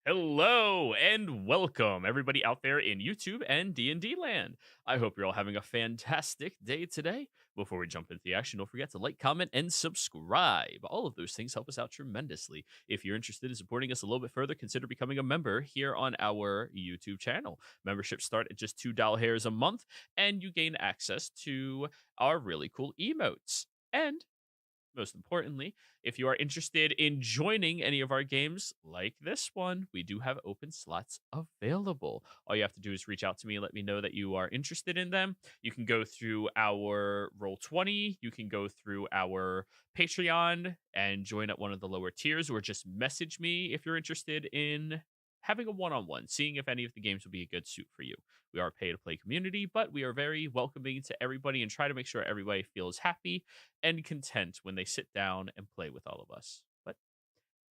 Hello and welcome everybody out there in YouTube and D&D land. I hope you're all having a fantastic day today. Before we jump into the action, don't forget to like, comment, and subscribe. All of those things help us out tremendously. If you're interested in supporting us a little bit further, consider becoming a member here on our YouTube channel. Memberships start at just $2 a month, and you gain access to our really cool emotes. And most importantly, if you are interested in joining any of our games like this one, we do have open slots available. All you have to do is reach out to me and let me know that you are interested in them. You can go through our Roll20, you can go through our Patreon and join at one of the lower tiers, or just message me if you're interested in having a one-on-one, seeing if any of the games will be a good suit for you. We are a pay-to-play community, but we are very welcoming to everybody and try to make sure everybody feels happy and content when they sit down and play with all of us. But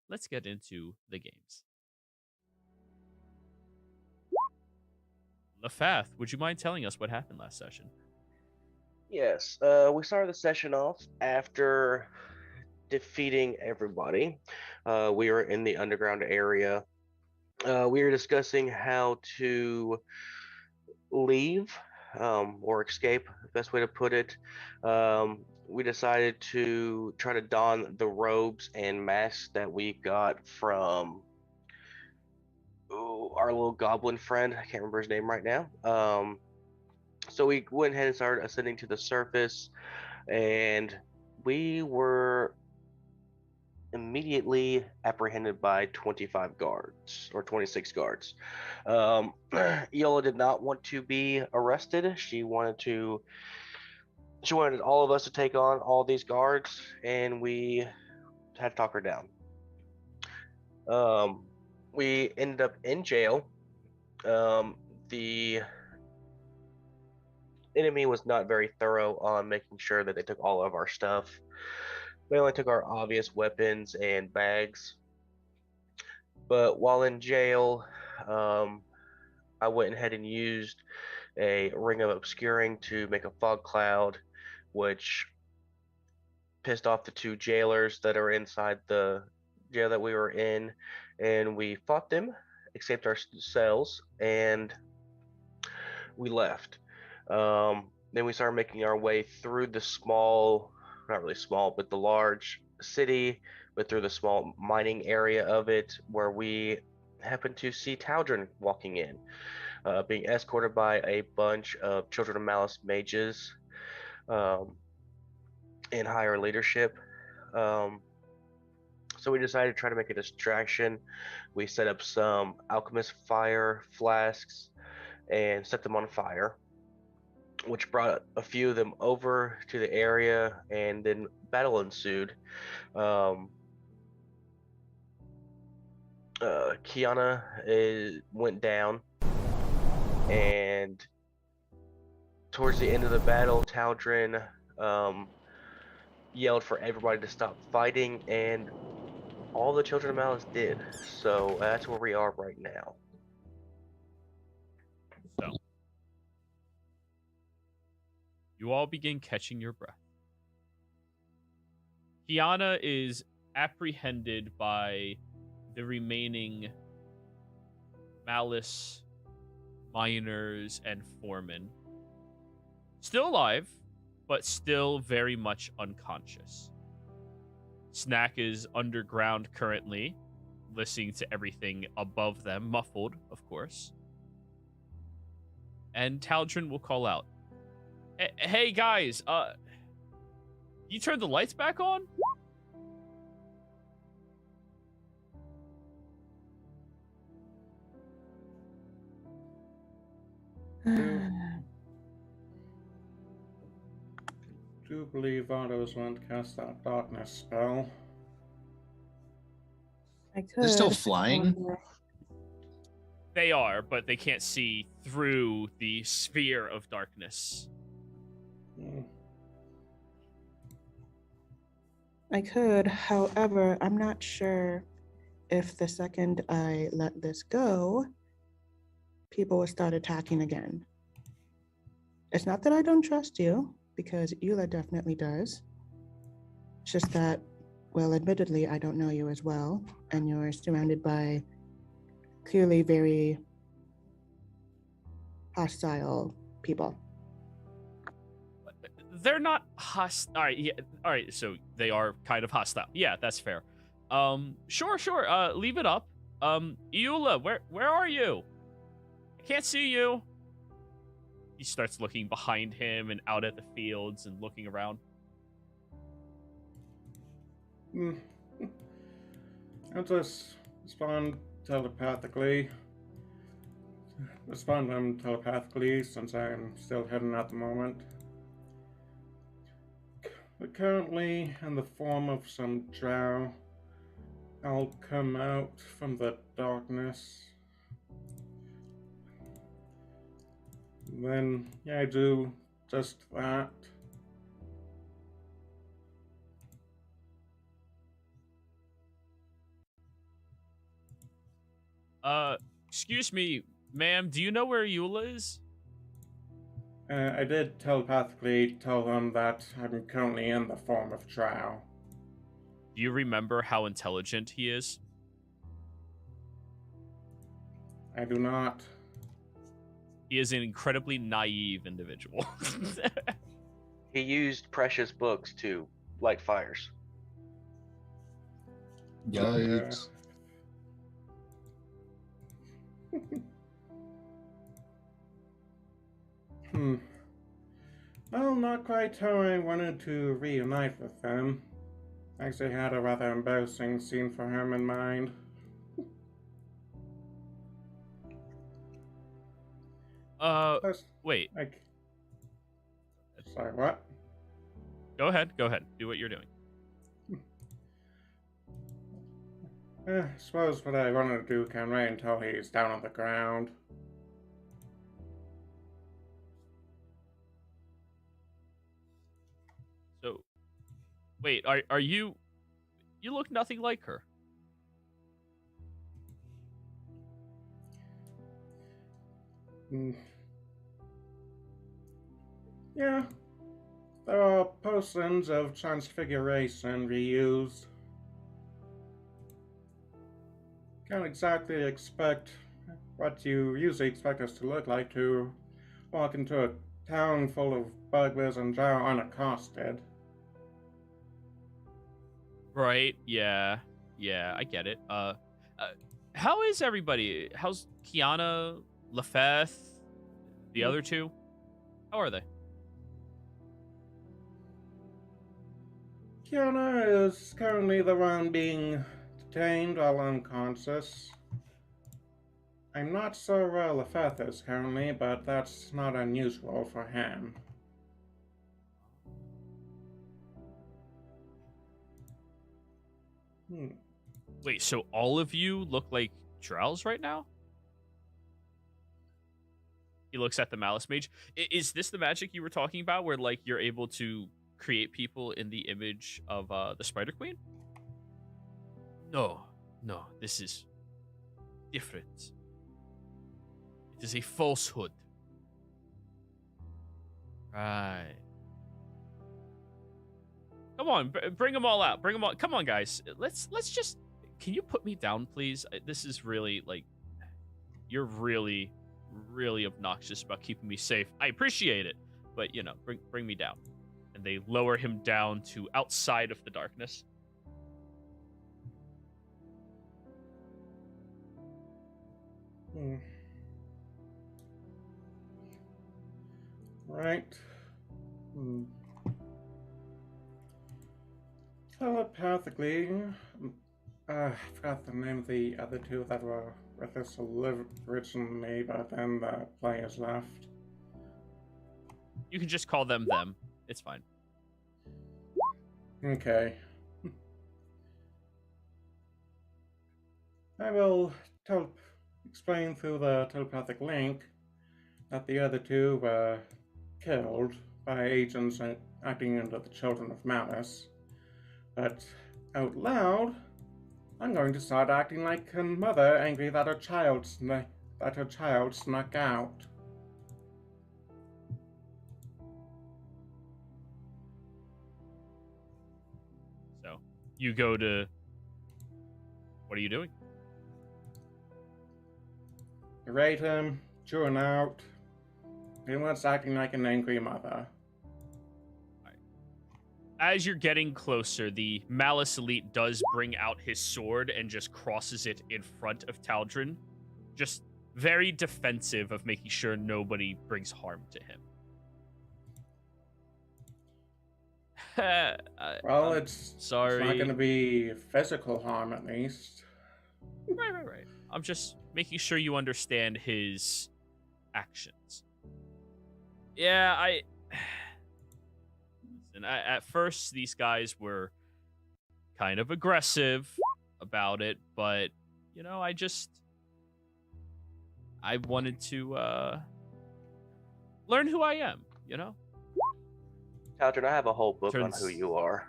let's get into the games. Lafath, would you mind telling us what happened last session? Yes, we started the session off after defeating everybody. We were in the underground area. We were discussing how to leave or escape, the best way to put it. We decided to try to don the robes and masks that we got from our little goblin friend. I can't remember his name right now. So we went ahead and started ascending to the surface, and we were immediately apprehended by 25 guards or 26 guards. Yola did not want to be arrested. She wanted all of us to take on all these guards, and we had to talk her down. Um, we ended up in jail. The enemy was not very thorough on making sure that they took all of our stuff. They only took our obvious weapons and bags. But while in jail, um, I went ahead and used a ring of obscuring to make a fog cloud, which pissed off the two jailers that are inside the jail that we were in, and we fought them, escaped our cells, and we left. Then we started making our way through the small, not really small, but the large city, but through the small mining area of it, where we happened to see Tal'Dorei walking in, being escorted by a bunch of Children of Malice mages um, in higher leadership. Um, so we decided to try to make a distraction. We set up some alchemist fire flasks and set them on fire, which brought a few of them over to the area, and then battle ensued. Um, Kiana went down, and towards the end of the battle, Tal'Dorei yelled for everybody to stop fighting, and all the Children of Malice did. So that's where we are right now. So, you all begin catching your breath. Kiana is apprehended by the remaining Malice miners and foremen. Still alive, but still very much unconscious. Snack is underground currently, listening to everything above them, muffled, of course. And Tal'Dorei will call out, "Hey guys, you turned the lights back on?" Do believe I was one to cast that darkness spell. I could. They're still flying? They are, but they can't see through the sphere of darkness. I could. However, I'm not sure if the second I let this go, people will start attacking again. It's not that I don't trust you, because Eula definitely does. It's just that, well, admittedly, I don't know you as well, and you're surrounded by clearly very hostile people. They're not hostile. All right, yeah, all right. So they are kind of hostile. Yeah, that's fair. Sure. Leave it up. Eula, where are you? I can't see you. He starts looking behind him and out at the fields and looking around. I'll just respond telepathically. Respond to him telepathically since I'm still hidden at the moment. But currently in the form of some drow, I'll come out from the darkness. Then, yeah, I do just that. Excuse me, ma'am. Do you know where Eula is? I did telepathically tell them that I'm currently in the form of drow. Do you remember how intelligent he is? I do not. He is an incredibly naive individual. He used precious books to light fires. Yikes. Well, not quite how I wanted to reunite with them. Actually had a rather embarrassing scene for him in mind. Plus, Wait. Sorry, what? Go ahead. Do what you're doing. I suppose what I wanted to do can wait until he's down on the ground. So, wait, are you? You look nothing like her. Yeah, there are potions of transfiguration reused. Can't exactly expect what you usually expect us to look like to walk into a town full of burglars and drow unaccosted. Right? Yeah, I get it. How is everybody? How's Kiana, Lefeth, the other two? How are they? Kiana is currently the one being detained while unconscious. I'm not sure where Lefeth is currently, but that's not unusual for him. Wait, so all of you look like Drows right now? He looks at the Malice Mage. Is this the magic you were talking about where, like, you're able to create people in the image of the Spider Queen? No, this is different. It is a falsehood. Right. Come on, bring them all out. Bring them all. Come on, guys. Let's just. Can you put me down, please? This is really like. You're really, really obnoxious about keeping me safe. I appreciate it, but you know, bring me down. And they lower him down to outside of the darkness. Right. Telepathically, I forgot the name of the other two that were with us originally, but then the players left. You can just call them them. It's fine. Okay. I will explain through the telepathic link that the other two were killed by agents acting under the Children of Malice. But out loud, I'm going to start acting like a mother angry that her child snuck out. So you go to. What are you doing? berate him, chewing out. He was acting like an angry mother. As you're getting closer, the Malice Elite does bring out his sword and just crosses it in front of Tal'Dorei. Just very defensive of making sure nobody brings harm to him. Well, it's sorry. It's not going to be physical harm, at least. Right. I'm just making sure you understand his actions. Yeah, Listen, at first, these guys were kind of aggressive about it, but, you know, I wanted to learn who I am, you know? Tal'Dorei, I have a whole book on Turns- who you are.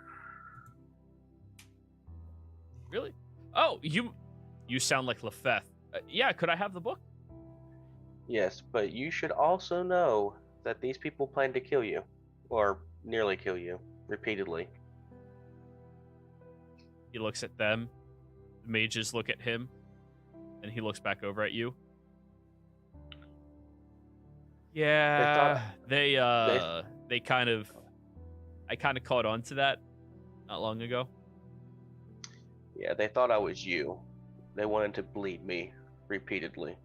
Really? Oh, you sound like Lefeth. Yeah, could I have the book? Yes, but you should also know that these people plan to kill you, or nearly kill you, repeatedly. He looks at them. The mages look at him, and he looks back over at you. Yeah, they kind of... I kind of caught on to that not long ago. Yeah, they thought I was you. They wanted to bleed me repeatedly.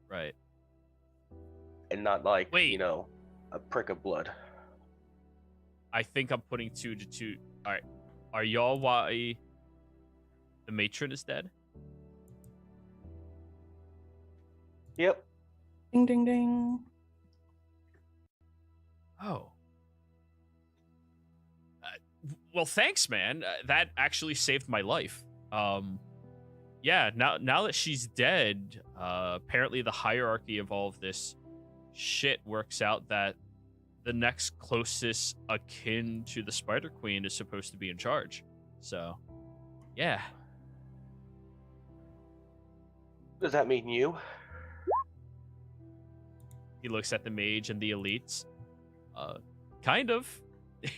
Right. And not like, Wait. you know, a prick of blood. I think I'm putting 2 to 2. All right. Are y'all why the matron is dead? Yep. Ding, ding, ding. Oh. Well, thanks, man. That actually saved my life. Yeah, now that she's dead, apparently the hierarchy of all of this shit works out that the next closest akin to the Spider Queen is supposed to be in charge. So, yeah. Does that mean you? He looks at the mage and the elites. Kind of.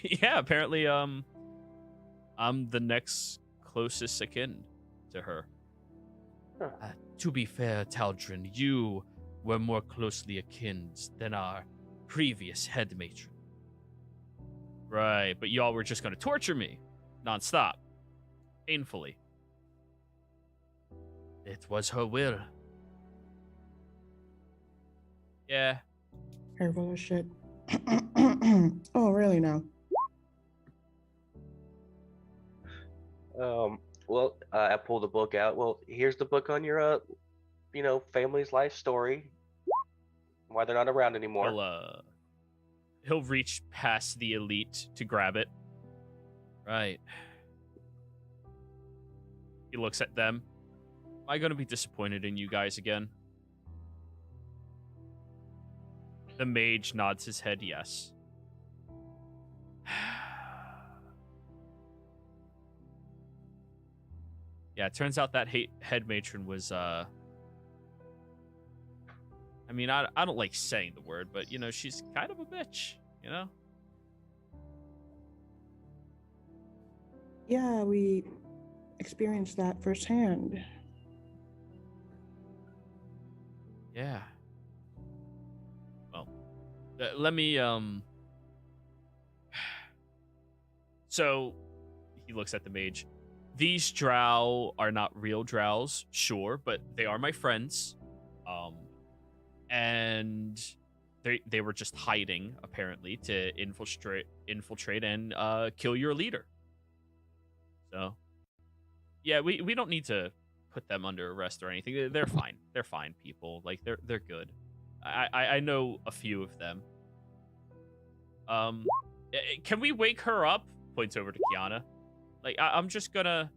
Yeah, apparently, I'm the next closest akin to her. Huh. To be fair, Tal'Dorei, you were more closely akin than our previous head matron. Right, but y'all were just going to torture me nonstop, painfully. It was her will. Yeah. Hair full of shit. Oh, really now? Well, I pulled the book out. Well, here's the book on your, family's life story. Why they're not around anymore. He'll reach past the elite to grab it. Right. He looks at them. Am I going to be disappointed in you guys again? The mage nods his head yes. Yeah, it turns out that head matron was, I mean, I don't like saying the word, but, you know, she's kind of a bitch, you know? Yeah, we experienced that firsthand. Yeah. Well, let me, So, he looks at the mage. These drow are not real drows, sure, but they are my friends. And they were just hiding, apparently, to infiltrate and kill your leader. So, yeah, we don't need to put them under arrest or anything. They're fine. They're fine people. Like they're good. I know a few of them. Can we wake her up? Points over to Kiana. Like, I'm just gonna...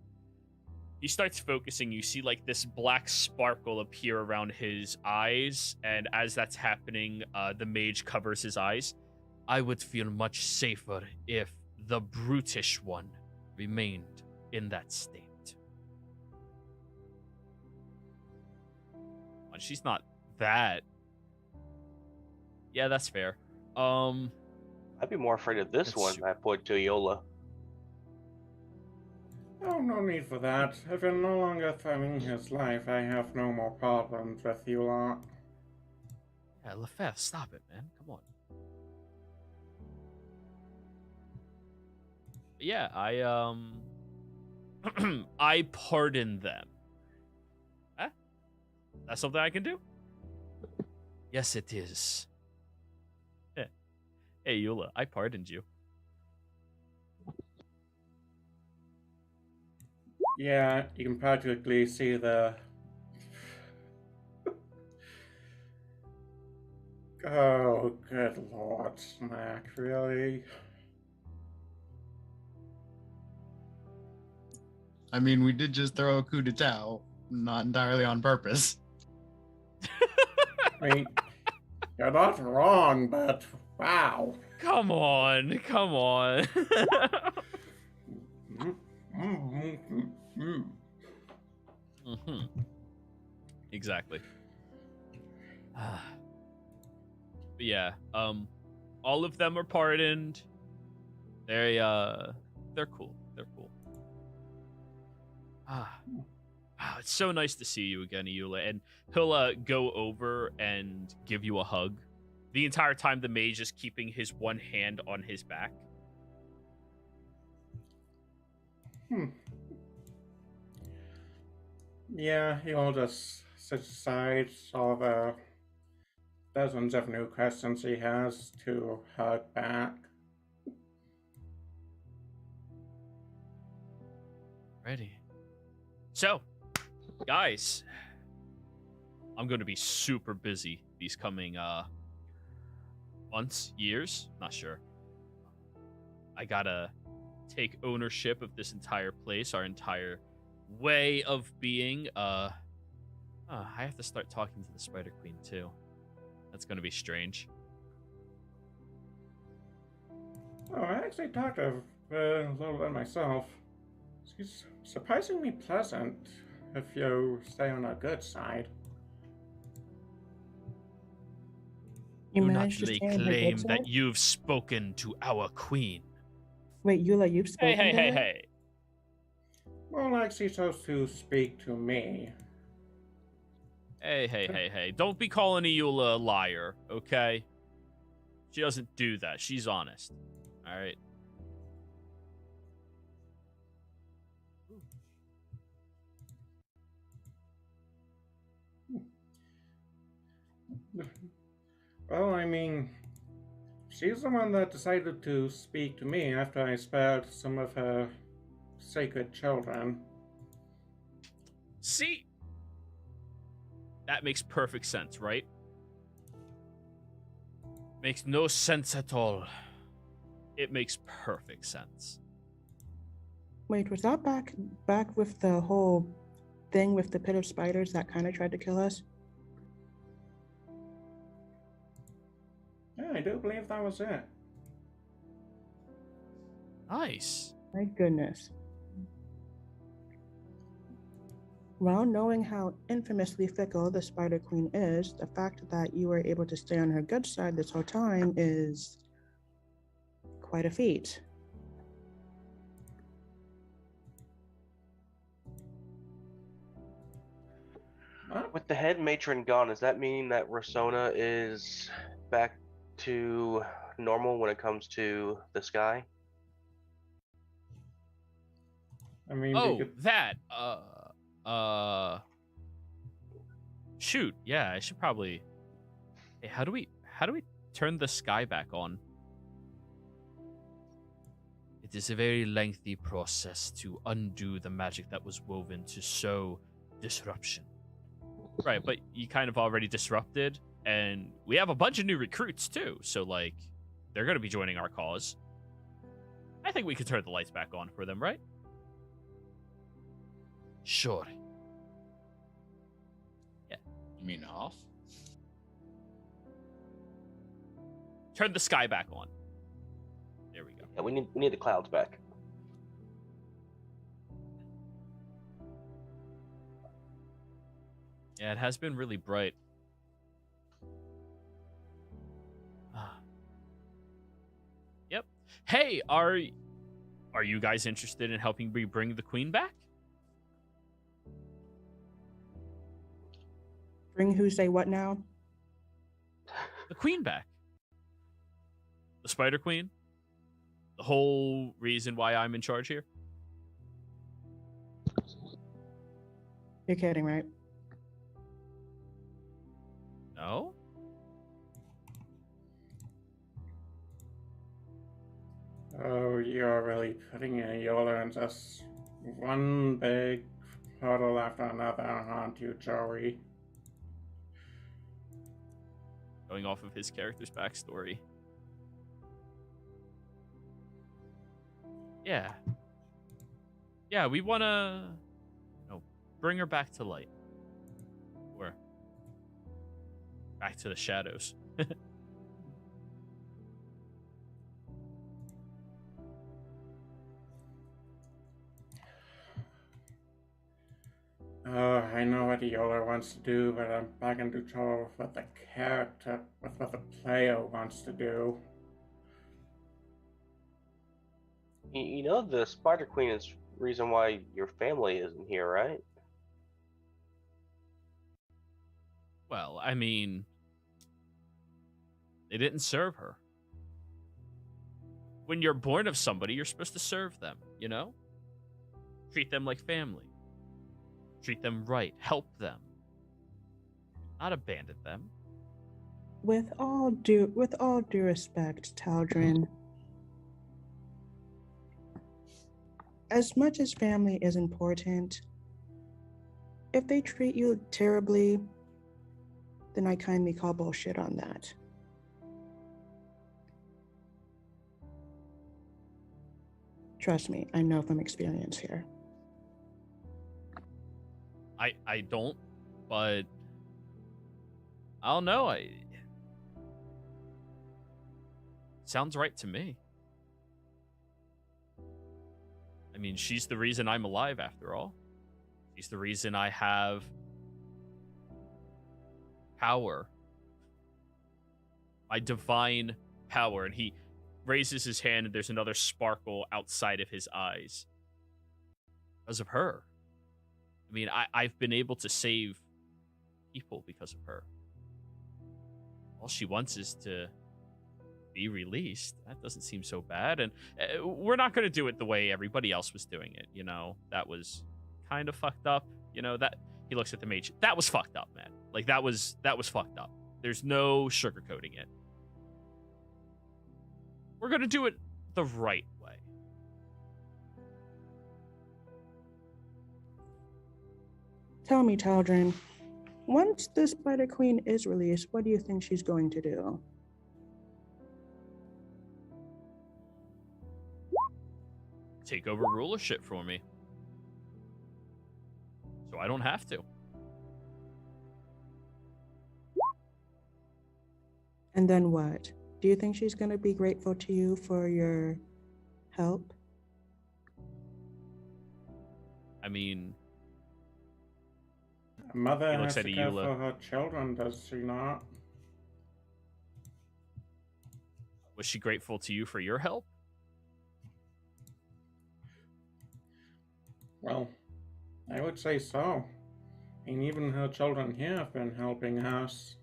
He starts focusing. You see, like, this black sparkle appear around his eyes. And as that's happening, the mage covers his eyes. I would feel much safer if the brutish one remained in that state. Well, she's not that... Yeah, that's fair. I'd be more afraid of this That's one. true. I point to Iola. Oh, no need for that. If you're no longer threatening his life, I have no more problems with you lot. Yeah, Lefebvre, stop it, man. Come on. But yeah, I pardon them. Huh? That's something I can do? Yes, it is. Yeah. Hey, Eula, I pardoned you. Yeah, you can practically see the... Oh, good lord, Snack, really? I mean, we did just throw a coup d'etat, not entirely on purpose. I mean, you're not wrong, but wow. Come on, come on. Mm-hmm. Exactly. But yeah, all of them are pardoned. They're cool. They're cool. Wow, it's so nice to see you again, Eula. And he'll go over and give you a hug. The entire time the mage is keeping his one hand on his back. Yeah, he'll just set aside all the dozens of new questions he has to hug back. Ready. So, guys, I'm going to be super busy these coming months, years, not sure. I gotta take ownership of this entire place, our entire way of being. I have to start talking to the Spider Queen too. That's gonna be strange. Oh, I actually talked to her a little bit myself. She's surprisingly pleasant if you stay on her good side. You Do not managed to lay stay on her claim good side? that you've spoken to our queen. Wait, Eula, you've spoken to her? Hey. More like she's supposed to speak to me. Hey. Don't be calling Eula a liar, okay? She doesn't do that. She's honest. All right. Well, I mean, she's the one that decided to speak to me after I spared some of her sacred children. See? That makes perfect sense, right? Makes no sense at all. It makes perfect sense. Wait, was that back with the whole thing with the pit of spiders that kind of tried to kill us? Yeah, I do believe that was it. Nice. My goodness. Well, knowing how infamously fickle the Spider Queen is, the fact that you were able to stay on her good side this whole time is quite a feat. With the head matron gone, does that mean that Rosona is back to normal when it comes to the sky? I mean, Oh, that. Shoot. Yeah, I should probably. Hey, how do we turn the sky back on? It is a very lengthy process to undo the magic that was woven to sow disruption. Right, but you kind of already disrupted, and we have a bunch of new recruits too, so like, they're gonna be joining our cause. I think we could turn the lights back on for them, right? Sure. Yeah. You mean off? Turn the sky back on. There we go. Yeah, we need the clouds back. Yeah, it has been really bright. Yep. Hey, are Are you guys interested in helping me bring the queen back? Bring who say what now? The queen back. The Spider Queen. The whole reason why I'm in charge here. You're kidding, right? No? Oh, you're really putting Yola in just one big puddle after another, aren't you, Joey? Going off of his character's backstory. Yeah. Yeah, we want to, bring her back to light. Or back to the shadows. I know what Yola wants to do, but I'm back into trouble with what the character, with what the player wants to do. You know the Spider Queen is reason why your family isn't here, right? Well, I mean, they didn't serve her. When you're born of somebody, you're supposed to serve them, you know? Treat them like family. Treat them right. Help them. Not abandon them. With all due respect, Tal'Dorei, as much as family is important, if they treat you terribly, then I kindly call bullshit on that. Trust me, I know from experience here. I don't, but I don't know. Sounds right to me. I mean, she's the reason I'm alive after all. She's the reason I have power. My divine power. And he raises his hand and there's another sparkle outside of his eyes. Because of her. I mean, I've been able to save people because of her. All she wants is to be released. That doesn't seem so bad. And we're not going to do it the way everybody else was doing it. You know, that was kind of fucked up. You know, that he looks at the mage. That was fucked up, man. Like that was fucked up. There's no sugarcoating it. We're going to do it the right way. Tell me, Tal'Dorei, once the Spider Queen is released, what do you think she's going to do? Take over rulership for me. So I don't have to. And then what? Do you think she's going to be grateful to you for your help? I mean, A mother He looks has at to care Eula. for her children, does she not? was she grateful to you for your help? Well, I would say so. And even her children here have been helping us.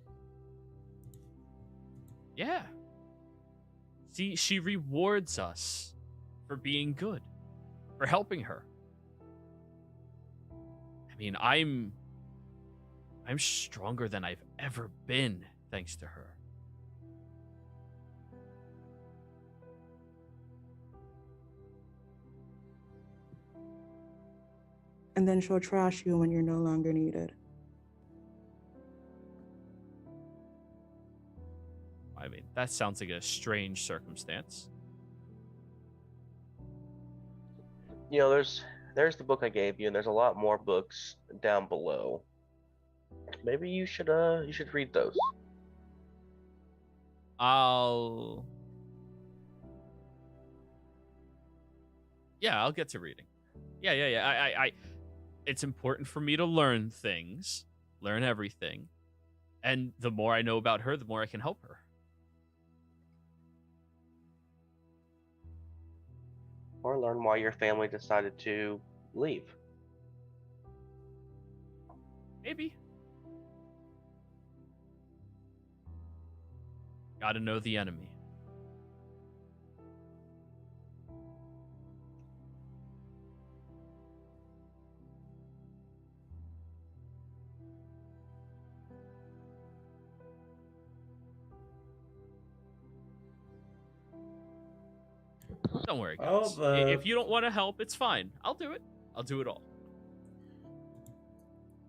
Yeah. See, she rewards us for being good, for helping her. I mean, I'm stronger than I've ever been thanks to her. And then she'll trash you when you're no longer needed. I mean, that sounds like a strange circumstance. You know, there's the book I gave you, and there's a lot more books down below. Maybe you should read those. I'll get to reading. Yeah. I it's important for me to learn things, learn everything. And the more I know about her, the more I can help her. or learn why your family decided to leave. Maybe. Gotta know the enemy. Don't worry, guys. Well, If you don't want to help, it's fine. I'll do it. I'll do it all.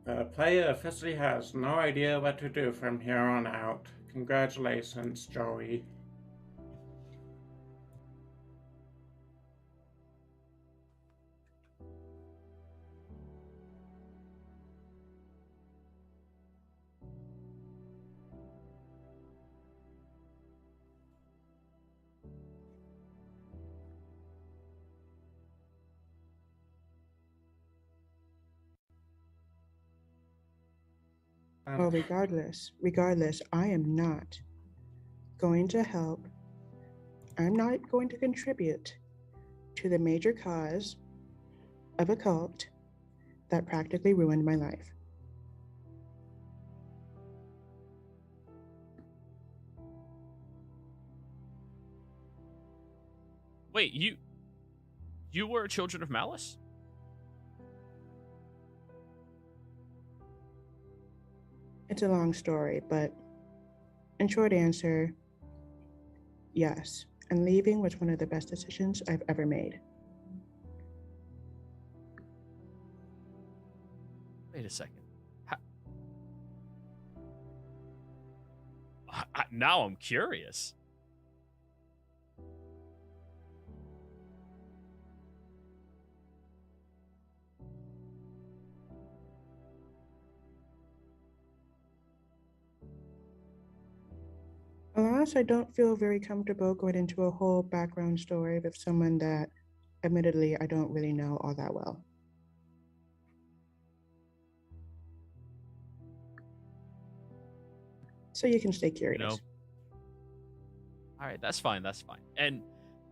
the player officially has no idea what to do from here on out. Congratulations, Joey. Well, regardless, I am not going to help. I'm not going to contribute to the major cause of a cult that practically ruined my life. Wait, you were Children of Malice? It's a long story, but in short answer, yes. And leaving was one of the best decisions I've ever made. Wait a second. Now I'm curious. Alas, I don't feel very comfortable going into a whole background story with someone that, admittedly, I don't really know all that well. So you can stay curious. You know? All right, that's fine. That's fine. And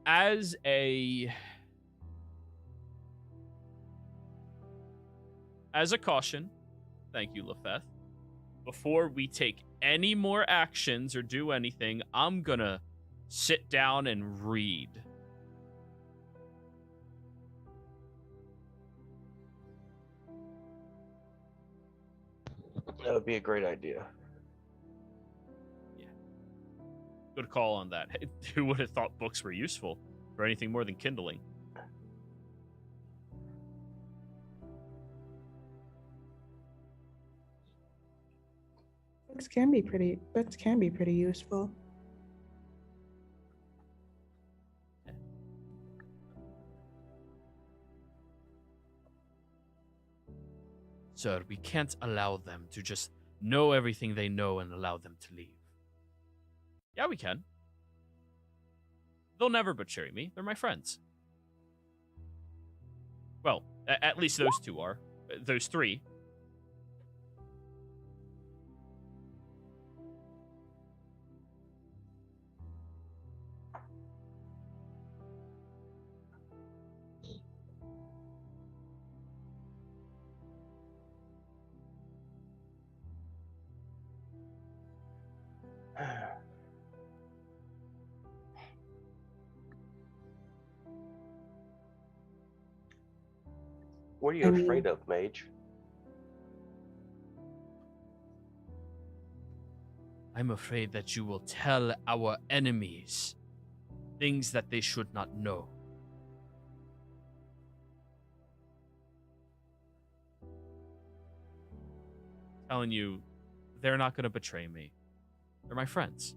as a caution, thank you, Lefeth. Before we take any more actions or do anything, I'm gonna sit down and read. That would be a great idea. Yeah. Good call on that. Who would have thought books were useful for anything more than kindling? Books can be pretty useful. Sir, we can't allow them to just know everything they know and allow them to leave. Yeah, we can. They'll never betray me. They're my friends. Well, at least those two are. Those three. What are you afraid of, Mage? I'm afraid that you will tell our enemies things that they should not know. Telling you, they're not going to betray me. They're my friends.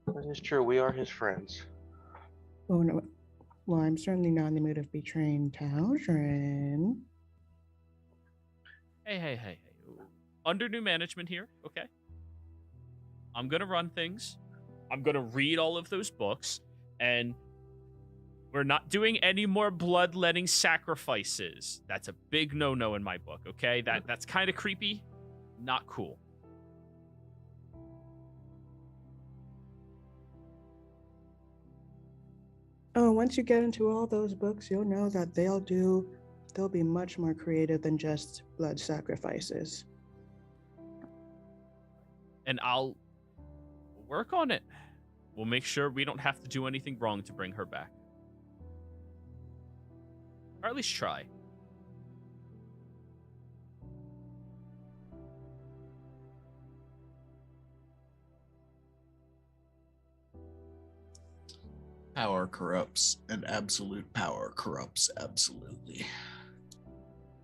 That is true. We are his friends. Well, no, well, I'm certainly not in the mood of betraying Tal'Dorei. Hey. Under new management here, okay? I'm going to run things. I'm going to read all of those books. And we're not doing any more bloodletting sacrifices. That's a big no-no in my book, okay? That's kind of creepy. Not cool. Oh, once you get into all those books, you'll know that they'll be much more creative than just blood sacrifices. And I'll work on it. We'll make sure we don't have to do anything wrong to bring her back. Or at least try. Power corrupts, and absolute power corrupts absolutely.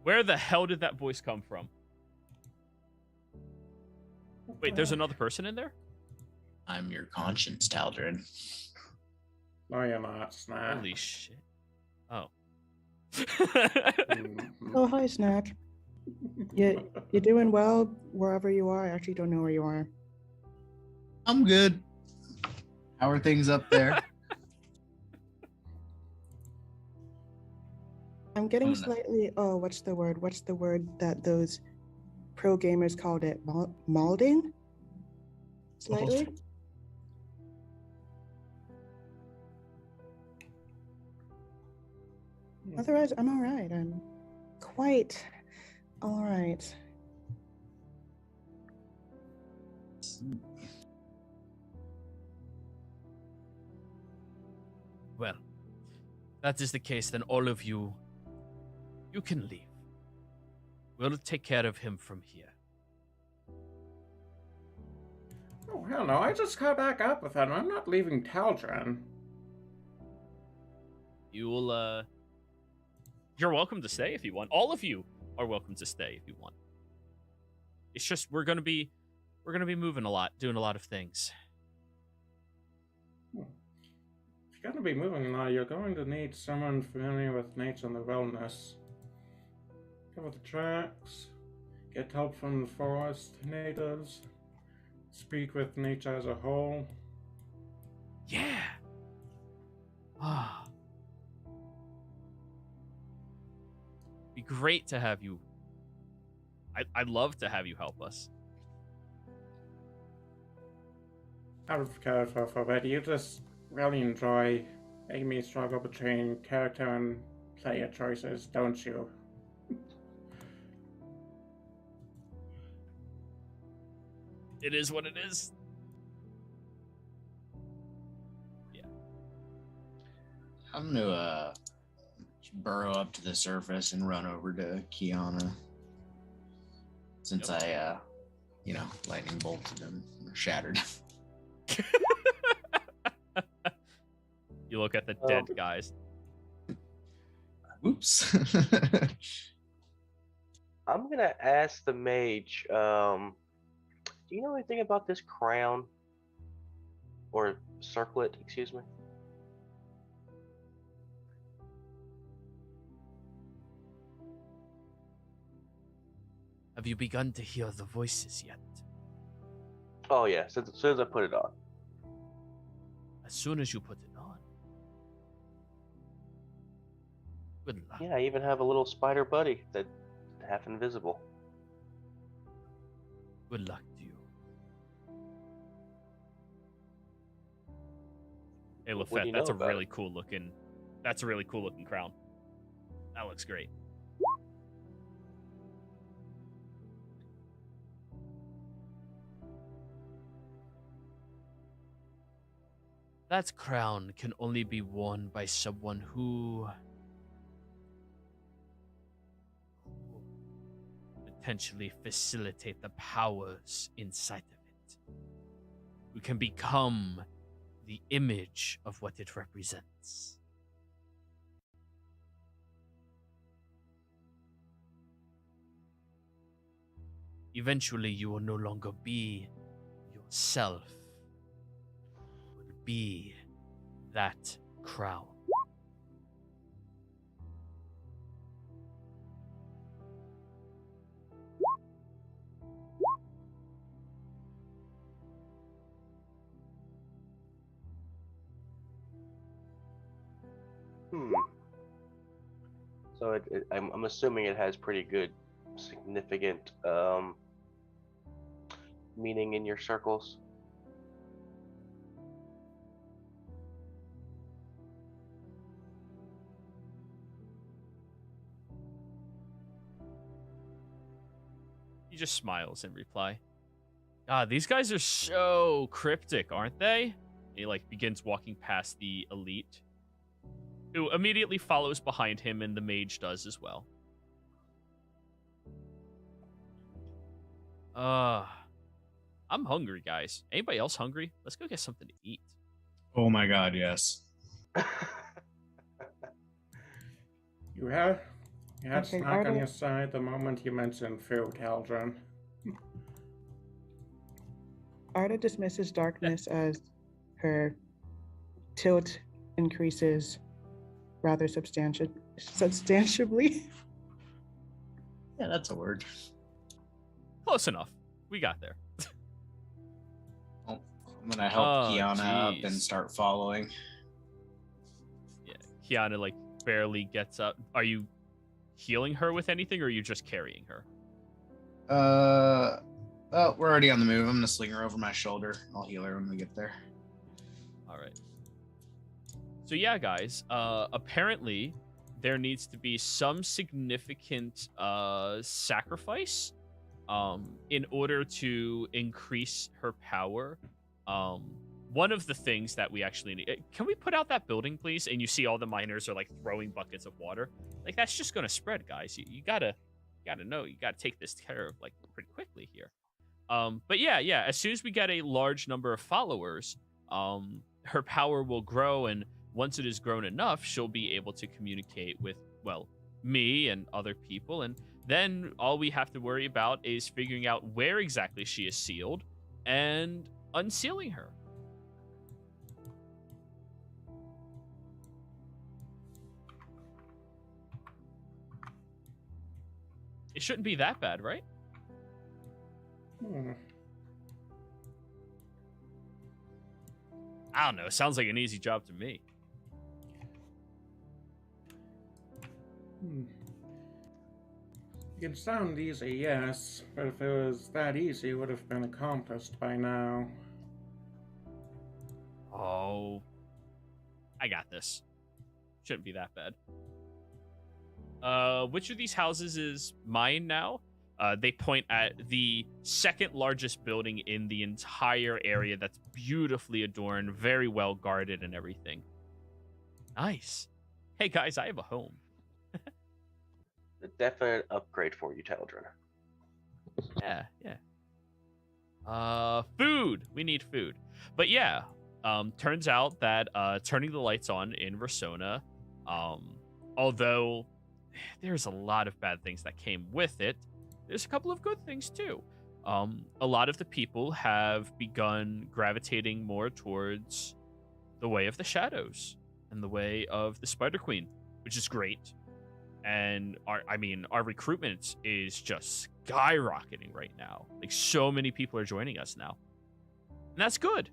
Where the hell did that voice come from? Wait, there's another person in there? I'm your conscience, Tal'Dorei. No, you're not, Snack. Holy shit. Oh. Mhm. Oh, hi, Snack. You're doing well wherever you are. I actually don't know where you are. I'm good. How are things up there? I'm getting I'm gonna- slightly, oh, what's the word? What's the word that those pro gamers called it? Malding? Slightly? Otherwise, I'm all right. I'm quite all right. Well, if that is the case, then all of you can leave. We'll take care of him from here. Oh, hell no, I just got back up with him. I'm not leaving Tal'Dorei. You'll, you're welcome to stay if you want. All of you are welcome to stay if you want. It's just we're gonna be moving a lot, doing a lot of things. If you're going to be moving now, you're going to need someone familiar with nature and the wellness. Cover the tracks, get help from the forest natives, speak with nature as a whole. Yeah. Ah. Be great to have you. I'd love to have you help us. Out of character for that, you just really enjoy making me struggle between character and player choices, don't you? It is what it is. I'm gonna burrow up to the surface and run over to Kiana. Since I lightning bolted him or shattered. You look at the dead guys. Oops. I'm gonna ask the mage. Do you know anything about this crown or circlet? Excuse me. Have you begun to hear the voices yet? Oh yeah, as soon as I put it on. As soon as you put it on. Good luck. Yeah, I even have a little spider buddy that's half invisible. Good luck to you. Hey, What do Lafette, you that's know a about really it? cool looking. That's a really cool looking crown. That looks great. That crown can only be worn by someone who potentially facilitate the powers inside of it. Who can become the image of what it represents. Eventually, you will no longer be yourself. You will be that crown. So I'm assuming it has pretty good, significant meaning in your circles. He just smiles in reply. God, these guys are so cryptic, aren't they? He like begins walking past the elite, who immediately follows behind him, and the mage does as well. I'm hungry, guys. Anybody else hungry? Let's go get something to eat. Oh my god, yes. You had Okay, snack are on there- your side the moment you mentioned food, Tal'Dorei. Arda dismisses darkness as her tilt increases rather substantially. Yeah, that's a word. Close enough. We got there. Oh, I'm gonna help Oh, Kiana up and jeez. start following. Yeah, Kiana like barely gets up. Are you healing her with anything, or are you just carrying her? Oh, we're already on the move. I'm gonna sling her over my shoulder. I'll heal her when we get there. All right. So yeah, guys. Apparently, there needs to be some significant sacrifice, in order to increase her power. One of the things that we actually need. Can we put out that building, please? And you see all the miners are like throwing buckets of water. Like that's just gonna spread, guys. You gotta know. You gotta take this care of like pretty quickly here. But yeah. As soon as we get a large number of followers, her power will grow, and once it has grown enough, she'll be able to communicate with, well, me and other people, and then all we have to worry about is figuring out where exactly she is sealed and unsealing her. It shouldn't be that bad, right? I don't know. It sounds like an easy job to me. It can sound easy, yes, but if it was that easy, it would have been accomplished by now. Oh, I got this. Shouldn't be that bad. Which of these houses is mine now? They point at the second largest building in the entire area that's beautifully adorned, very well guarded and everything. Nice. Hey guys, I have a home. A definite upgrade for you, Tal'Dorei. Yeah. Food. We need food. But yeah, turns out that turning the lights on in Rasona, although there's a lot of bad things that came with it, there's a couple of good things too. A lot of the people have begun gravitating more towards the way of the shadows and the way of the Spider Queen, which is great. And our recruitment is just skyrocketing right now. Like so many people are joining us now, and that's good.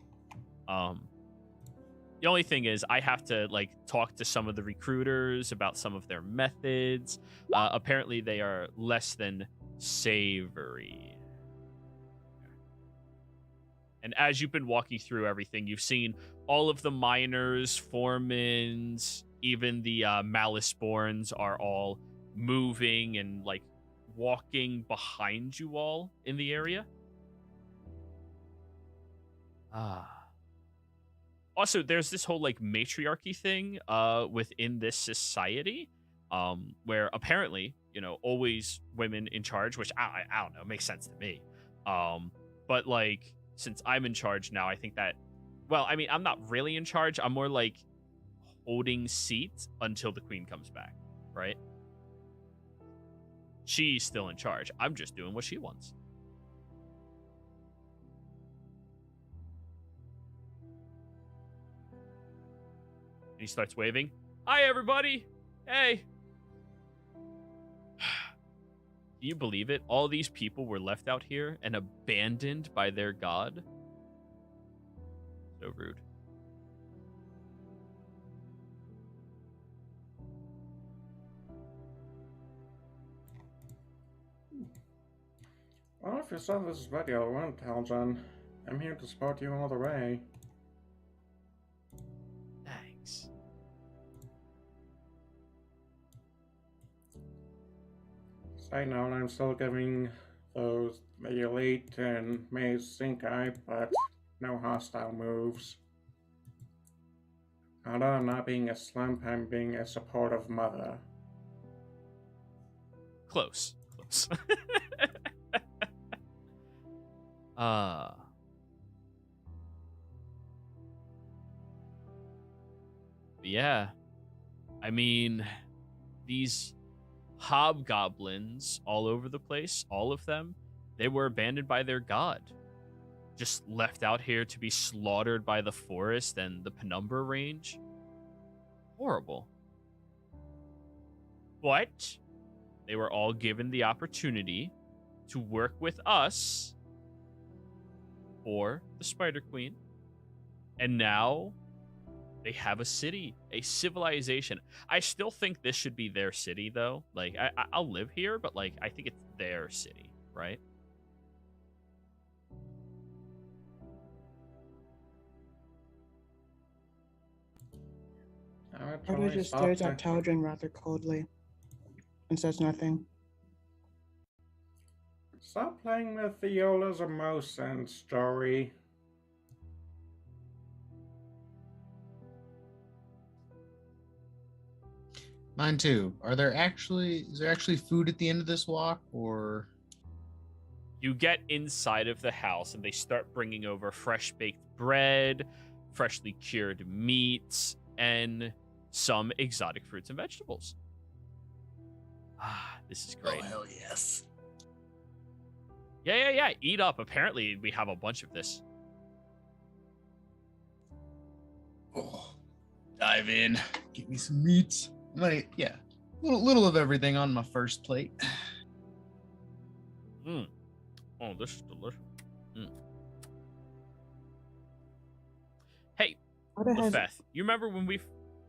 The only thing is I have to like talk to some of the recruiters about some of their methods. Apparently they are less than savory. And as you've been walking through everything, you've seen all of the miners, foremans, even the Maliceborns are all moving and like walking behind you all in the area. Also, there's this whole like matriarchy thing within this society, where apparently, always women in charge, which I don't know, makes sense to me. But like, since I'm in charge now, I think that, well, I mean, I'm not really in charge. I'm more like holding seat until the queen comes back, right? She's still in charge. I'm just doing what she wants. And he starts waving. Hi, everybody. Hey. Can you believe it? All these people were left out here and abandoned by their god. So rude. Well, if your service is ready, I'll run, Tal'Dorei. I'm here to support you all the way. Thanks. Side note, I'm still giving those the elite and Maze Sinkai, but no hostile moves. Although I'm not being a slump, I'm being a supportive mother. Close. uh yeah. I mean, these hobgoblins all over the place, all of them, they were abandoned by their god. Just left out here to be slaughtered by the forest and the penumbra range. Horrible. But they were all given the opportunity to work with us for the Spider Queen. And now they have a city, a civilization. I still think this should be their city, though. Like, I'll live here, but, like, I think it's their city, right? Arda just stares at Tal'Dorei rather coldly and says nothing. Stop playing with Viola's emotions, Story. Mine too. Is there actually food at the end of this walk, or? You get inside of the house and they start bringing over fresh baked bread, freshly cured meats, and some exotic fruits and vegetables. Ah, this is great. Oh, hell yes. Yeah. Eat up. Apparently, we have a bunch of this. Oh, dive in. Give me some meats. Yeah, little of everything on my first plate. Oh, this is delicious. Hey, Beth, you remember when we?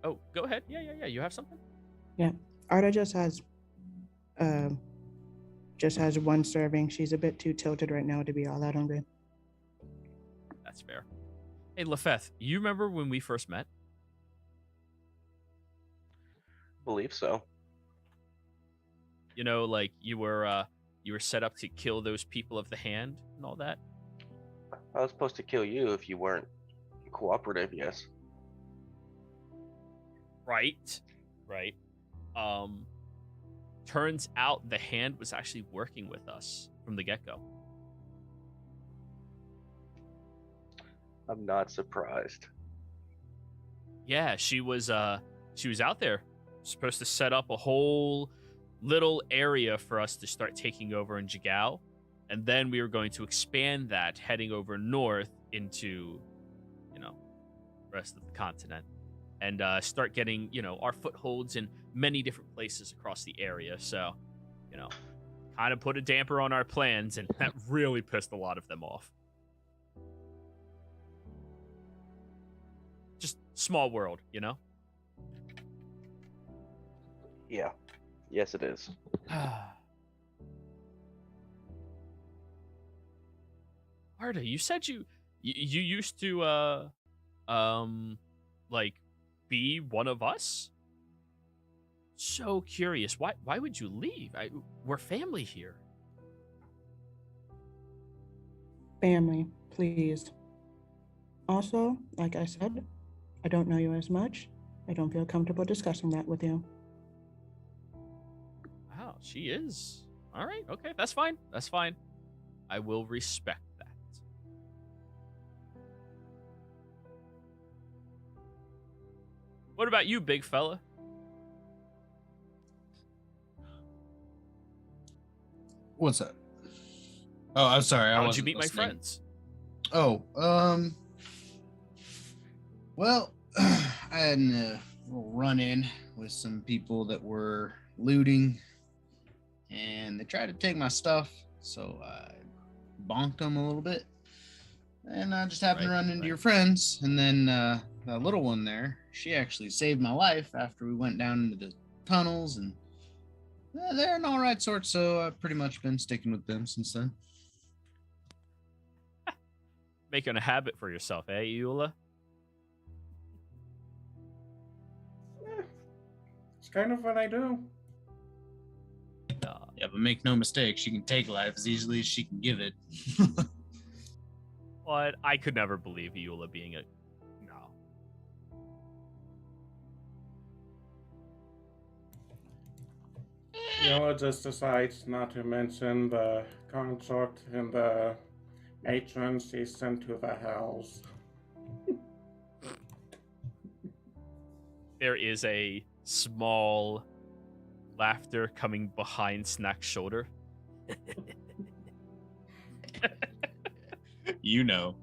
Oh, go ahead. Yeah. You have something? Yeah, Arda just has one serving. She's a bit too tilted right now to be all that hungry. That's fair. Hey, Lefeth, you remember when we first met? Believe so. You know, like you were set up to kill those people of the hand and all that. I was supposed to kill you if you weren't cooperative, yes. Right. Turns out the hand was actually working with us from the get-go. I'm not surprised. Yeah, she was out there, supposed to set up a whole little area for us to start taking over in Jigao, and then we were going to expand that, heading over north into, the rest of the continent, and start getting, our footholds in many different places across the area. So, kind of put a damper on our plans, and that really pissed a lot of them off. Just small world, Yeah. Yes, it is. Arda, you said you used to like be one of us? So curious. Why would you leave? We're family here. Family, please. Also, like I said, I don't know you as much. I don't feel comfortable discussing that with you. Wow, she is. All right, okay, that's fine. I will respect that. What about you, big fella? What's that? Oh, I'm sorry. How did you meet my friends? Oh, well, I had a little run-in with some people that were looting, and they tried to take my stuff, so I bonked them a little bit, and I just happened to run into your friends, and then the little one there, she actually saved my life after we went down into the tunnels, and they're an all right sort, so I've pretty much been sticking with them since then. Making a habit for yourself, eh, Eula? It's kind of what I do. Yeah, but But make no mistake, she can take life as easily as she can give it. But I could never believe Eula being a no. Yola just decides not to mention the consort and the matrons she sent to the hells. There is a small laughter coming behind Snack's shoulder. You know.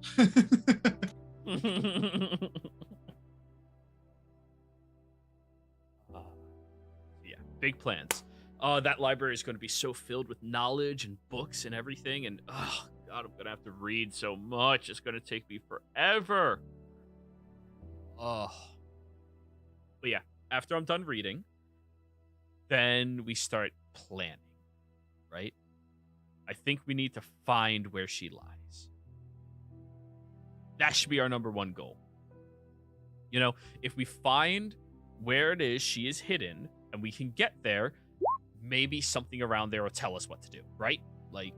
Yeah, big plans. That library is going to be so filled with knowledge and books and everything, and oh god, I'm gonna have to read so much. It's gonna take me forever. Oh, but yeah, after I'm done reading, then we start planning, right? I think we need to find where she lies. That should be our number one goal. You know, if we find where it is she is hidden and we can get there, maybe something around there will tell us what to do, right? Like,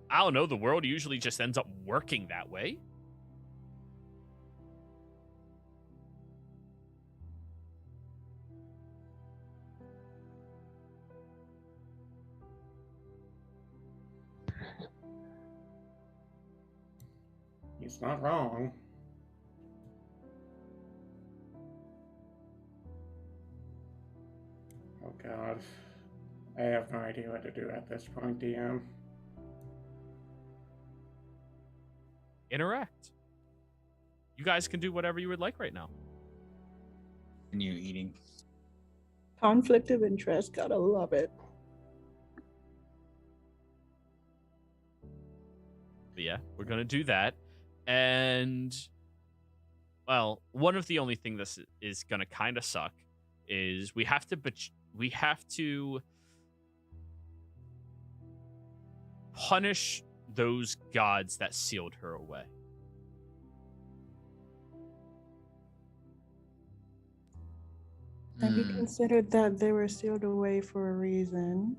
I don't know, the world usually just ends up working that way. He's not wrong. Oh god. I have no idea what to do at this point, DM. Interact. You guys can do whatever you would like right now. Continue eating. Conflict of interest, gotta love it. But yeah, we're gonna do that. And well, one of the only thing this is gonna kind of suck is we have to punish those gods that sealed her away. Have you considered that they were sealed away for a reason?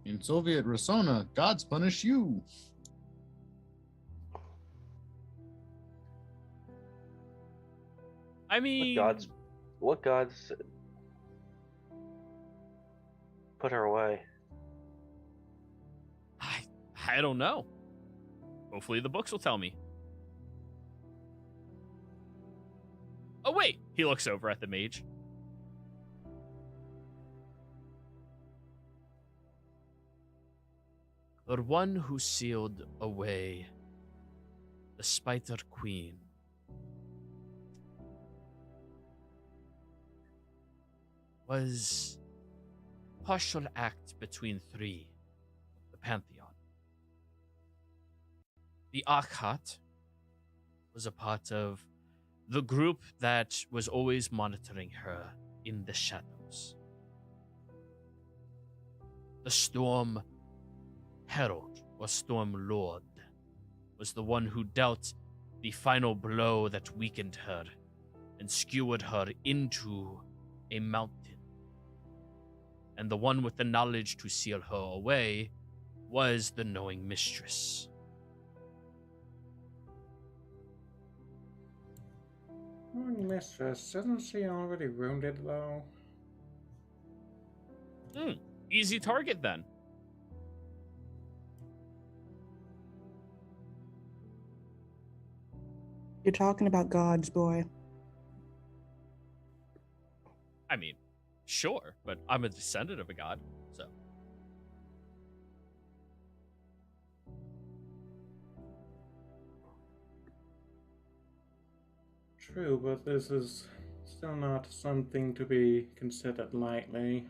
In Soviet Rossona, gods punish you. I mean, What gods put her away? I don't know. Hopefully the books will tell me. Oh, wait. He looks over at the mage. The one who sealed away the Spider Queen was a partial act between three of the Pantheon. The Akhat was a part of the group that was always monitoring her in the shadows. The Storm Herald, or Storm Lord, was the one who dealt the final blow that weakened her and skewered her into a mountain. And the one with the knowledge to seal her away was the knowing mistress. Mistress, isn't she already wounded though? Easy target then. You're talking about gods, boy. I mean, sure, but I'm a descendant of a god, so. True, but this is still not something to be considered lightly.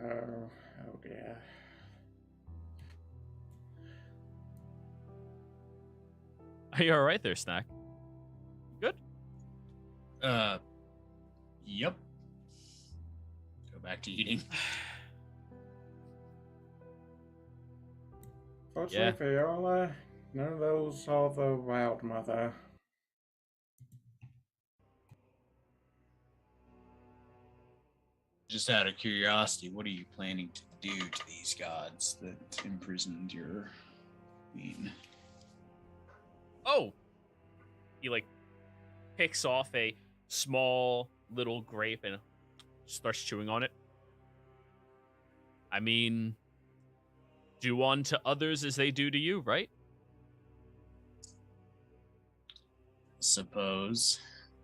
Oh dear. Are you alright there, Snack? Good? Yep. Go back to eating. Fortunately for you all, none of those saw the Wild Mother. Just out of curiosity, what are you planning to do to these gods that imprisoned your queen? Oh, he like picks off a small little grape and starts chewing on it. I mean, do unto others as they do to you, right? Suppose,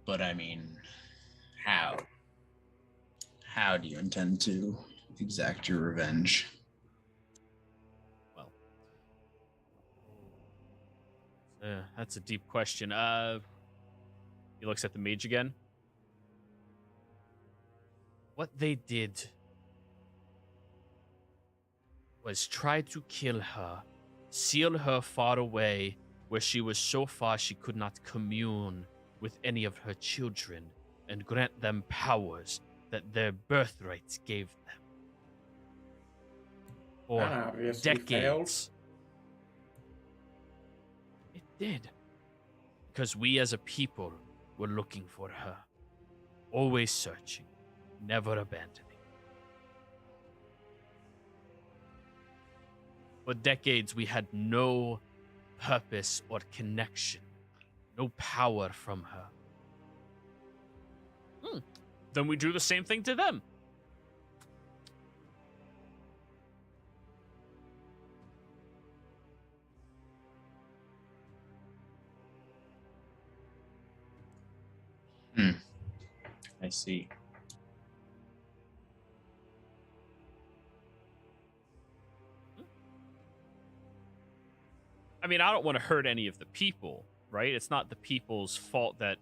but I mean, how? How do you intend to exact your revenge? Well, that's a deep question. He looks at the mage again. What they did was try to kill her, seal her far away, where she was so far she could not commune with any of her children, and grant them powers that their birthrights gave them. For That obviously failed. decades. It did. Because we as a people were looking for her. Always searching, never abandoning. For decades, we had no purpose or connection, no power from her. Then we do the same thing to them. I see. I mean, I don't want to hurt any of the people, right? It's not the people's fault that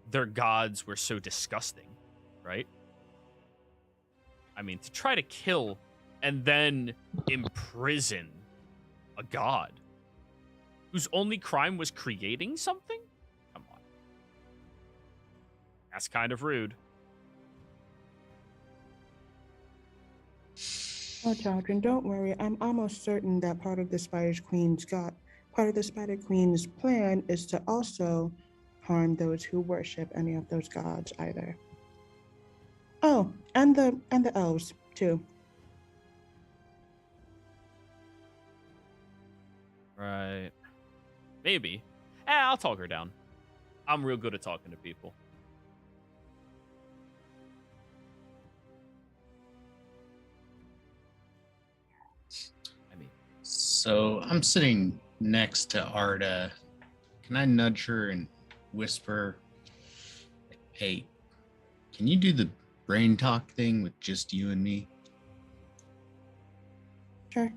their gods were so disgusting, right? I mean, to try to kill and then imprison a god whose only crime was creating something? Come on. That's kind of rude. Oh, children, don't worry. I'm almost certain that part of the Spider Queen's plan is to also harm those who worship any of those gods either. Oh, and the elves too. Right. Maybe. I'll talk her down. I'm real good at talking to people. I mean, So I'm sitting next to Arda. Can I nudge her and whisper, hey, can you do the brain talk thing with just you and me? Sure.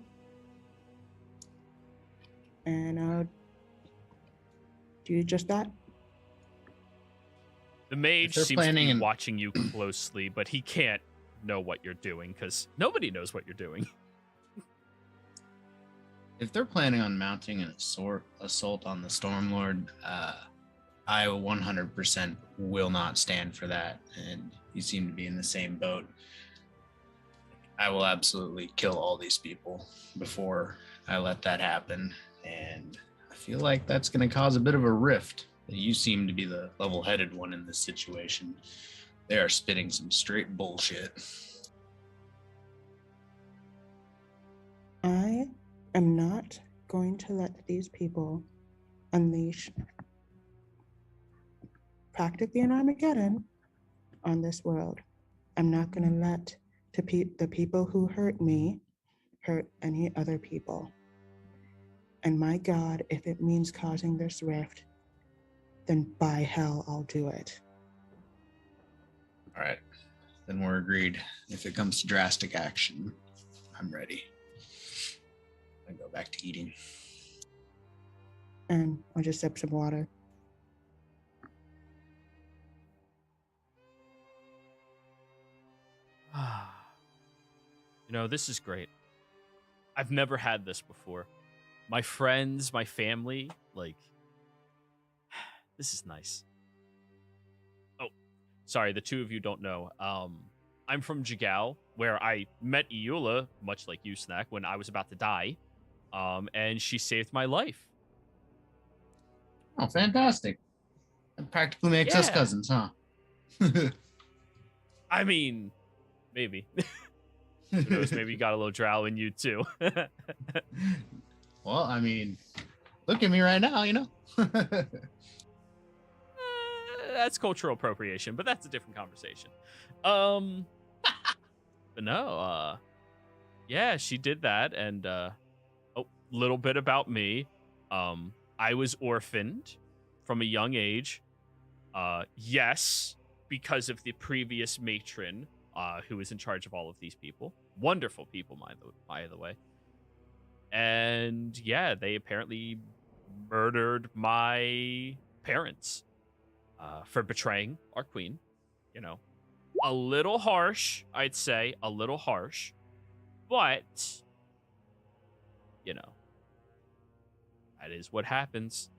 And I'll do just that. the mage they're seems to be planning watching you closely, but he can't know what you're doing because nobody knows what you're doing. If they're planning on mounting an assault on the Stormlord, I 100% will not stand for that. And you seem to be in the same boat. I will absolutely kill all these people before I let that happen. And I feel like that's going to cause a bit of a rift. You seem to be the level-headed one in this situation. They are spitting some straight bullshit. I am not going to let these people unleash practically an Armageddon on this world. I'm not going to let the people who hurt me hurt any other people. And my God, if it means causing this rift, then by hell, I'll do it. All right, then we're agreed. If it comes to drastic action, I'm ready. I go back to eating. And I'll just sip some water. You know, this is great. I've never had this before. My friends, my family, like, this is nice. Oh, sorry, the two of you don't know. I'm from Jigal, where I met Iula, much like you, Snack, when I was about to die. and she saved my life. Oh, fantastic. That practically makes us Yeah. cousins, huh? I mean, maybe. Who knows? Maybe you got a little drow in you too. Well, I mean, look at me right now, you know? That's cultural appropriation, but that's a different conversation. But no, yeah, she did that, and a little bit about me. I was orphaned from a young age. Yes, because of the previous matron, who was in charge of all of these people. Wonderful people, by the way. And yeah, they apparently murdered my parents for betraying our queen. You know, a little harsh, I'd say, a little harsh, but you know, that is what happens.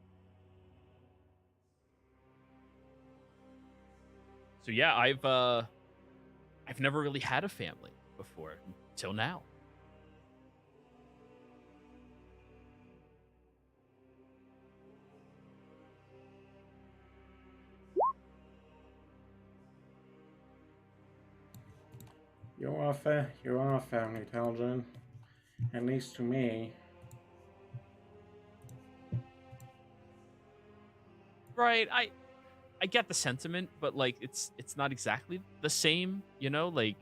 So yeah, I've never really had a family before till now. You are family, Tal'Dorei. At least to me. Right, I get the sentiment, but like it's not exactly the same, you know, like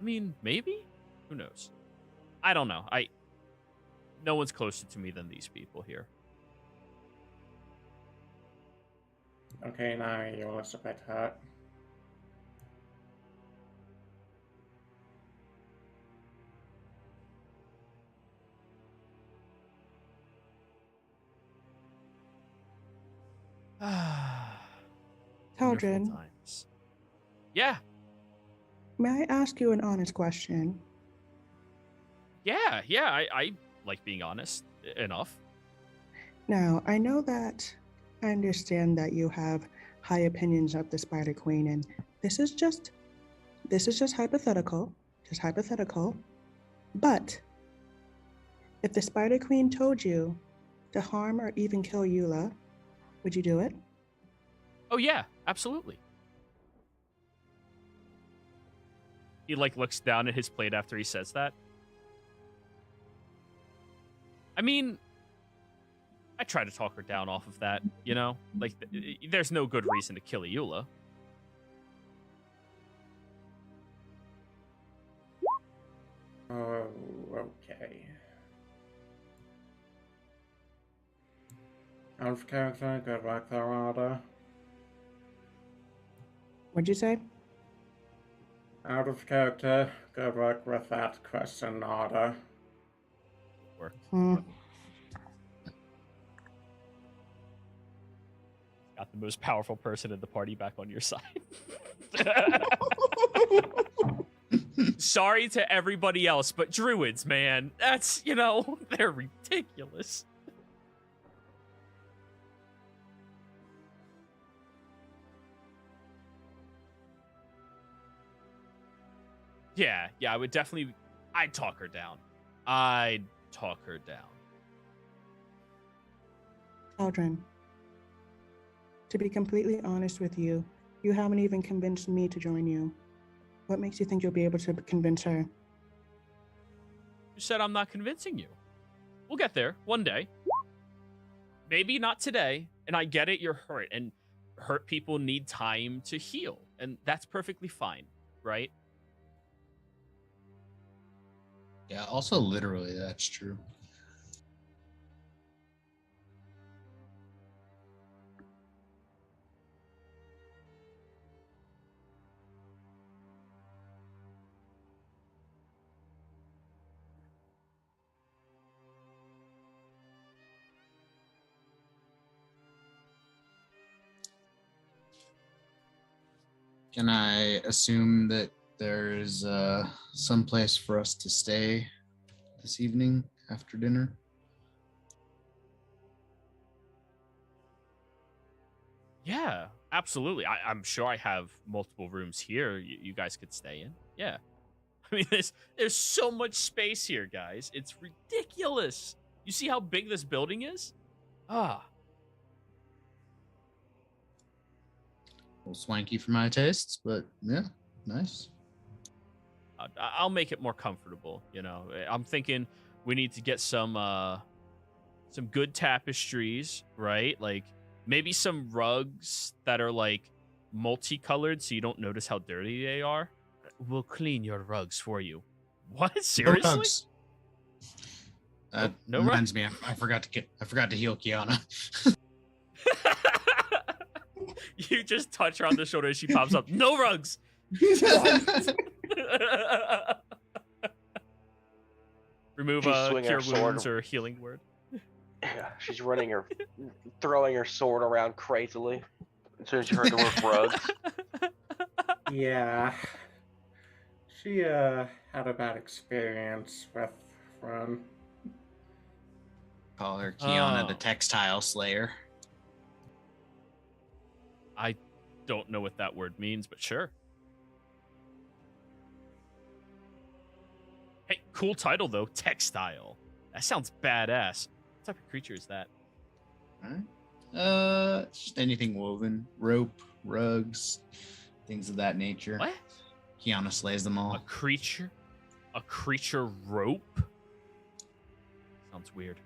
I mean, maybe? Who knows? I don't know. No one's closer to me than these people here. Okay, now you're a bit hurt. Wonderful Tal'Dorei, times. Yeah, may I ask you an honest question? yeah. I like being honest enough. Now, I know that I understand that you have high opinions of the Spider Queen, and this is just hypothetical, just hypothetical. But if the Spider Queen told you to harm or even kill Eula, would you do it? Oh yeah, absolutely. He like looks down at his plate after he says that. I mean, I try to talk her down off of that, you know? Like, there's no good reason to kill Eula. Oh, okay. Out of character, good luck there, Ada. What'd you say? Out of character, good luck with that question, Ada. Work. Got the most powerful person in the party back on your side. Sorry to everybody else, but druids, man, that's, you know, they're ridiculous. Yeah, I would definitely, I'd talk her down. Tal'Dorei, to be completely honest with you, you haven't even convinced me to join you. What makes you think you'll be able to convince her? You said I'm not convincing you. We'll get there one day. Maybe not today. And I get it, you're hurt. And hurt people need time to heal. And that's perfectly fine, right? Yeah, also literally, that's true. Can I assume that there's some place for us to stay this evening after dinner? Yeah, absolutely. I'm sure I have multiple rooms here you guys could stay in. Yeah. I mean, there's so much space here, guys. It's ridiculous. You see how big this building is? Ah. A little swanky for my tastes, but yeah, nice. I'll make it more comfortable. I'm thinking we need to get some good tapestries, right? Like maybe some rugs that are like multicolored, so you don't notice how dirty they are. We'll clean your rugs for you. What? Seriously? No rugs. No reminds me, I forgot to heal Kiana. You just touch her on the shoulder and she pops up. No rugs. Remove cure wounds or healing word. Yeah, she's throwing her sword around crazily as soon as she heard the word rugs. Yeah. She had a bad experience with Run. Call her Kiana the Oh. Textile Slayer. I don't know what that word means, but sure. Hey, cool title though. Textile. That sounds badass. What type of creature is that? Alright. Just anything woven. Rope, rugs, things of that nature. What? Kiana slays them all. A creature? A creature rope? Sounds weird.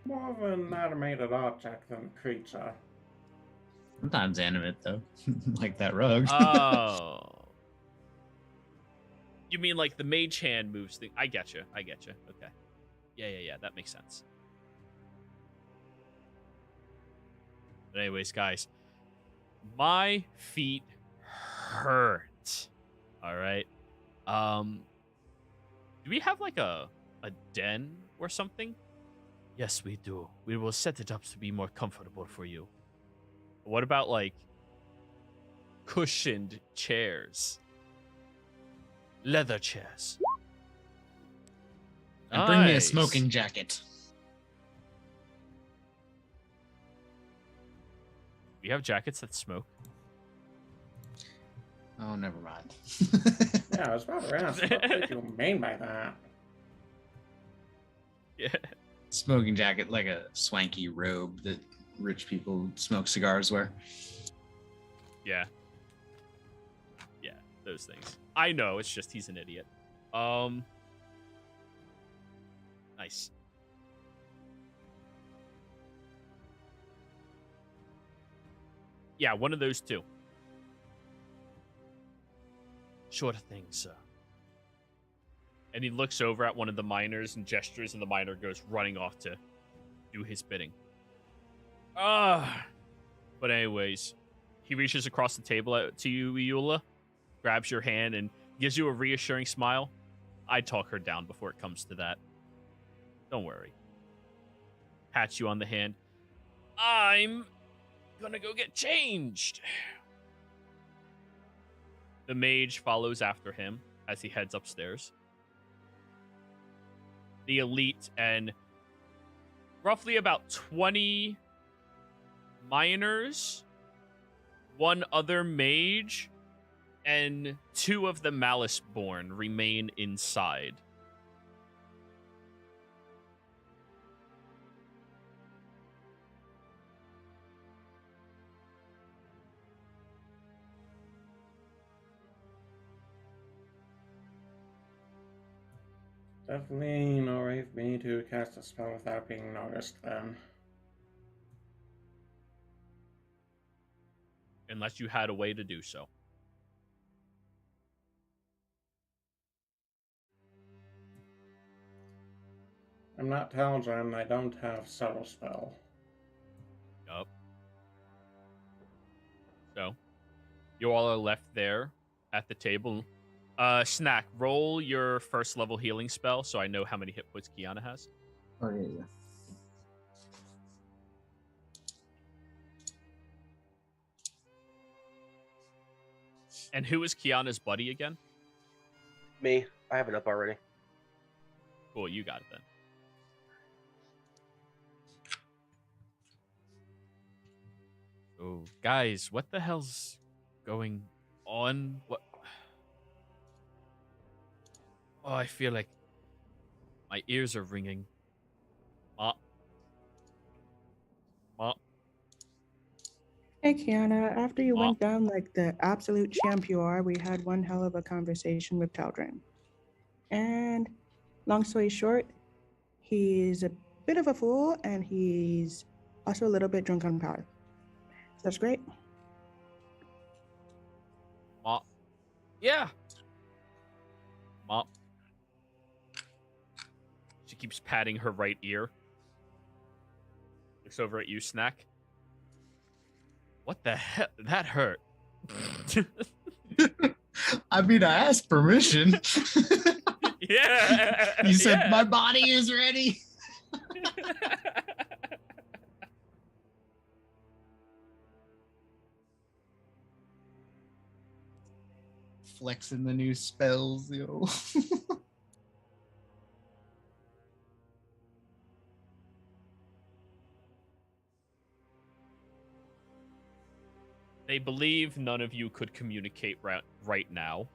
More of an animated object than a creature. Sometimes animate though. Like that rug. Oh. You mean like the mage hand moves thing? I getcha. Okay. Yeah. That makes sense. But anyways, guys, my feet hurt. All right. Do we have like a den or something? Yes, we do. We will set it up to be more comfortable for you. What about like cushioned chairs? Leather chairs. And bring me a Nice. smoking jacket. We have jackets that smoke. Oh, never mind. Yeah, I was about to ask, what did you mean by that? Yeah. Smoking jacket, like a swanky robe that rich people smoke cigars wear. Yeah. Yeah, those things. I know, it's just he's an idiot. Nice. Yeah, one of those two. Sure thing, sir. And he looks over at one of the miners and gestures, and the miner goes running off to do his bidding. But anyways, he reaches across the table to you, Eula, grabs your hand, and gives you a reassuring smile. I talk her down before it comes to that. Don't worry. Pats you on the hand. I'm gonna go get changed. The mage follows after him as he heads upstairs. The elite and roughly about 20 miners, one other mage, and 2 of the Malice-born remain inside. Definitely no way for me to cast a spell without being noticed then. Unless you had a way to do so. I'm not Tal'Dorei, I don't have subtle spell. Yup. So, you all are left there at the table. Snack, roll your first level healing spell so I know how many hit points Kiana has. Oh, yeah. And who is Kiana's buddy again? Me, I have it up already. Cool, you got it then. Oh, guys, what the hell's going on? Oh, I feel like my ears are ringing. Mop. Mop. Hey, Kiana, after you Mop. went down like the absolute champ you are, we had one hell of a conversation with Tal'Dorei. And long story short, he's a bit of a fool and he's also a little bit drunk on power. So that's great. Mop. Yeah. Mop. She keeps patting her right ear. Looks over at you, Snack. What the hell? That hurt. I mean, I asked permission. Yeah. You said yeah. my body is ready. Flexing the new spells, yo. They believe none of you could communicate right now.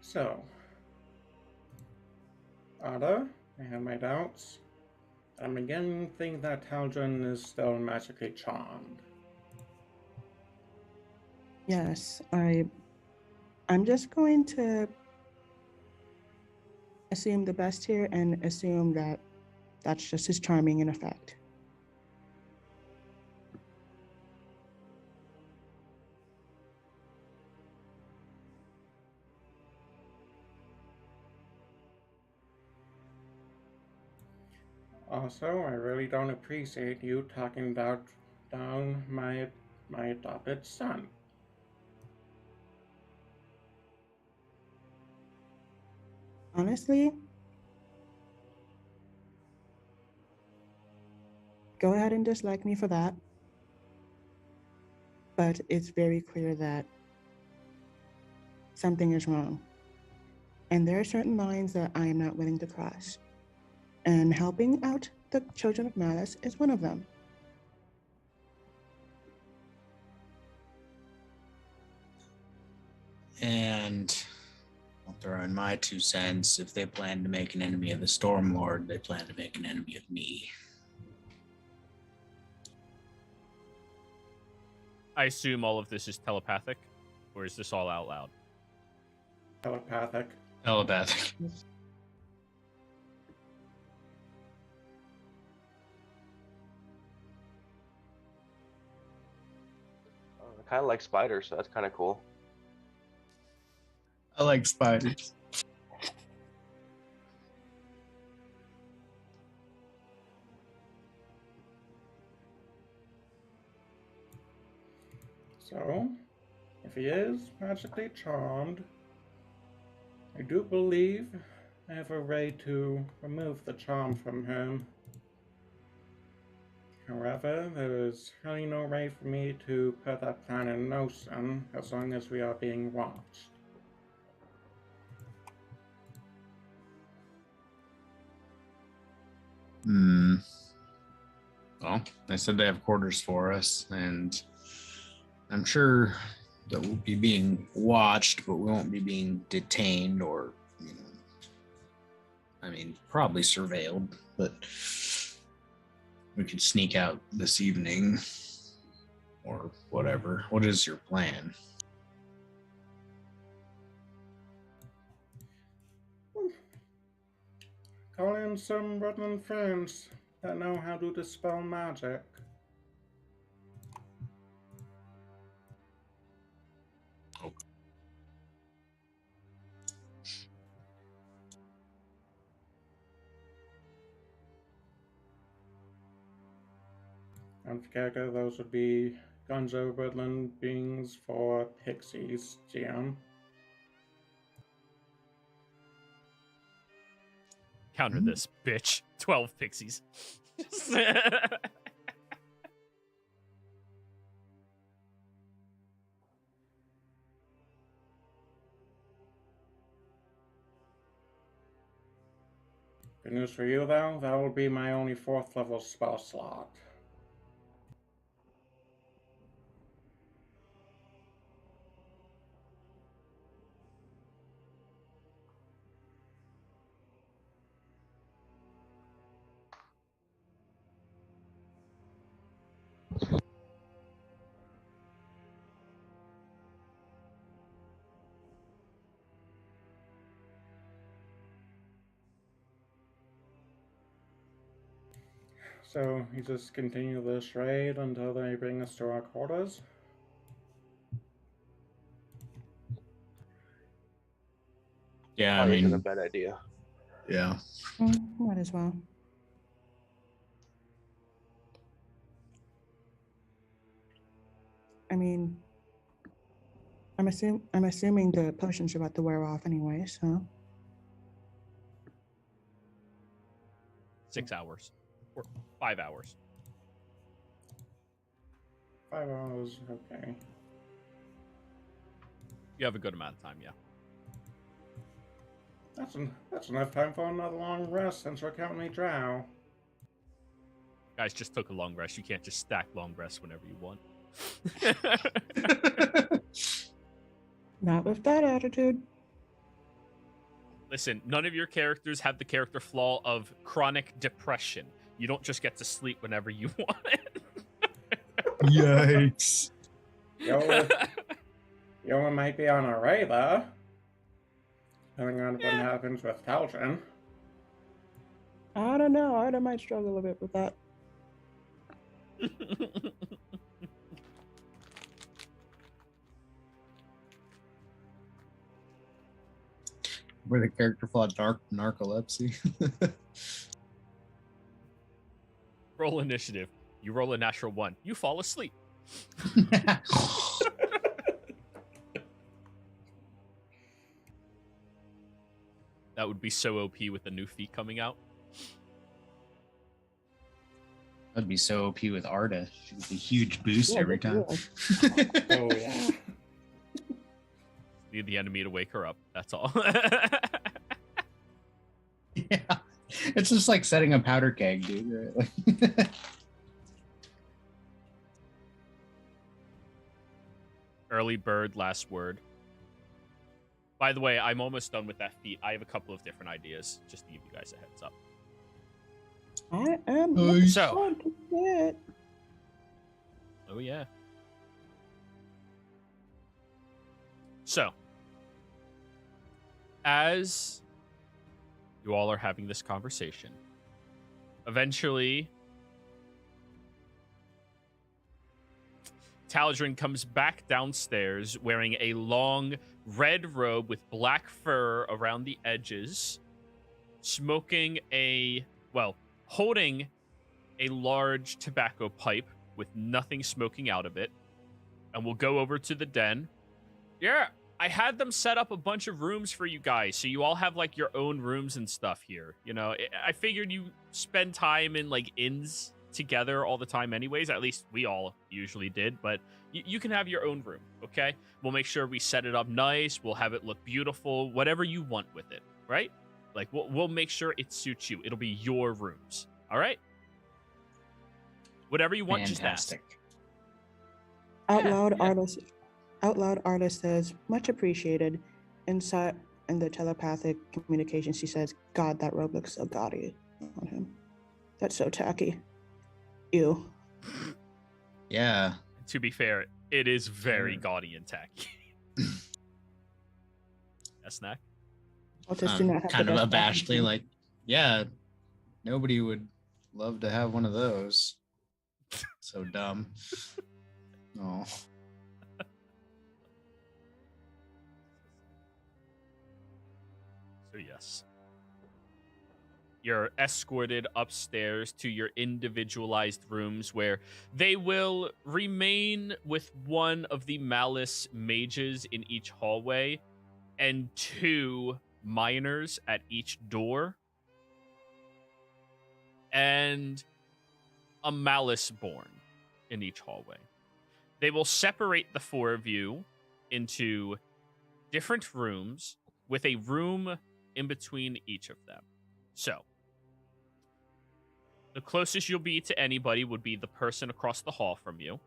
So, Ada, I have my doubts. I'm beginning to think that Tal'Dorei is still magically charmed. Yes, I'm just going to assume the best here and assume that that's just his charming in effect. Also, I really don't appreciate you talking down my adopted son. Honestly, go ahead and dislike me for that. But it's very clear that something is wrong. And there are certain lines that I am not willing to cross. And helping out the children of Malice is one of them. And I'll throw in my 2 cents. If they plan to make an enemy of the Stormlord, they plan to make an enemy of me. I assume all of this is telepathic, or is this all out loud? Telepathic. Telepathic. I kind of like spiders, so that's kind of cool. I like spiders. So, if he is magically charmed, I do believe I have a way to remove the charm from him. However, there is really no way for me to put that plan in motion as long as we are being watched. Well, they said they have quarters for us, and I'm sure that we'll be being watched, but we won't be being detained or, I mean, probably surveilled, but we could sneak out this evening or whatever. What is your plan? Call in some Rutland friends that know how to dispel magic. Don't forget that those would be Gonzo Woodland beings for Pixies, GM. Counter this, bitch. 12 pixies. Good news for you though, that will be my only 4th level spell slot. So you just continue this raid until they bring us to our quarters? Yeah, I Probably isn't a mean, bad idea. yeah. Might as well. I mean, I'm assuming the potions are about to wear off anyway, so 6 hours or 5 hours. 5 hours, okay. You have a good amount of time, yeah. That's enough time for another long rest since we're counting me drow. Guys just took a long rest. You can't just stack long rests whenever you want. not with that attitude. Listen, none of your characters have the character flaw of chronic depression. You don't just get to sleep whenever you want. Yikes. Yola might be on our way, though. Depending on what happens with Tal'Dorei. I don't know. I might struggle a bit with that. Where the character flaw narcolepsy. Roll initiative. You roll a natural 1. You fall asleep. That would be so OP with the new feat coming out. That'd be so OP with Arda. She gets a huge boost Yeah, every time. Oh, yeah. Need the enemy to wake her up. That's all. Yeah. It's just like setting a powder keg, dude. Right? Early bird, last word. By the way, I'm almost done with that feat. I have a couple of different ideas, just to give you guys a heads up. I am Nice. So- looking to it. Oh, yeah. So, as you all are having this conversation, eventually, Tal'Dorei comes back downstairs wearing a long red robe with black fur around the edges, holding a large tobacco pipe with nothing smoking out of it, and we'll go over to the den. Yeah, I had them set up a bunch of rooms for you guys, so you all have like your own rooms and stuff here. You know, I figured you spend time in like inns together all the time anyways. At least we all usually did, but you can have your own room, okay? We'll make sure we set it up nice. We'll have it look beautiful, whatever you want with it, right? Like, we'll make sure it suits you. It'll be your rooms, all right? Whatever you want, Fantastic. just Out Yeah, loud, yeah. artist says, much appreciated. Inside in the telepathic communication, she says, God, that robe looks so gaudy on him. That's so tacky. Ew. Yeah. ask. To be fair, it is very gaudy and tacky. A snack? I'll just do not have Kind the of best abashedly like, yeah, nobody would love to have one of those. So dumb. Oh. So yes. You're escorted upstairs to your individualized rooms where they will remain with one of the malice mages in each hallway and 2 miners at each door and a malice born in each hallway. They will separate the 4 of you into different rooms with a room in between each of them. So, the closest you'll be to anybody would be the person across the hall from you.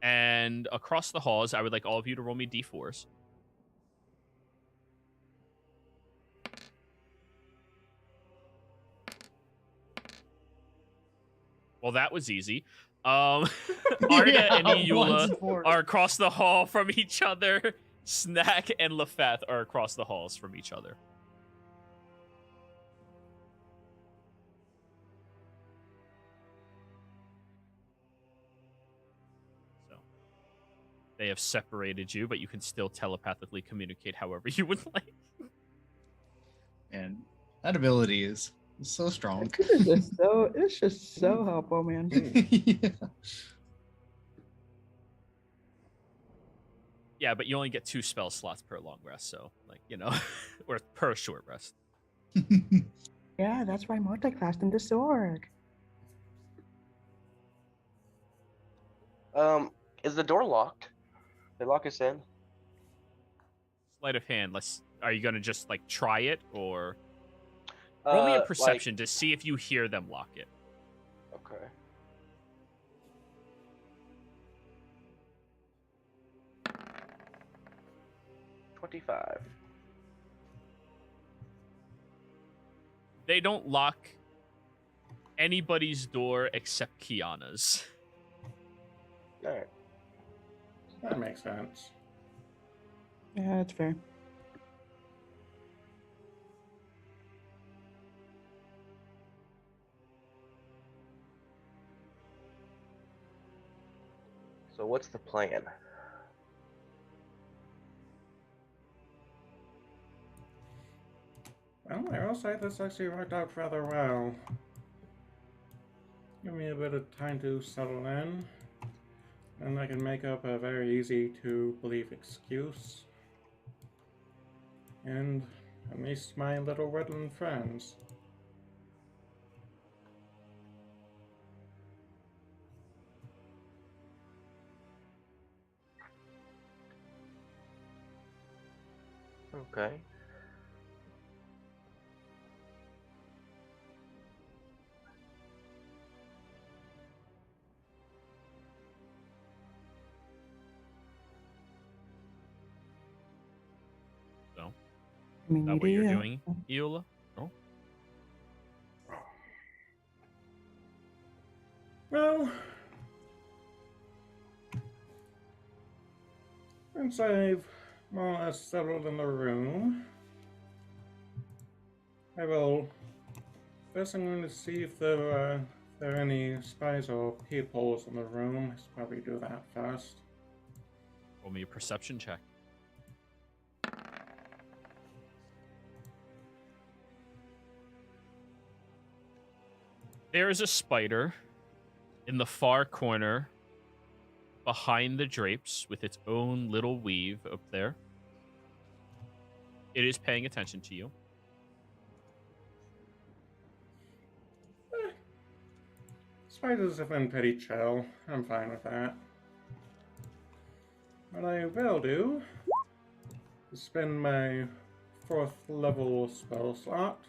And across the halls, I would like all of you to roll me d4s. Well, that was easy. Arda and Eula are across the hall from each other. Snack and Lefeth are across the halls from each other. They have separated you, but you can still telepathically communicate however you would like. And that ability is so strong. It's just so helpful, man. Yeah. Yeah, but you only get 2 spell slots per long rest, so like, you know, or per short rest. Yeah, that's why I multiclassed into Sorg. Is the door locked? They lock us in? Sleight of hand. Are you gonna just like try it, or roll me a perception to see if you hear them lock it? Okay. $25. They don't lock anybody's door except Kiana's. All right. That makes sense. Yeah, that's fair. So what's the plan? Well, I will say this actually worked out rather well. Give me a bit of time to settle in, and I can make up a very easy to believe excuse. And at least my little woodland friends. Okay. So, I mean, is that you what you're do, doing, Eola? Oh, Well, since I've more or less settled in the room, I will. First, I'm going to see if there are any spies or peepholes in the room. I should probably do that first. roll me a perception check. There is a spider in the far corner behind the drapes with its own little weave up there. It is paying attention to you. Spiders have been pretty chill. I'm fine with that. What I will do is spend my 4th level spell slot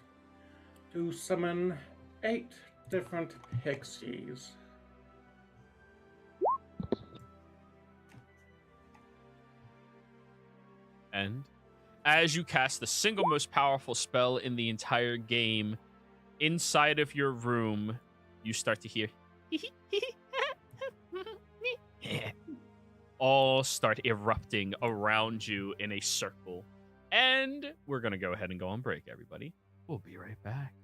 to summon 8 different pixies. And as you cast the single most powerful spell in the entire game, inside of your room, you start to hear all start erupting around you in a circle. And we're going to go ahead and go on break, everybody. We'll be right back.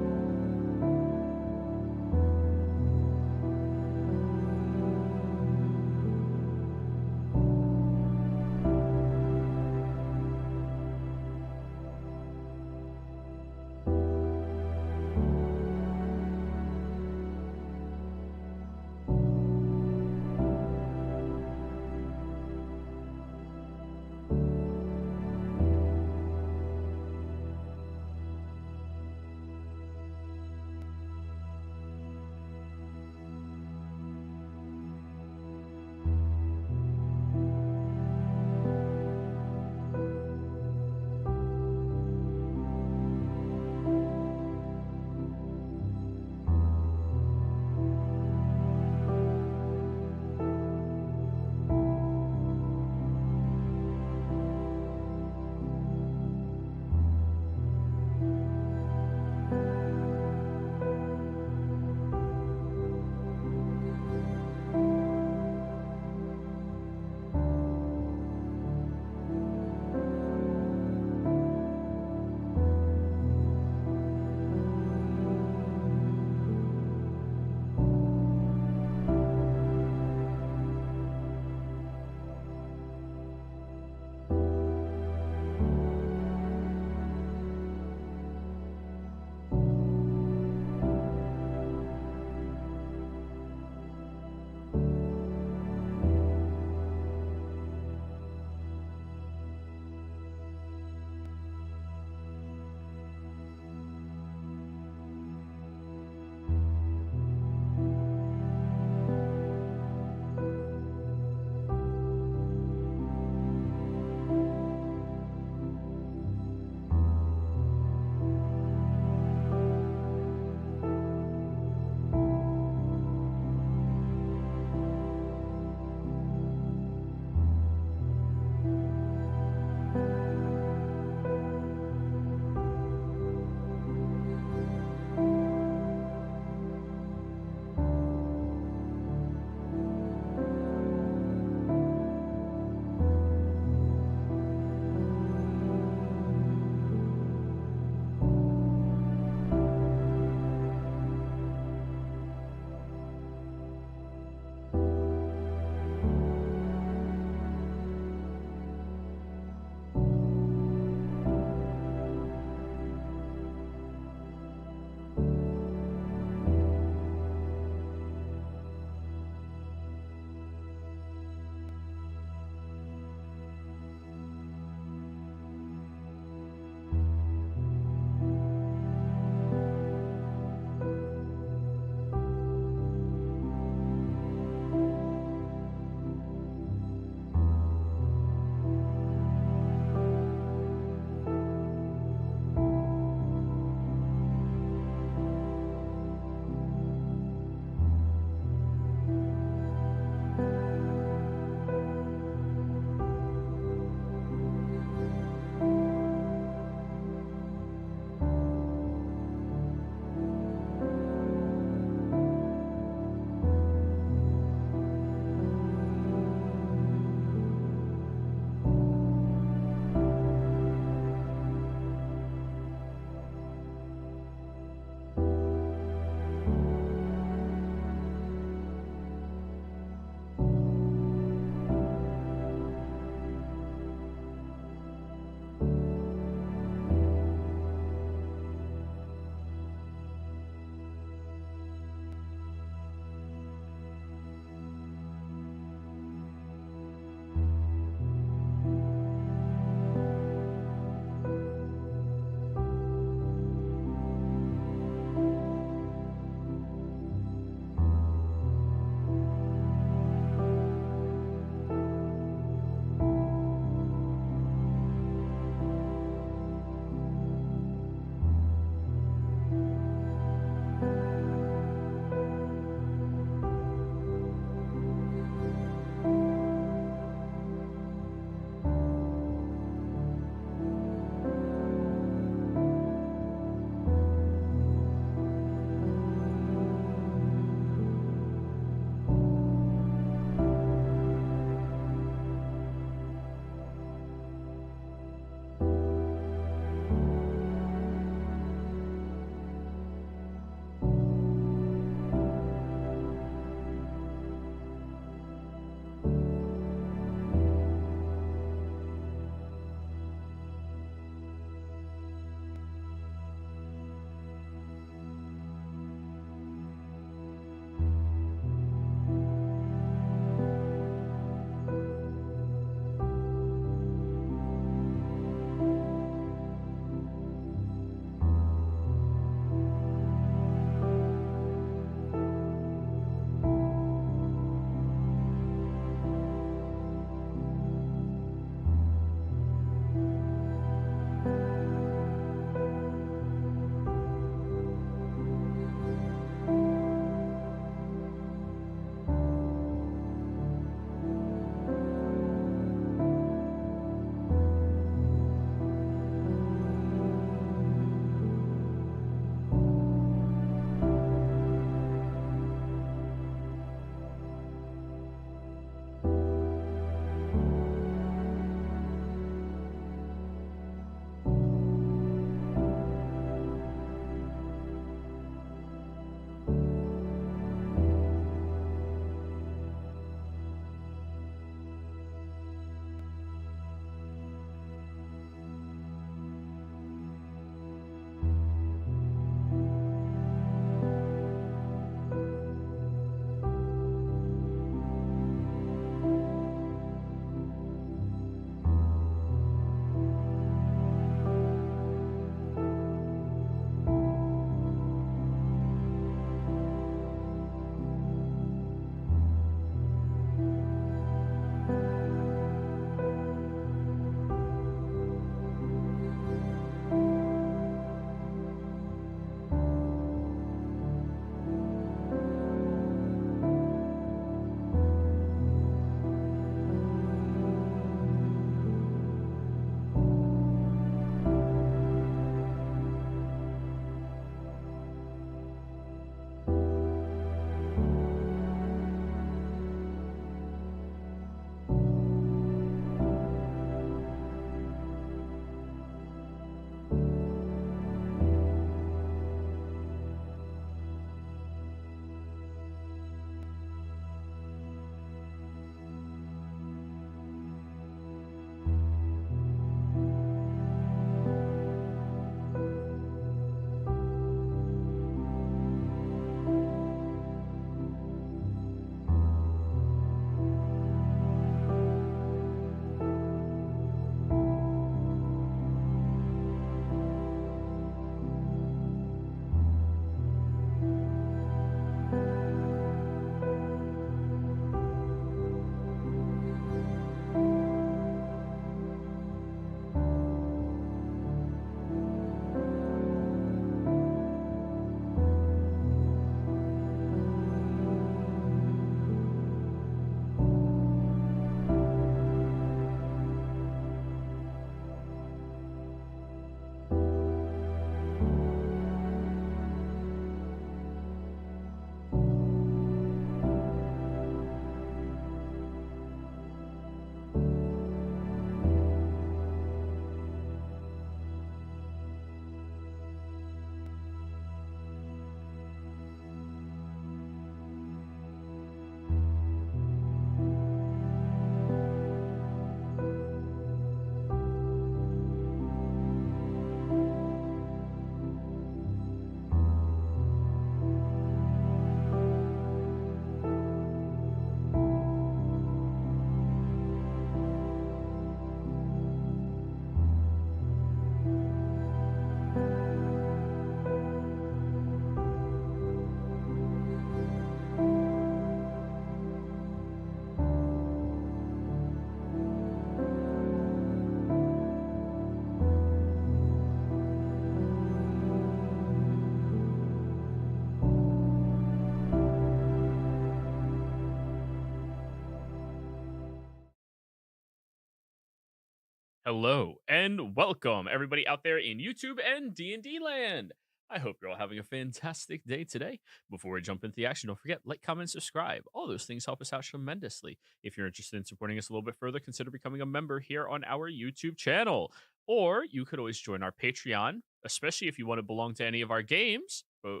Hello and welcome everybody out there in YouTube and D&D land. I hope you're all having a fantastic day today. Before we jump into the action, don't forget, like, comment, subscribe. All those things help us out tremendously. If you're interested in supporting us a little bit further, consider becoming a member here on our YouTube channel. Or you could always join our Patreon, especially if you want to belong to any of our games. But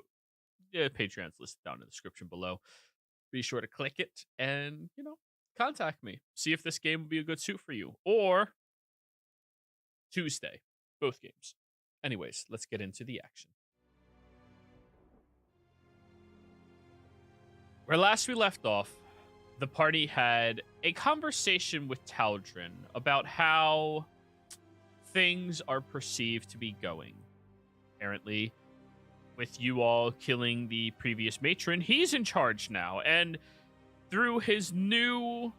yeah, Patreon's listed down in the description below. Be sure to click it and, contact me. See if this game will be a good suit for you. Or Tuesday, both games. Anyways, let's get into the action. Where last we left off, the party had a conversation with Tal'Dorei about how things are perceived to be going. Apparently, with you all killing the previous matron, he's in charge now, and through his new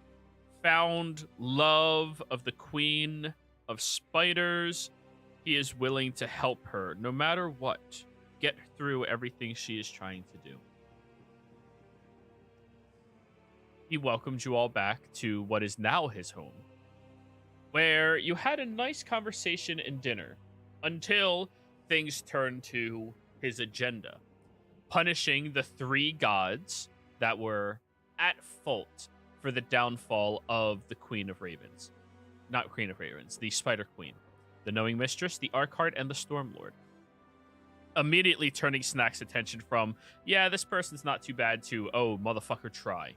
found love of the Queen of Spiders, he is willing to help her, no matter what, get through everything she is trying to do. He welcomed you all back to what is now his home, where you had a nice conversation and dinner until things turned to his agenda, punishing the 3 gods that were at fault for the downfall of the Queen of Ravens. Not Queen of Ravens, the Spider Queen, the Knowing Mistress, the Arkheart, and the Stormlord. Immediately turning Snack's attention from, yeah, this person's not too bad, to, oh, motherfucker, try.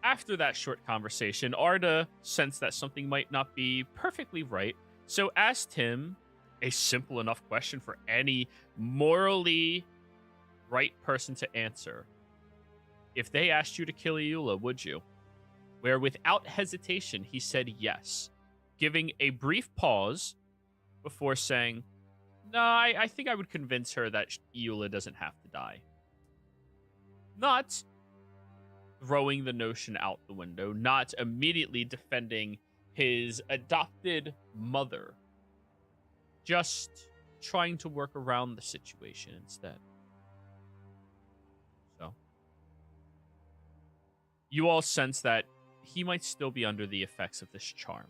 After that short conversation, Arda sensed that something might not be perfectly right, so asked him a simple enough question for any morally right person to answer. If they asked you to kill Eula, would you? Where without hesitation, he said yes, giving a brief pause before saying, no, I think I would convince her that Eula doesn't have to die. Not throwing the notion out the window, not immediately defending his adopted mother, just trying to work around the situation instead. So, you all sense that he might still be under the effects of this charm.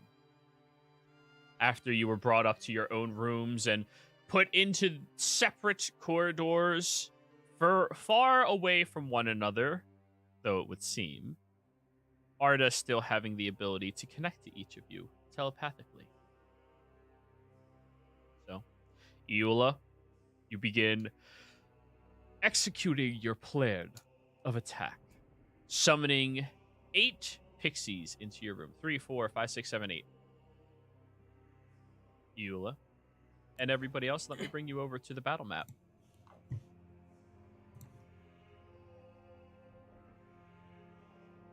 After you were brought up to your own rooms and put into separate corridors far away from one another, though it would seem, Arda still having the ability to connect to each of you telepathically. So, Eula, you begin executing your plan of attack, summoning 8 pixies into your room. 3, 4, 5, 6, 7, 8. Eula, and everybody else, let me bring you over to the battle map.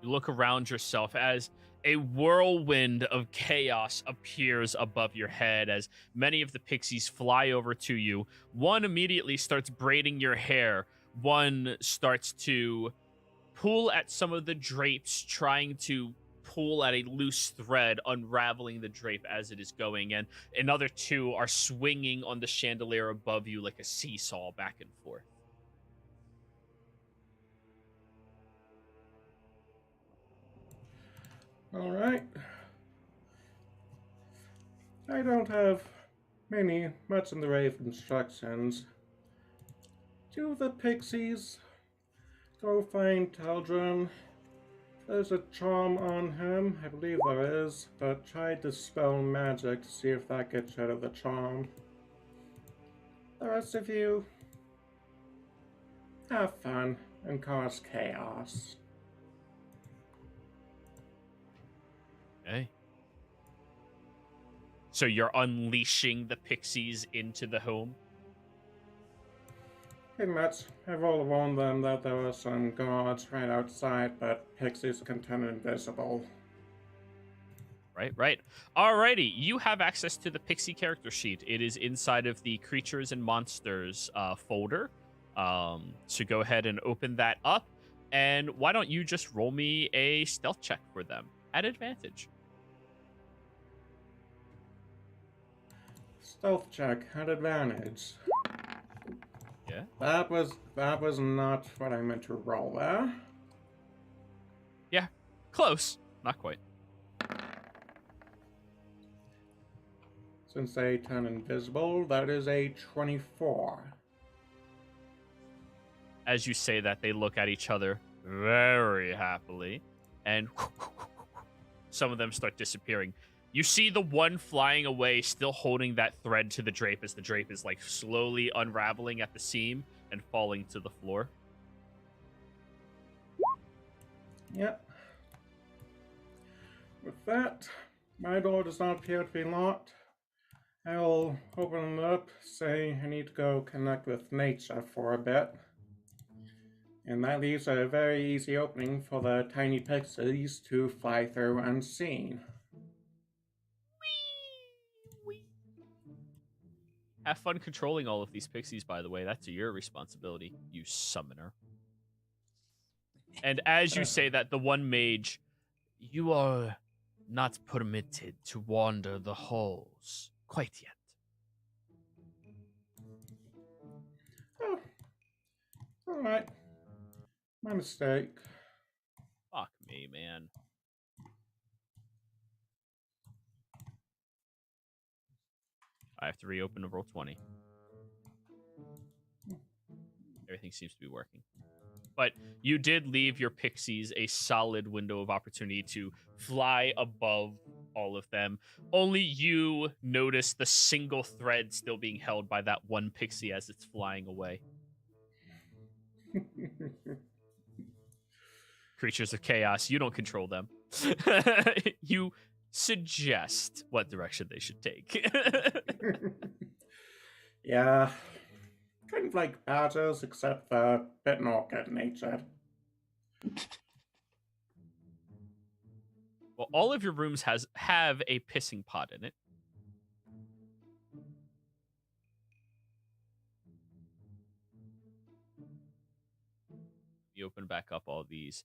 You look around yourself as a whirlwind of chaos appears above your head as many of the pixies fly over to you. One immediately starts braiding your hair. One starts to pull at some of the drapes, trying to pull at a loose thread, unraveling the drape as it is going. And another 2 are swinging on the chandelier above you like a seesaw back and forth. All right. I don't have much in the way of instructions. Do the pixies go find Tal'Dorei? There's a charm on him, I believe there is, but try to dispel magic to see if that gets rid of the charm. The rest of you, have fun and cause chaos. Okay. So you're unleashing the pixies into the home? Pretty much. I've all warned them that there were some guards right outside, but pixies can turn invisible. Right. Alrighty, you have access to the pixie character sheet. It is inside of the creatures and monsters folder. So go ahead and open that up. And why don't you just roll me a stealth check for them at advantage? Stealth check at advantage. Yeah. That was not what I meant to roll there. Yeah, close. Not quite. Since they turn invisible, that is a 24. As you say that, they look at each other very happily, and some of them start disappearing. You see the one flying away, still holding that thread to the drape as the drape is like slowly unraveling at the seam and falling to the floor. Yep. With that, my door does not appear to be locked. I'll open it up, say I need to go connect with nature for a bit. And that leaves a very easy opening for the tiny pixies to fly through unseen. Have fun controlling all of these pixies, by the way. That's your responsibility, you summoner. And as you say that, the one mage, you are not permitted to wander the halls quite yet. Oh, alright. My mistake. Fuck me, man. I have to reopen the roll 20. Everything seems to be working. But you did leave your pixies a solid window of opportunity to fly above all of them. Only you notice the single thread still being held by that one pixie as it's flying away. Creatures of chaos, you don't control them. You suggest what direction they should take. Yeah. Kind of like badgers, except they're a bit more good-natured. Well, all of your rooms have a pissing pot in it. You open back up all these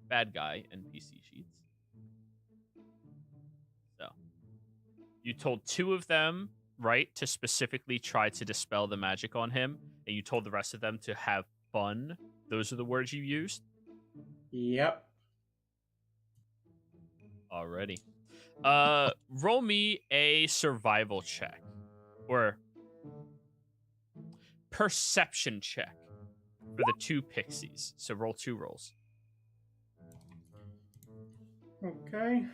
bad guy NPC sheets. So, you told 2 of them, right, to specifically try to dispel the magic on him, and you told the rest of them to have fun. Those are the words you used? Yep. Alrighty. Roll me a survival check. Or perception check for the 2 pixies. So roll 2 rolls. Okay.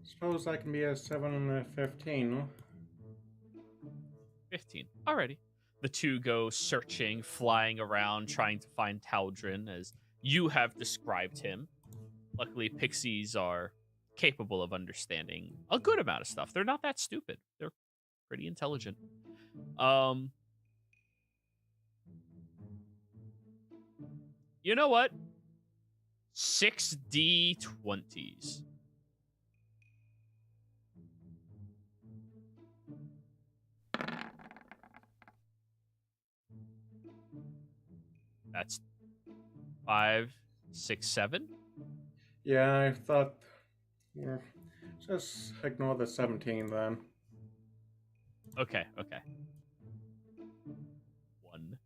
Suppose that can be a 7 and a 15, no? 15. Alrighty. The 2 go searching, flying around, trying to find Tal'Dorei as you have described him. Luckily, pixies are capable of understanding a good amount of stuff. They're not that stupid. They're pretty intelligent. You know what? 6d20s. That's 5, 6, 7. Yeah, I thought... Yeah. Just ignore the 17 then. Okay. 1.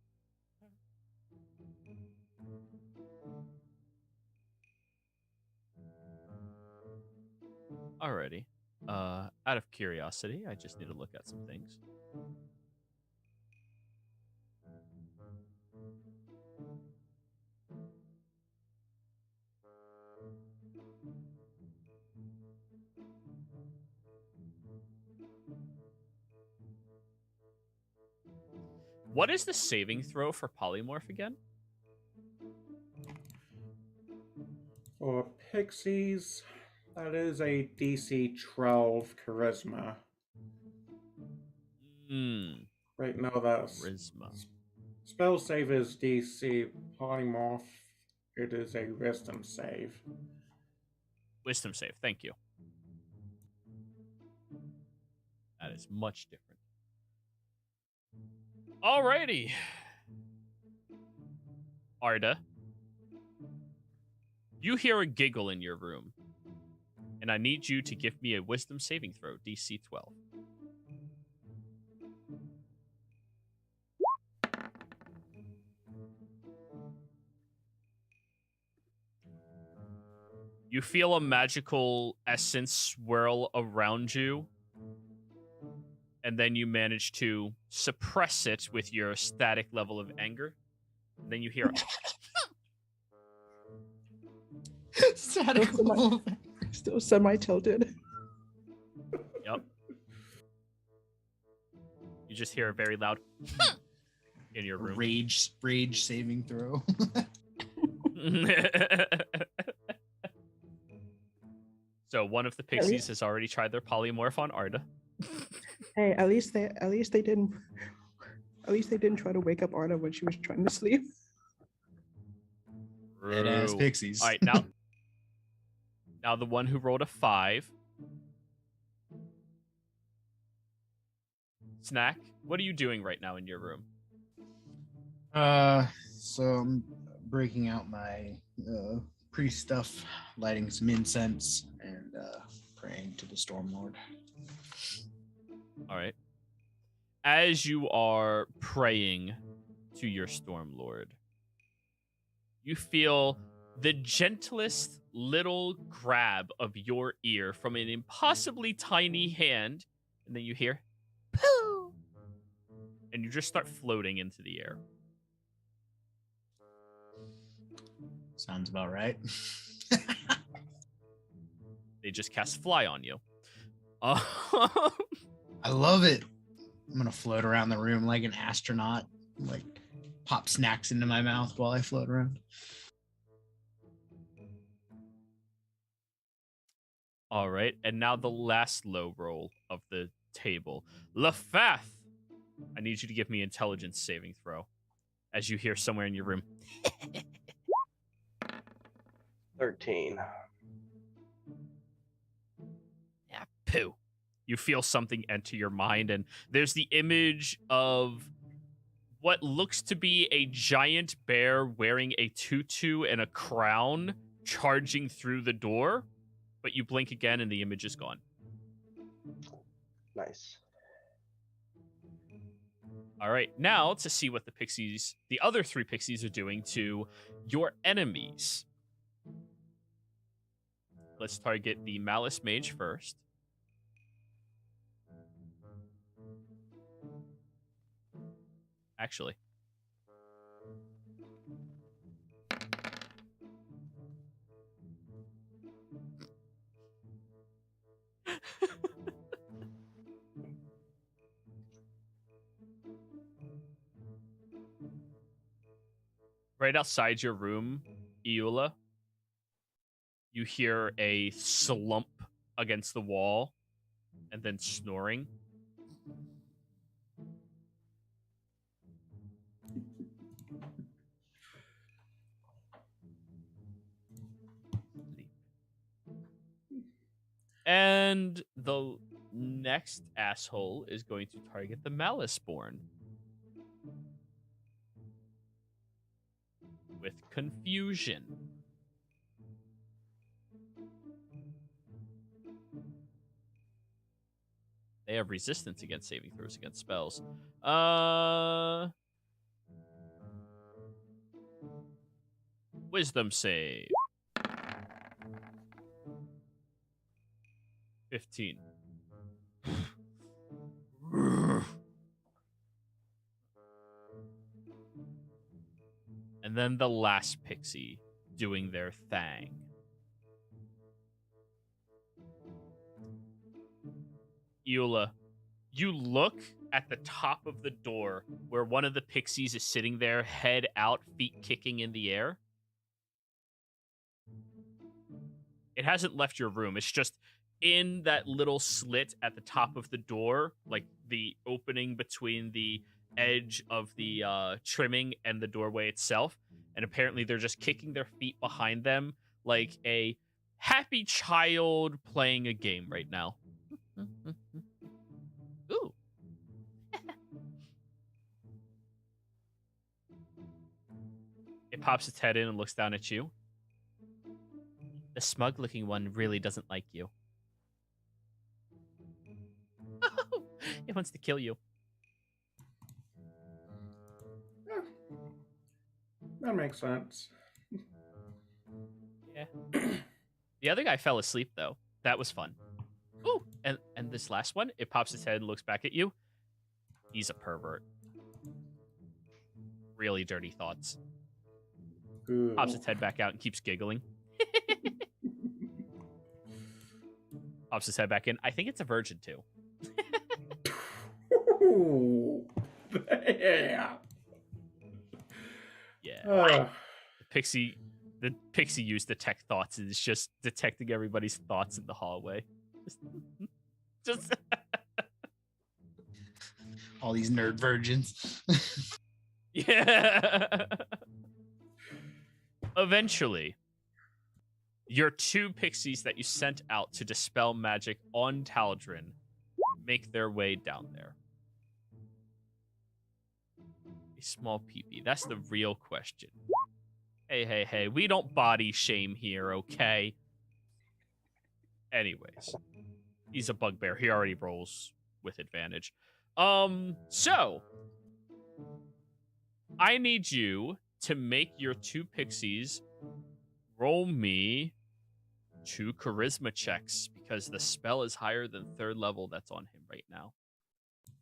Alrighty. Out of curiosity, I just need to look at some things. What is the saving throw for polymorph again? For pixies, that is a DC 12 charisma. Right, no, that's... Charisma. Spell save is DC. Polymorph, it is a wisdom save. Wisdom save. Thank you. That is much different. Alrighty. Arda. You hear a giggle in your room. And I need you to give me a wisdom saving throw, DC 12. You feel a magical essence swirl around you, and then you manage to suppress it with your static level of anger. And then you hear Static Still level. Still semi-tilted. Yep. You just hear a very loud in your room. Rage saving throw. So one of the pixies has already tried their polymorph on Arda. Hey, at least they didn't try to wake up Arda when she was trying to sleep. Dead ass True. pixies. All right, now the one who rolled a 5. Snack, what are you doing right now in your room? So I'm breaking out my priest stuff, lighting some incense, and praying to the Storm Lord. All right. As you are praying to your Storm Lord, you feel the gentlest little grab of your ear from an impossibly tiny hand, and then you hear, pooh, and you just start floating into the air. Sounds about right. They just cast fly on you. I love it. I'm gonna float around the room like an astronaut, like pop snacks into my mouth while I float around. All right, and now the last low roll of the table. Lafath, I need you to give me intelligence saving throw as you hear somewhere in your room. 13. Yeah, poo. You feel something enter your mind, and there's the image of what looks to be a giant bear wearing a tutu and a crown charging through the door, but you blink again and the image is gone. Nice. All right, now to see what the other 3 pixies are doing to your enemies. Let's target the Malice Mage first. Actually. Right outside your room, Eula, you hear a slump against the wall and then snoring. And the next asshole is going to target the Maliceborn with confusion. They have resistance against saving throws against spells. Wisdom save. 15. And then the last pixie doing their thing. Eula, you look at the top of the door where one of the pixies is sitting there, head out, feet kicking in the air. It hasn't left your room. It's just in that little slit at the top of the door, like the opening between the edge of the trimming and the doorway itself. And apparently they're just kicking their feet behind them like a happy child playing a game right now. Ooh. It pops its head in and looks down at you. The smug-looking one really doesn't like you. It wants to kill you. Yeah, that makes sense. Yeah. The other guy fell asleep, though. That was fun. Ooh, and this last one, it pops its head and looks back at you. He's a pervert. Really dirty thoughts. Ooh. Pops its head back out and keeps giggling. Pops his head back in. I think it's a virgin, too. Ooh. Yeah. Yeah. The pixie used detect thoughts and is just detecting everybody's thoughts in the hallway. Just All these nerd virgins. yeah. Eventually, your 2 pixies that you sent out to dispel magic on Tal'Dorei make their way down there. A small peepee. That's the real question. Hey, we don't body shame here, okay? Anyways, he's a bugbear. He already rolls with advantage. So I need you to make your 2 pixies roll me 2 charisma checks because the spell is higher than 3rd level that's on him right now.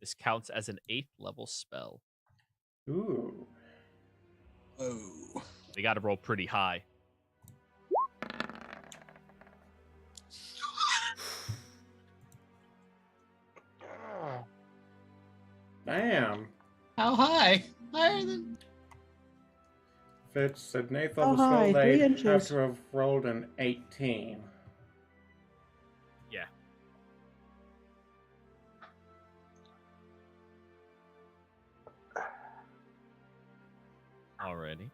This counts as an 8th level spell. Ooh. Oh. They got to roll pretty high. Damn. How high? Higher than. If it's an 8th Oh, level hi, spell, 3 they have inches. to have rolled an 18. Yeah. Alrighty.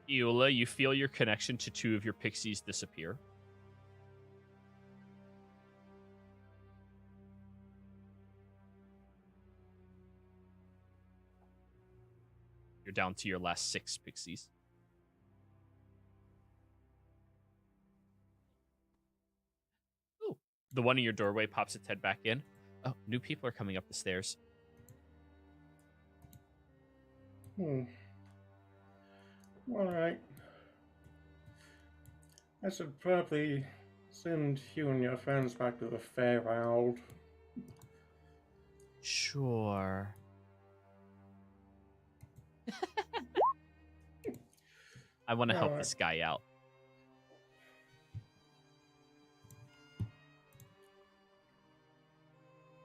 Eula, you feel your connection to 2 of your pixies disappear. You're down to your last 6 pixies. Ooh. The one in your doorway pops its head back in. Oh, new people are coming up the stairs. Alright. I should probably send you and your friends back to the Feywild. Sure. I want to help Alright. this guy out.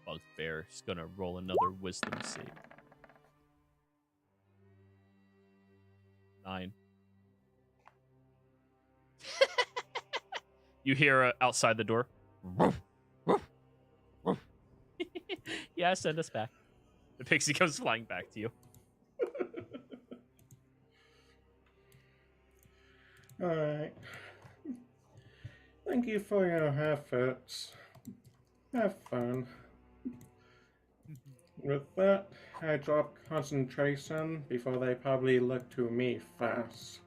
Bugbear is going to roll another wisdom save. 9. You hear outside the door. Yeah, send us back. The pixie comes flying back to you. Alright. Thank you for your efforts. Have fun. With that, I drop concentration before they probably look to me first.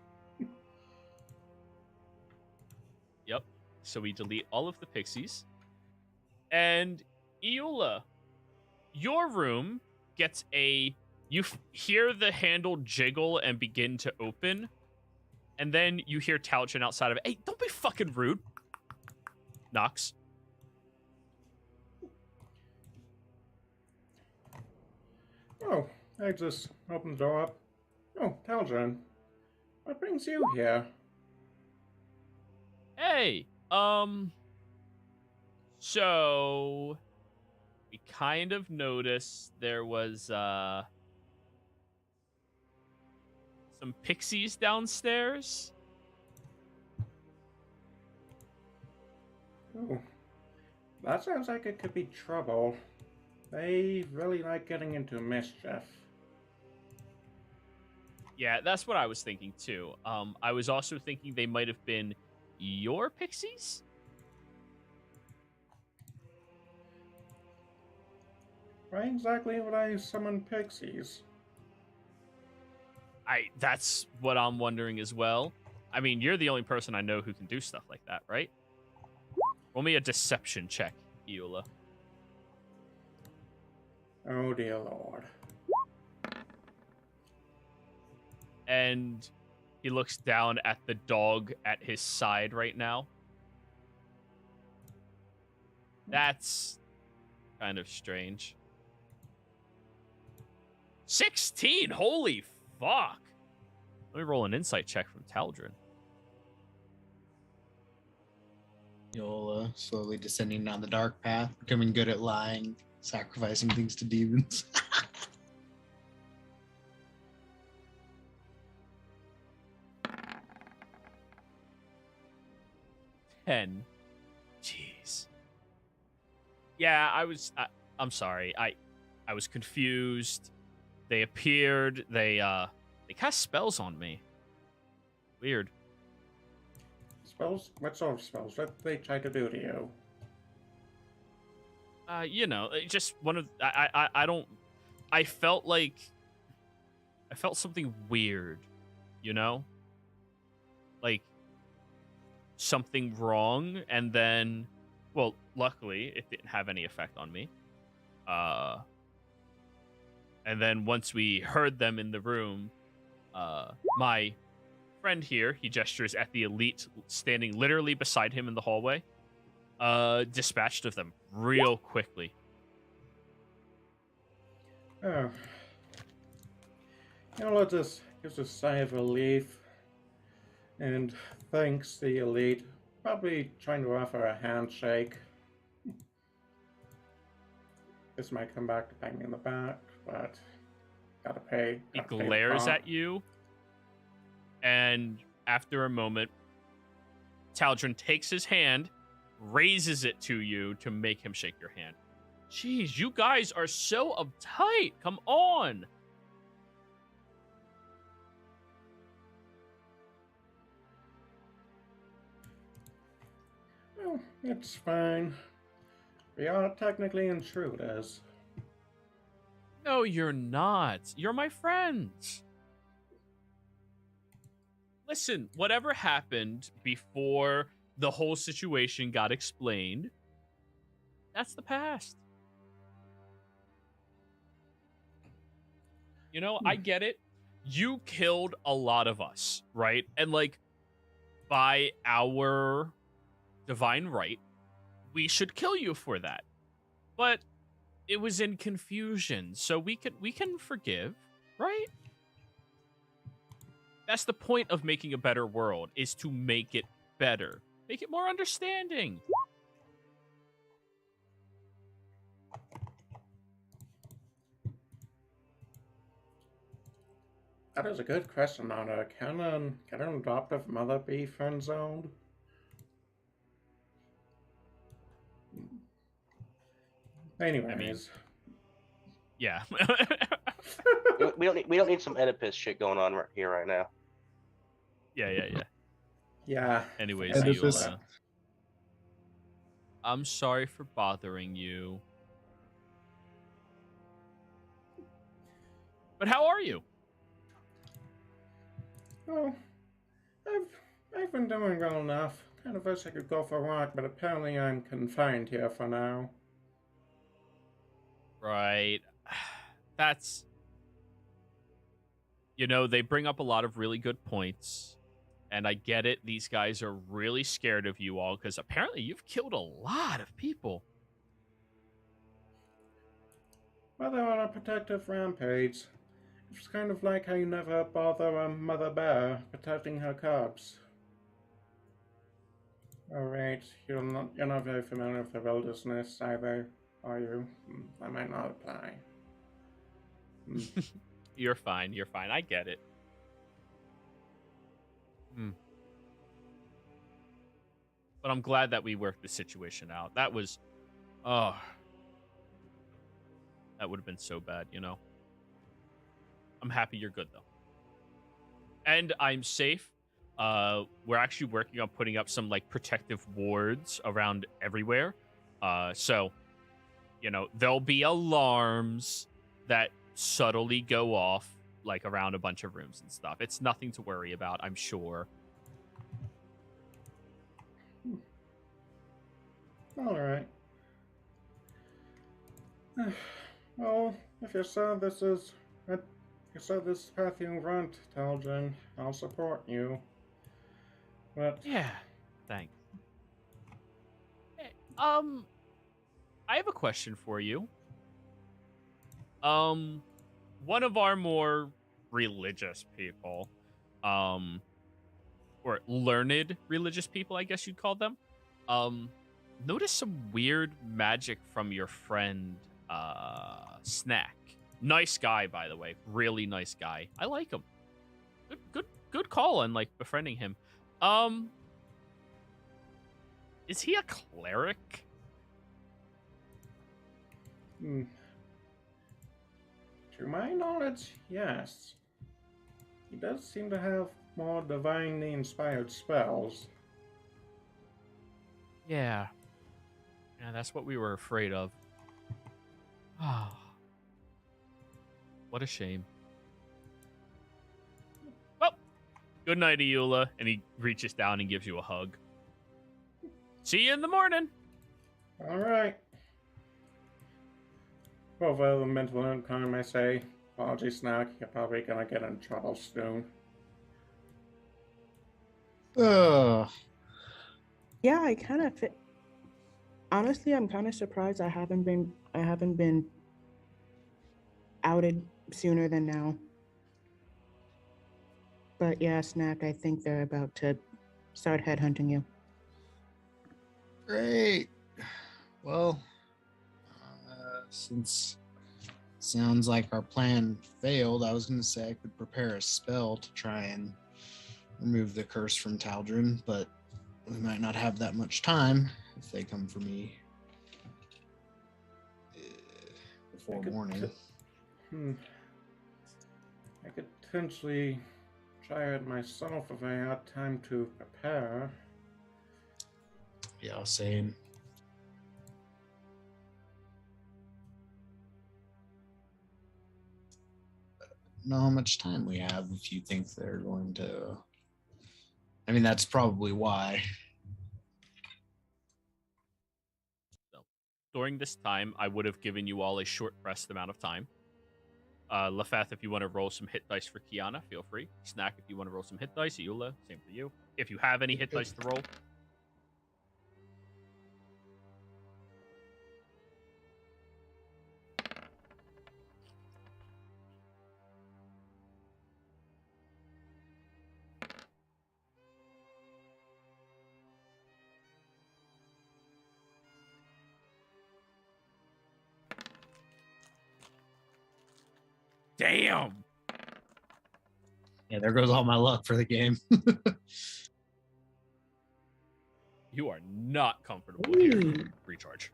Yep. So we delete all of the pixies. And Eula, your room gets a... You hear the handle jiggle and begin to open. And then you hear Tal'Dorei outside of it. Hey, don't be fucking rude. Knocks. Oh, I just opened the door up. Oh, Tal'Dorei. What brings you here? Hey, so we kind of noticed there was some pixies downstairs. Oh, that sounds like it could be trouble. They really like getting into mischief. Yeah, that's what I was thinking too. I was also thinking they might have been your pixies. Why exactly would I summon pixies? That's what I'm wondering as well. I mean, you're the only person I know who can do stuff like that, right? Roll me a deception check, Eula. Oh dear lord. And He looks down at the dog at his side right now. That's kind of strange. 16! Holy fuck! Let me roll an insight check from Tal'Dorei. Yola slowly descending down the dark path, becoming good at lying, sacrificing things to demons. 10. Jeez. Yeah, I'm sorry. I was confused. They appeared. They cast spells on me. Weird. Spells? What sort of spells? What did they try to do to you? Just one of I don't. I felt something weird, like something wrong, and then, well, luckily it didn't have any effect on me. And then once we heard them in the room, my friend here, he gestures at the elite standing literally beside him in the hallway, dispatched of them real quickly. Oh. Yola just gives a sigh of relief and thanks the elite, probably trying to offer a handshake. This might come back to bang me in the back, but gotta pay. He Gotta pay the glares bond. at you, and after a moment, Tal'Dorei takes his hand, raises it to you to make him shake your hand. Jeez, you guys are so uptight. Come on. Well, it's fine. We are technically intruders. No, you're not. You're my friends. Listen, whatever happened before the whole situation got explained, that's the past. I get it. You killed a lot of us, right? And by our divine right, we should kill you for that. But it was in confusion, so we can forgive, right? That's the point of making a better world, is to make it better. Make it more understanding. That is a good question, Nana. Can an adoptive mother be friend-zoned? Anyways. Yeah. We don't need some Oedipus shit going on right here right now. Yeah. Yeah. Anyways, Oedipus. Yola, I'm sorry for bothering you. But how are you? Well, I've been doing well enough. Kind of wish I could go for a walk, but apparently I'm confined here for now. Right. That's... they bring up a lot of really good points. And I get it. These guys are really scared of you all, because apparently you've killed a lot of people. Well, they're on a protective rampage. It's kind of like how you never bother a mother bear protecting her cubs. Alright, you're not very familiar with the wilderness either, are you? That might not apply. You're fine. I get it. But I'm glad that we worked the situation out. That was... that would have been so bad, I'm happy you're good, though. And I'm safe. We're actually working on putting up some, protective wards around everywhere. So, there'll be alarms that subtly go off, around a bunch of rooms and stuff. It's nothing to worry about, I'm sure. Alright. Well, if you said this is you said this is the path you want, Tal'Dorei. I'll support you. But Yeah, thanks. Hey, I have a question for you. One of our more religious people, or learned religious people, I guess you'd call them, noticed some weird magic from your friend, Snack. Nice guy, by the way. Really nice guy. I like him. Good call on like befriending him. Is he a cleric? to my knowledge, yes. He does seem to have more divinely inspired spells. Yeah. Yeah, that's what we were afraid of. Ah. What a shame. Well, good night, Eula. And he reaches down and gives you a hug. See you in the morning. Alright. Over the mental income, I say, apologies, Snack. You're probably gonna get in trouble soon. Ugh. Yeah, I kind of fit. Honestly, I'm kind of surprised I haven't been outed sooner than now. But yeah, Snack, I think they're about to start headhunting you. Great. Well, since sounds like our plan failed, I was going to say I could prepare a spell to try and remove the curse from Tal'Dorei, but we might not have that much time if they come for me before morning. I could potentially try it myself if I had time to prepare. Yeah, same. Know how much time we have if you think they're going to. I mean, that's probably why. So, during this time, I would have given you all a short rest amount of time. Lefeth, if you want to roll some hit dice for Kiana, feel free. Snack, if you want to roll some hit dice. Eula, same for you. If you have any hit dice to roll. Damn! Yeah, there goes all my luck for the game. You are not comfortable here. Recharge.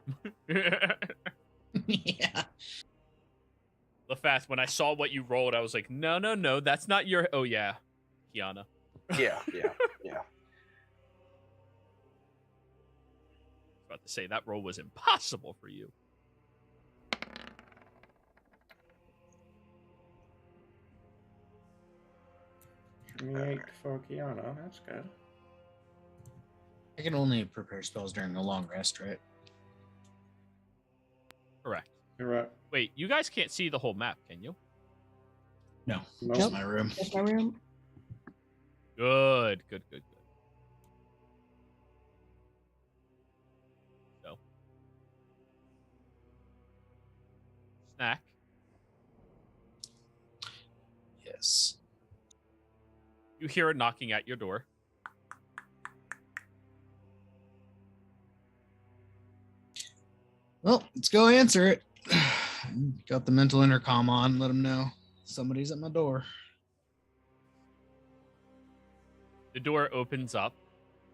Yeah. Lefast, when I saw what you rolled, I was like, no, that's not your. Oh, yeah. Kiana. Yeah. About to say, that roll was impossible for you. 28 for Kiana, that's good. I can only prepare spells during a long rest, right? Correct. You're right. Wait, you guys can't see the whole map, can you? No, Nope. just my room. That's my room. Good. So. Snack. Yes. You hear it knocking at your door. Well, let's go answer it. Got the mental intercom on. Let them know somebody's at my door. The door opens up,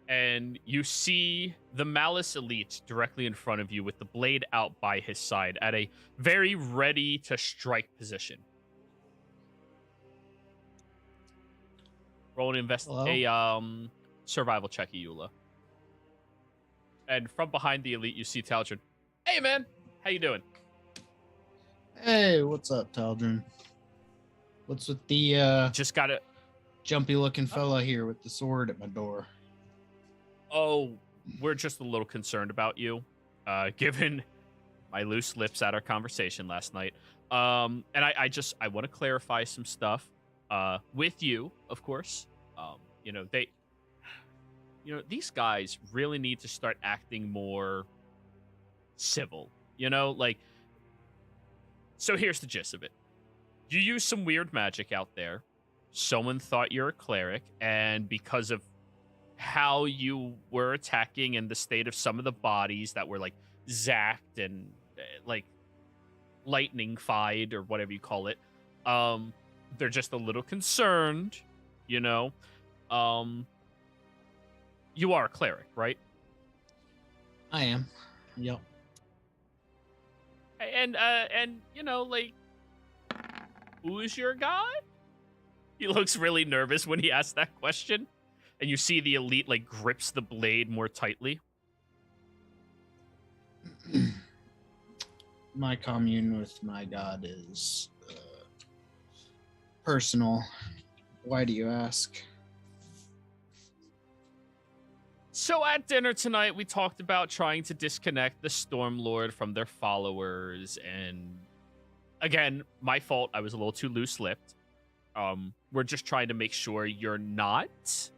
and you see the Malice Elite directly in front of you with the blade out by his side at a very ready to strike position. Roll an survival check, Eula. And from behind the Elite, you see Tal'Dorei. Hey, man. How you doing? Hey, what's up, Tal'Dorei? What's with the Just got it. jumpy looking fella here with the sword at my door? Oh, we're just a little concerned about you, given my loose lips at our conversation last night. And I want to clarify some stuff with you, of course. You know, these guys really need to start acting more civil, you know, like, so here's the gist of it. You use some weird magic out there. Someone thought you're a cleric, and because of how you were attacking and the state of some of the bodies that were like zacked and like lightning-fied or whatever you call it, they're just a little concerned, you know. You are a cleric, right? I am. Yep. And you know, like, who is your god? He looks really nervous when he asks that question, and you see the elite like grips the blade more tightly. My commune with my god is personal. Why do you ask? So at dinner tonight, we talked about trying to disconnect the Stormlord from their followers, and again, my fault. I was a little too loose-lipped. We're just trying to make sure you're not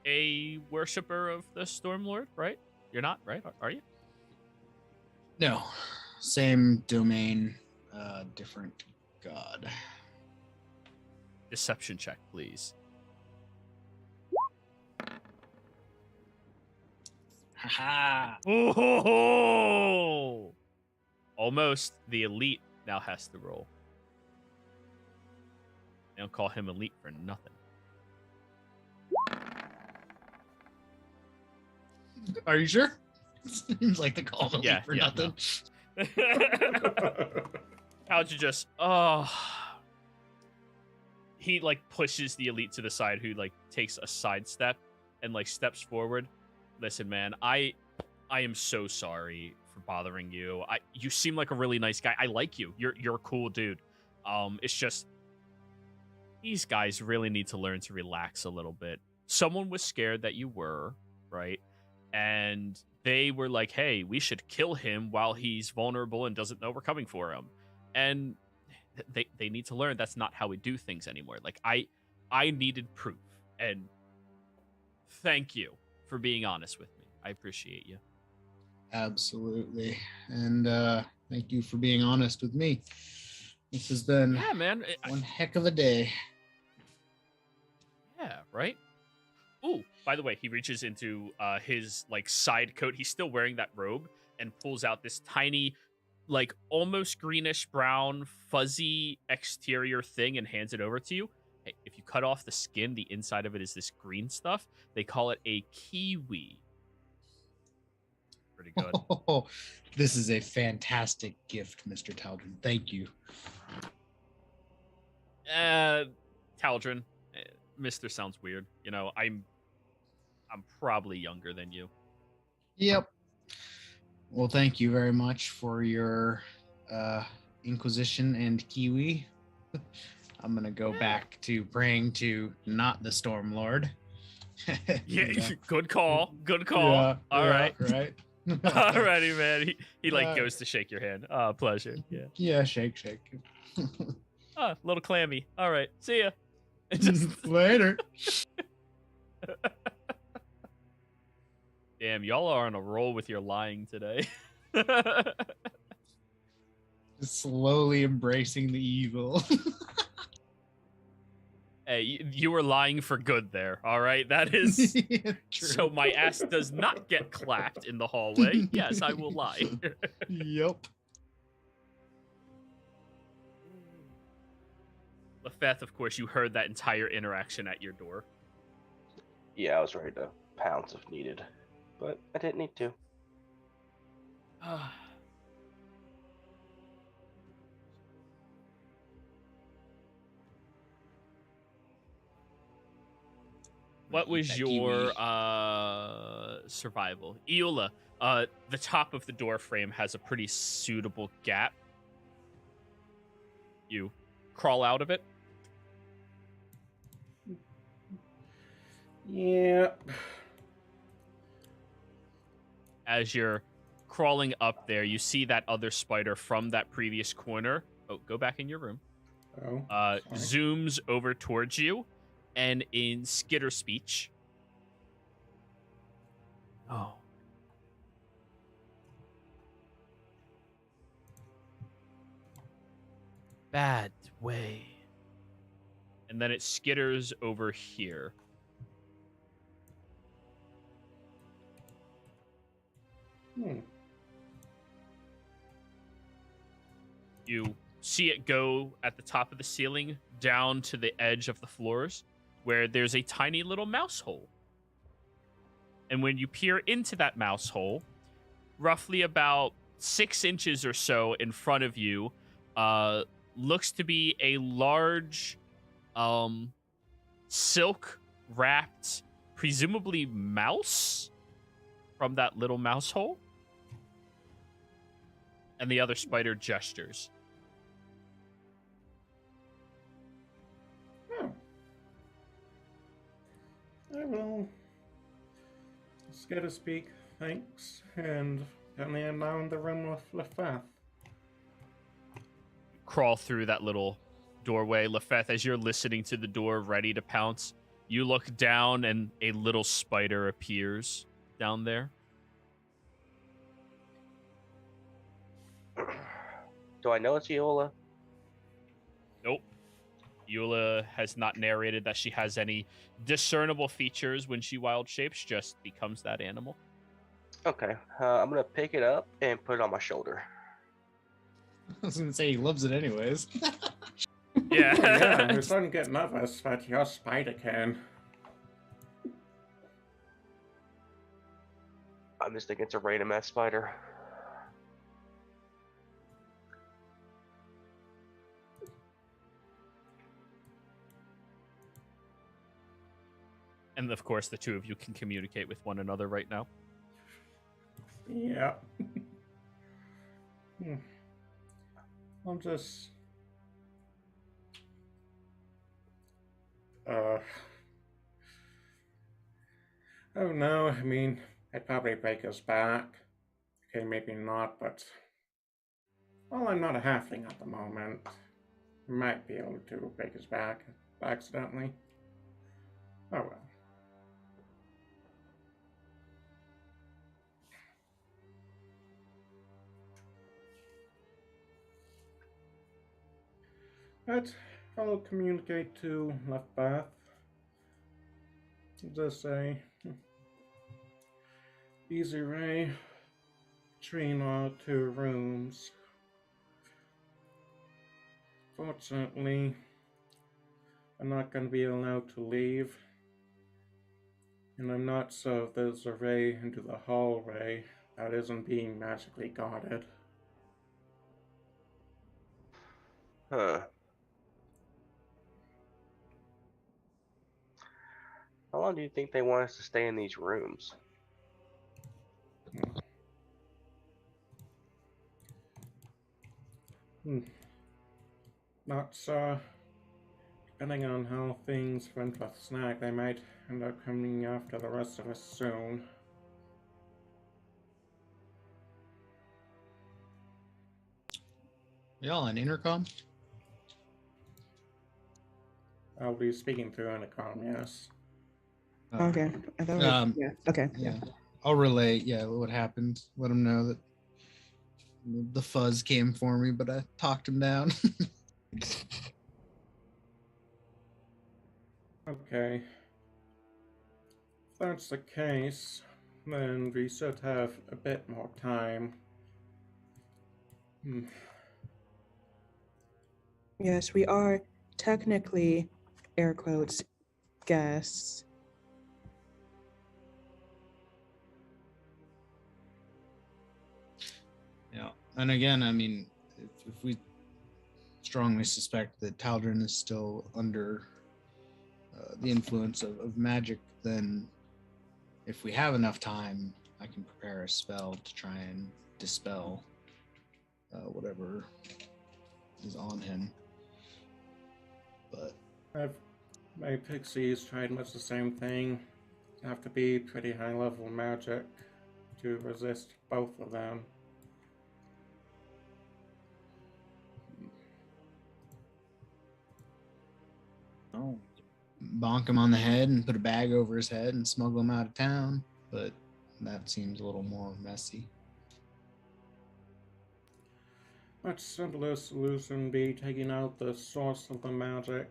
a worshiper of the Stormlord, right? You're not, right? Are you? No. Same domain, different god. Deception check, please. Haha. Oh! Almost. The elite now has to roll. They don't call him elite for nothing. Are you sure? Seems like the call Yeah, for yeah, nothing. How'd you just... Oh... He, like, pushes the elite to the side, who, like, takes a sidestep and, like, steps forward. Listen, man, I am so sorry for bothering you. You seem like a really nice guy. I like you. You're a cool dude. It's just these guys really need to learn to relax a little bit. Someone was scared that you were, right? And they were like, "Hey, we should kill him while he's vulnerable and doesn't know we're coming for him." And they need to learn that's not how we do things anymore. Like I needed proof, and thank you for being honest with me. I appreciate you. Absolutely. And thank you for being honest with me. This has been Yeah, man. one heck of a day. Yeah, right? Ooh, by the way, he reaches into his like side coat. He's still wearing that robe and pulls out this tiny, like almost greenish brown, fuzzy exterior thing and hands it over to you. Hey, if you cut off the skin, the inside of it is this green stuff. They call it a kiwi. Pretty good. Oh, this is a fantastic gift, Mr. Tal'Dorei. Thank you. Tal'Dorei, Mr. sounds weird. You know, I'm probably younger than you. Yep. Well, thank you very much for your Inquisition and Kiwi. I'm gonna go back to praying to not the Stormlord. Yeah, good call. Good call. Yeah, All right. Right. Alrighty, man. He like Uh, goes to shake your hand. Pleasure. Yeah. Yeah, shake. Little clammy. All right. See ya. And just Later. damn, y'all are on a roll with your lying today. Slowly embracing the evil. Hey, you were lying for good there. All right. That is Yeah, true. so my ass does not get clapped in the hallway. Yes, I will lie. Yep. Lefeth, of course, you heard that entire interaction at your door. Yeah, I was ready to pounce if needed, but I didn't need to. What was That your kiwi. survival? Eula, the top of the door frame has a pretty suitable gap. You crawl out of it. Yeah. As you're crawling up there, you see that other spider from that previous corner Oh, go back in your room. Oh, sorry. Zooms over towards you, and in skitter speech. Oh. Bad way. And then it skitters over here. You see it go at the top of the ceiling down to the edge of the floors where there's a tiny little mouse hole. And when you peer into that mouse hole, roughly about 6 inches or so in front of you, looks to be a large, silk wrapped, presumably mouse from that little mouse hole. And the other spider gestures. Oh. I will skitter speak, thanks, and gently around the room with Lefeth. Crawl through that little doorway. Lefeth, as you're listening to the door, ready to pounce, you look down and a little spider appears down there. Do I know it's Eola? Nope. Eula has not narrated that she has any discernible features when she wild shapes, just becomes that animal. Okay, I'm gonna pick it up and put it on my shoulder. I was gonna say he loves it anyways. Yeah. Oh, yeah, we're starting to get nervous that your spider can. I'm just thinking it's a random ass spider. And of course, the two of you can communicate with one another right now. Yeah. I'll just... Oh no, I mean, I'd probably break his back. Okay, maybe not, but... Well, I'm not a halfling at the moment. I might be able to break his back accidentally. Oh well. But I'll communicate to Lefeth. Just say, Easy Ray, Trina, 2 rooms. Fortunately, I'm not going to be allowed to leave. And I'm not so if there's a ray into the hallway that isn't being magically guarded. Huh. How long do you think they want us to stay in these rooms? Not depending on how things went with Snag, they might end up coming after the rest of us soon. Y'all on intercom? I'll be speaking through intercom, yes. Okay. I thought yeah. Okay. Yeah. I'll relay, what happened. Let him know that the fuzz came for me, but I talked him down. Okay. If that's the case, then we should have a bit more time. Yes, we are technically, air quotes, guests. Yeah. And again, I mean, if we strongly suspect that Tal'Dorei is still under the influence of magic, then if we have enough time, I can prepare a spell to try and dispel whatever is on him. But my pixies tried much the same thing. Have to be pretty high level magic to resist both of them. Oh, bonk him on the head and put a bag over his head and smuggle him out of town, but that seems a little more messy. Much simpler solution be taking out the source of the magic.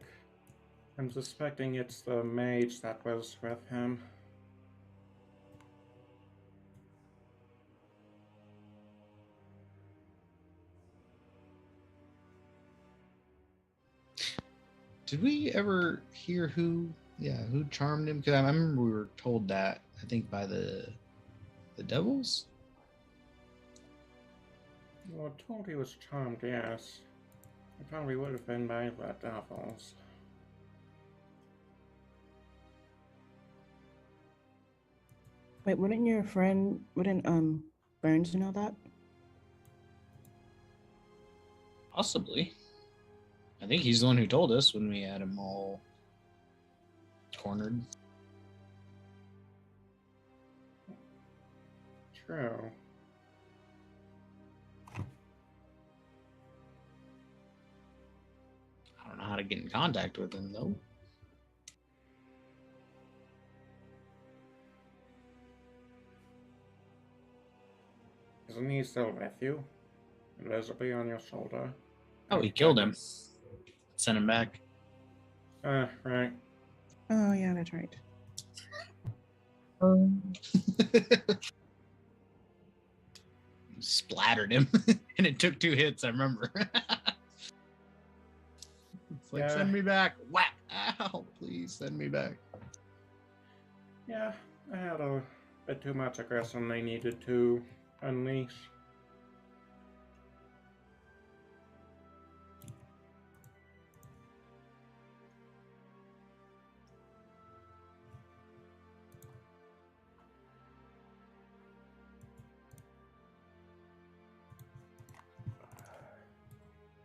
I'm suspecting it's the mage that was with him. Did we ever hear who charmed him? Because I remember we were told that, I think, by the devils. Well, told he was charmed, yes. It probably would have been by the devils. Wait, wouldn't Burns know that? Possibly. I think he's the one who told us when we had him all cornered. True. I don't know how to get in contact with him, though. Isn't he still with you? Invisible on your shoulder? Oh, he killed him. Sent him back. Right. Oh, yeah, that's right. Splattered him, and it took 2 hits, I remember. It's like, Yeah. Send me back. Whack. Ow, please send me back. Yeah, I had a bit too much aggression they needed to unleash.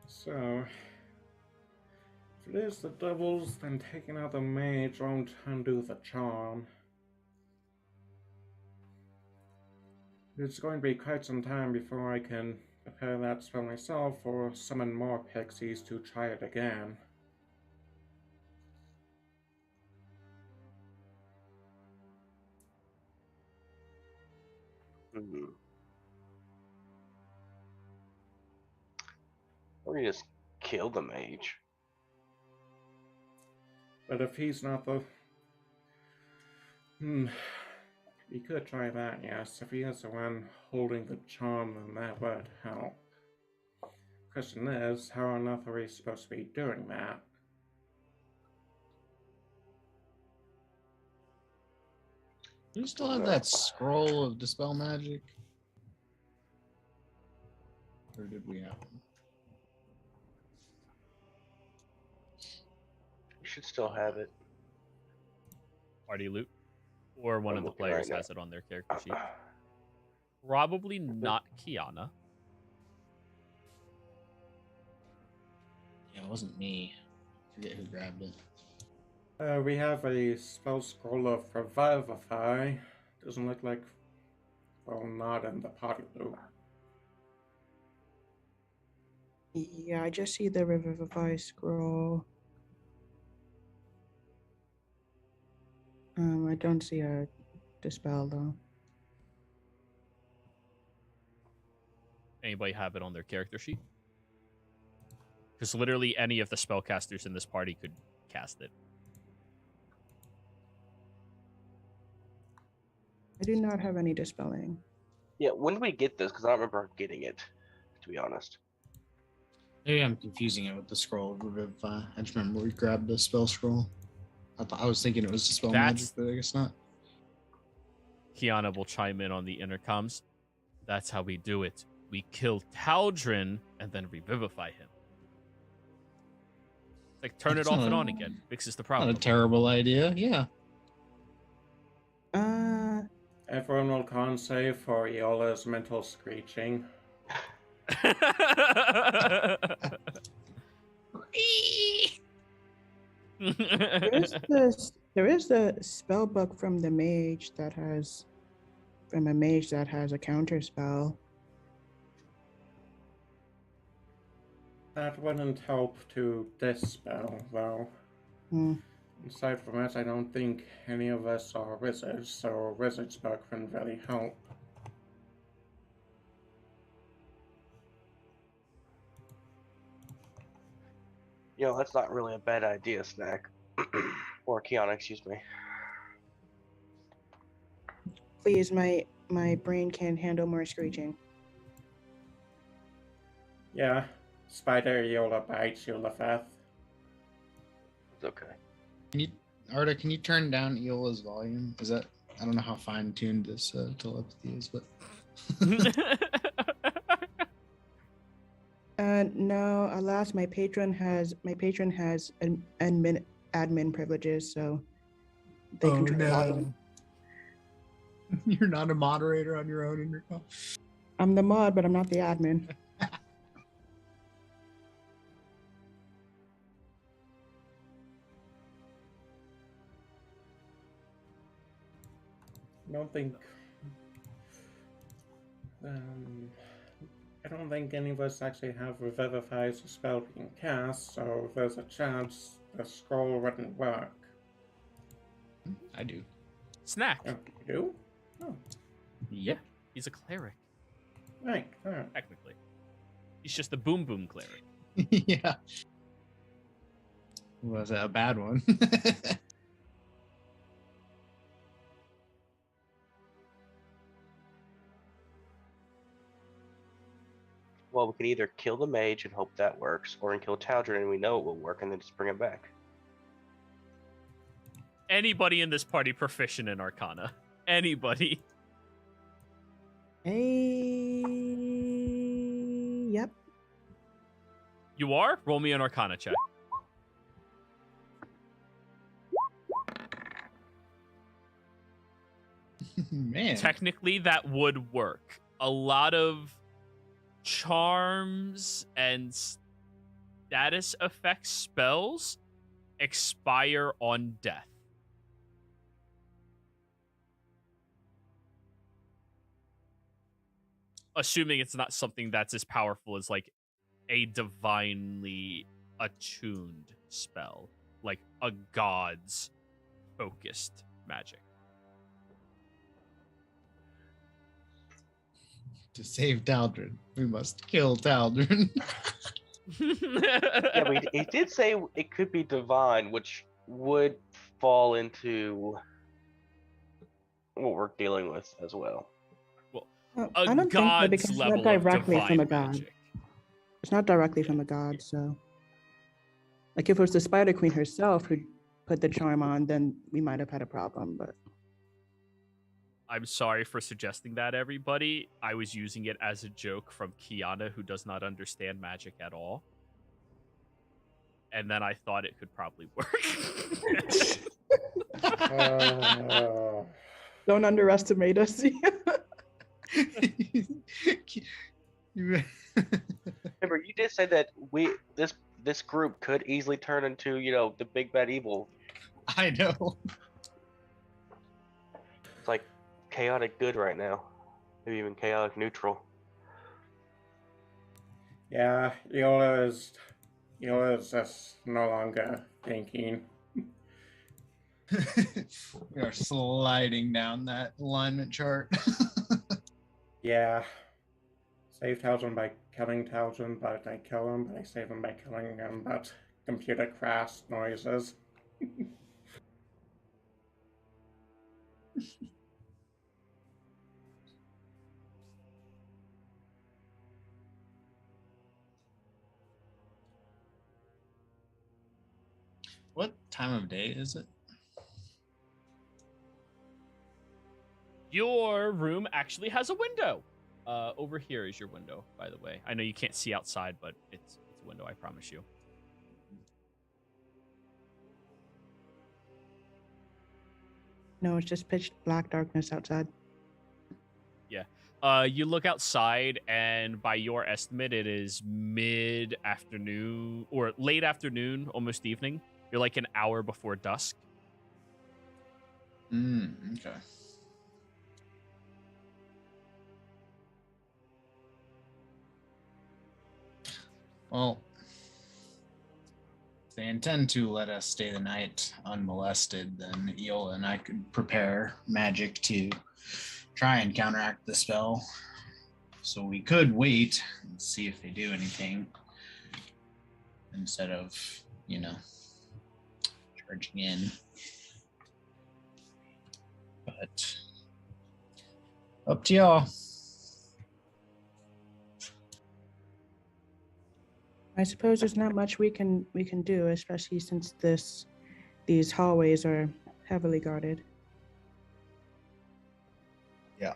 So, if it is the devils, then taking out the mage won't undo the charm. It's going to be quite some time before I can prepare that spell myself or summon more pixies to try it again. Or you just kill the mage. But if he's not the... We could try that, yes. If he is the one holding the charm, then that would help. Question is, how on earth are we supposed to be doing that? Do you still have that scroll of Dispel Magic? Or did we have one? You should still have it. Party loot. Or one I'm of the looking right players now. has it on their character sheet. Probably not Kiana. Yeah, it wasn't me. I forget who grabbed it. We have a spell scroll of Revivify. Doesn't look like... Well, not in the party loop. Yeah, I just see the Revivify scroll. I don't see a Dispel, though. Anybody have it on their character sheet? Because literally any of the spellcasters in this party could cast it. I do not have any Dispelling. Yeah, when did we get this? Because I don't remember getting it, to be honest. Maybe I'm confusing it with the scroll of Revivify. I just remember we grabbed the spell scroll. I was thinking it was Dispel Magic, but I guess not. Kiana will chime in on the intercoms. That's how we do it. We kill Tal'Dorei and then revivify him. It's like turn That's it off not and a- on again. Fixes the Not problem. a terrible idea. Yeah. Everyone will con save for Iola's mental screeching. There is the spell book from the mage that has, from a mage that has a counter spell. That wouldn't help to dispel, though. Hmm. Aside from that, I don't think any of us are wizards, so wizard's book wouldn't really help. That's not really a bad idea, Snack. Or Kiana, excuse me. Please, my brain can't handle more screeching. Yeah, spider Yola bites Yolafeth. It's okay. Arda, can you turn down Eola's volume? Is that, I don't know how fine tuned this telepathy is, but. No, alas, my patron has admin privileges, so they can turn it off. You're not a moderator on your own in your call. I'm the mod, but I'm not the admin. I don't think any of us actually have Revivify as a spell being cast, so there's a chance the scroll wouldn't work. I do. Snack. Oh, you do? Oh, Yeah, he's a cleric, right. technically. He's just the boom boom cleric. Yeah. Was that a bad one? Well, we can either kill the mage and hope that works, or we can kill Tal'Dorei and we know it will work, and then just bring it back. Anybody in this party proficient in Arcana? Anybody? Yep. You are? Roll me an Arcana check. Man. Technically, that would work. A lot of charms and status effect spells expire on death. Assuming it's not something that's as powerful as like a divinely attuned spell, like a god's focused magic. To save Tal'Dorei, we must kill Tal'Dorei. Yeah, but it did say it could be divine, which would fall into what we're dealing with as well. A I don't think so, god's because it's level not of directly from a divine god. magic. It's not directly from a god, so. Like if it was the Spider Queen herself who put the charm on, then we might have had a problem, but. I'm sorry for suggesting that, everybody. I was using it as a joke from Kiana, who does not understand magic at all. And then I thought it could probably work. Don't underestimate us. Remember, you did say that this group could easily turn into, the big bad evil. I know. It's like chaotic good right now. Maybe even chaotic neutral. Yeah, Yola is just no longer thinking. We are sliding down that alignment chart. Yeah. Save Tal'Dorei by killing Tal'Dorei, but I kill him, but I save him by killing him, but computer crash noises. What time of day is it? Your room actually has a window. Over here is your window, by the way. I know you can't see outside, but it's a window, I promise you. No, it's just pitch black darkness outside. Yeah. You look outside, and by your estimate, it is mid-afternoon or late afternoon, almost evening. You're like an hour before dusk. Okay. Well, intend to let us stay the night unmolested, then Eola and I could prepare magic to try and counteract the spell. So we could wait and see if they do anything instead of, charging in. But up to y'all. I suppose there's not much we can do, especially since these hallways are heavily guarded. Yeah.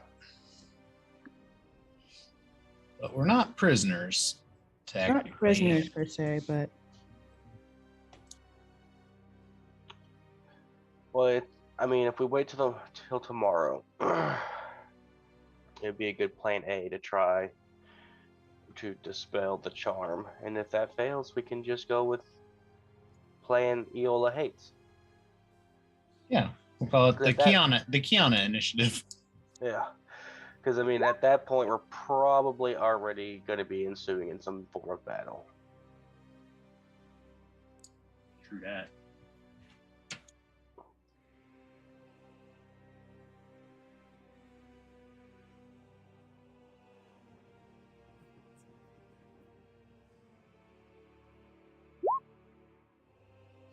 But we're not prisoners, technically. Not prisoners per se, but Well, if we wait till tomorrow, it'd be a good plan A to try to dispel the charm, and if that fails, we can just go with plan Eola hates. Yeah, we'll call it the That- Kiana initiative. Yeah, because at that point, we're probably already going to be ensuing in some form of battle. True that.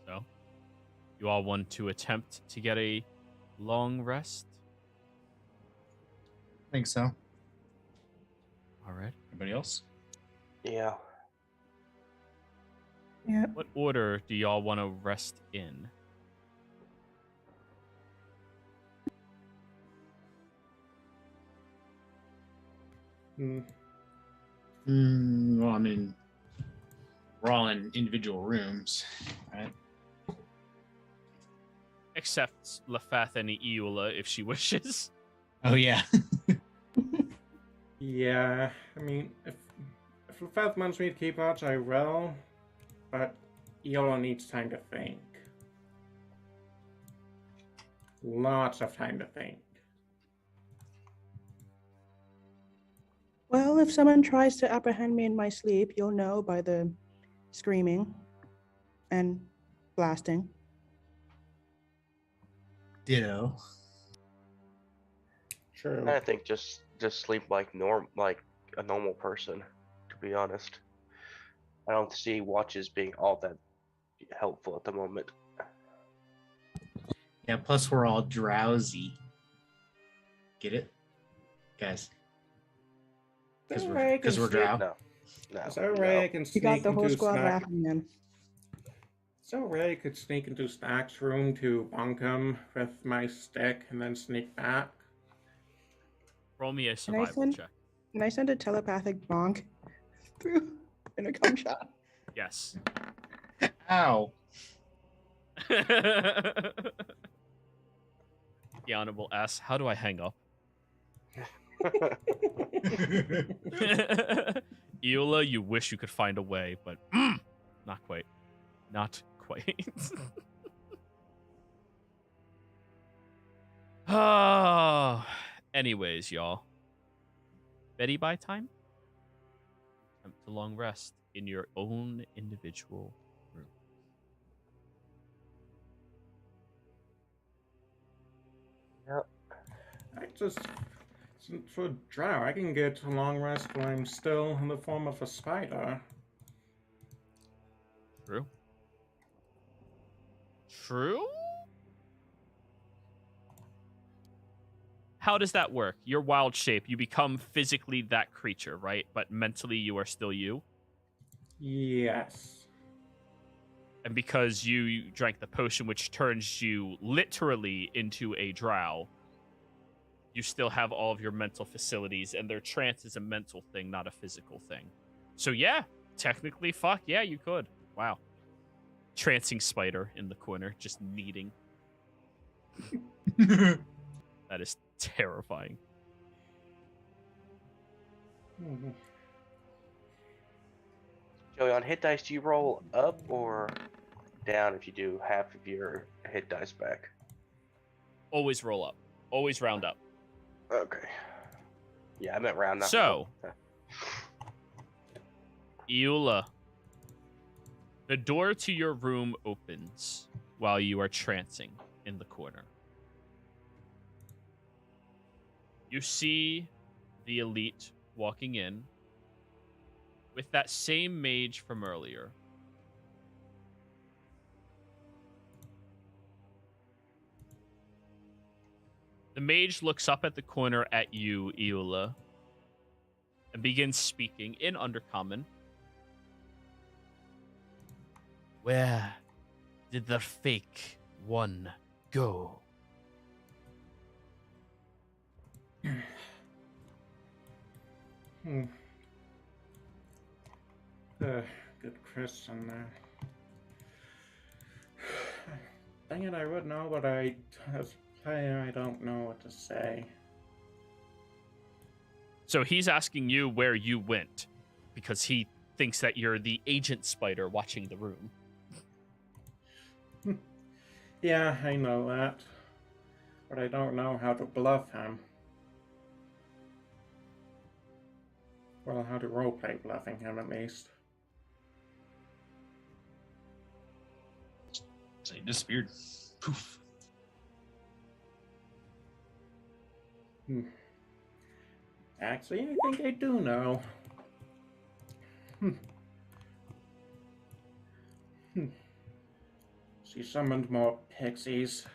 So, you all want to attempt to get a long rest? I think so. All right. Anybody else? Yeah. yeah. What order do y'all want to rest in? Hmm. Well, we're all in individual rooms, right? Except Lafath and Eula, if she wishes. Oh, yeah. Yeah, if Lefeth wants me to keep watch, I will. But Eola needs time to think. Lots of time to think. Well, if someone tries to apprehend me in my sleep, you'll know by the screaming and blasting. Ditto. True. I think just sleep like a normal person. To be honest, I don't see watches being all that helpful at the moment. Yeah, plus we're all drowsy. Get it? Guys. Because we're drow. No. So Ray can You sneak got the whole into squad Snack. laughing then. So Ray could sneak into Snack's room to bonk him with my stick and then sneak back. Roll me a Can I survival send- check. Can I send a telepathic bonk through in a cum shot? Yes. Ow. Kiana will ask, how do I hang up? Eula, you wish you could find a way, but not quite. Not quite. Oh, anyways, y'all. Betty by time? Attempt to long rest in your own individual room. I just, for drow, I can get a long rest when I'm still in the form of a spider. True. True? How does that work? Your wild shape, you become physically that creature, right? But mentally you are still you? Yes. And because you drank the potion which turns you literally into a drow, you still have all of your mental facilities, and their trance is a mental thing, not a physical thing. So yeah, technically, fuck, yeah, you could. Wow. Trancing spider in the corner, just kneading. That is terrifying. Mhm. Joey, on hit dice, do you roll up or down if you do half of your hit dice back? Always roll up. Always round up. Okay. Yeah, I meant round. Not So, Eula, The door to your room opens while you are trancing in the corner. You see the elite walking in with that same mage from earlier. The mage looks up at the corner at you, Eula, and begins speaking in Undercommon. Where did the fake one go? Good question. Dang it, I would know, but as a player, I don't know what to say. So he's asking you where you went because he thinks that you're the agent spider watching the room. Yeah, I know that, but I don't know how to bluff him. Well, how to roleplay bluffing him, at least. So he disappeared. Poof. Actually, I think I do know. She summoned more pixies.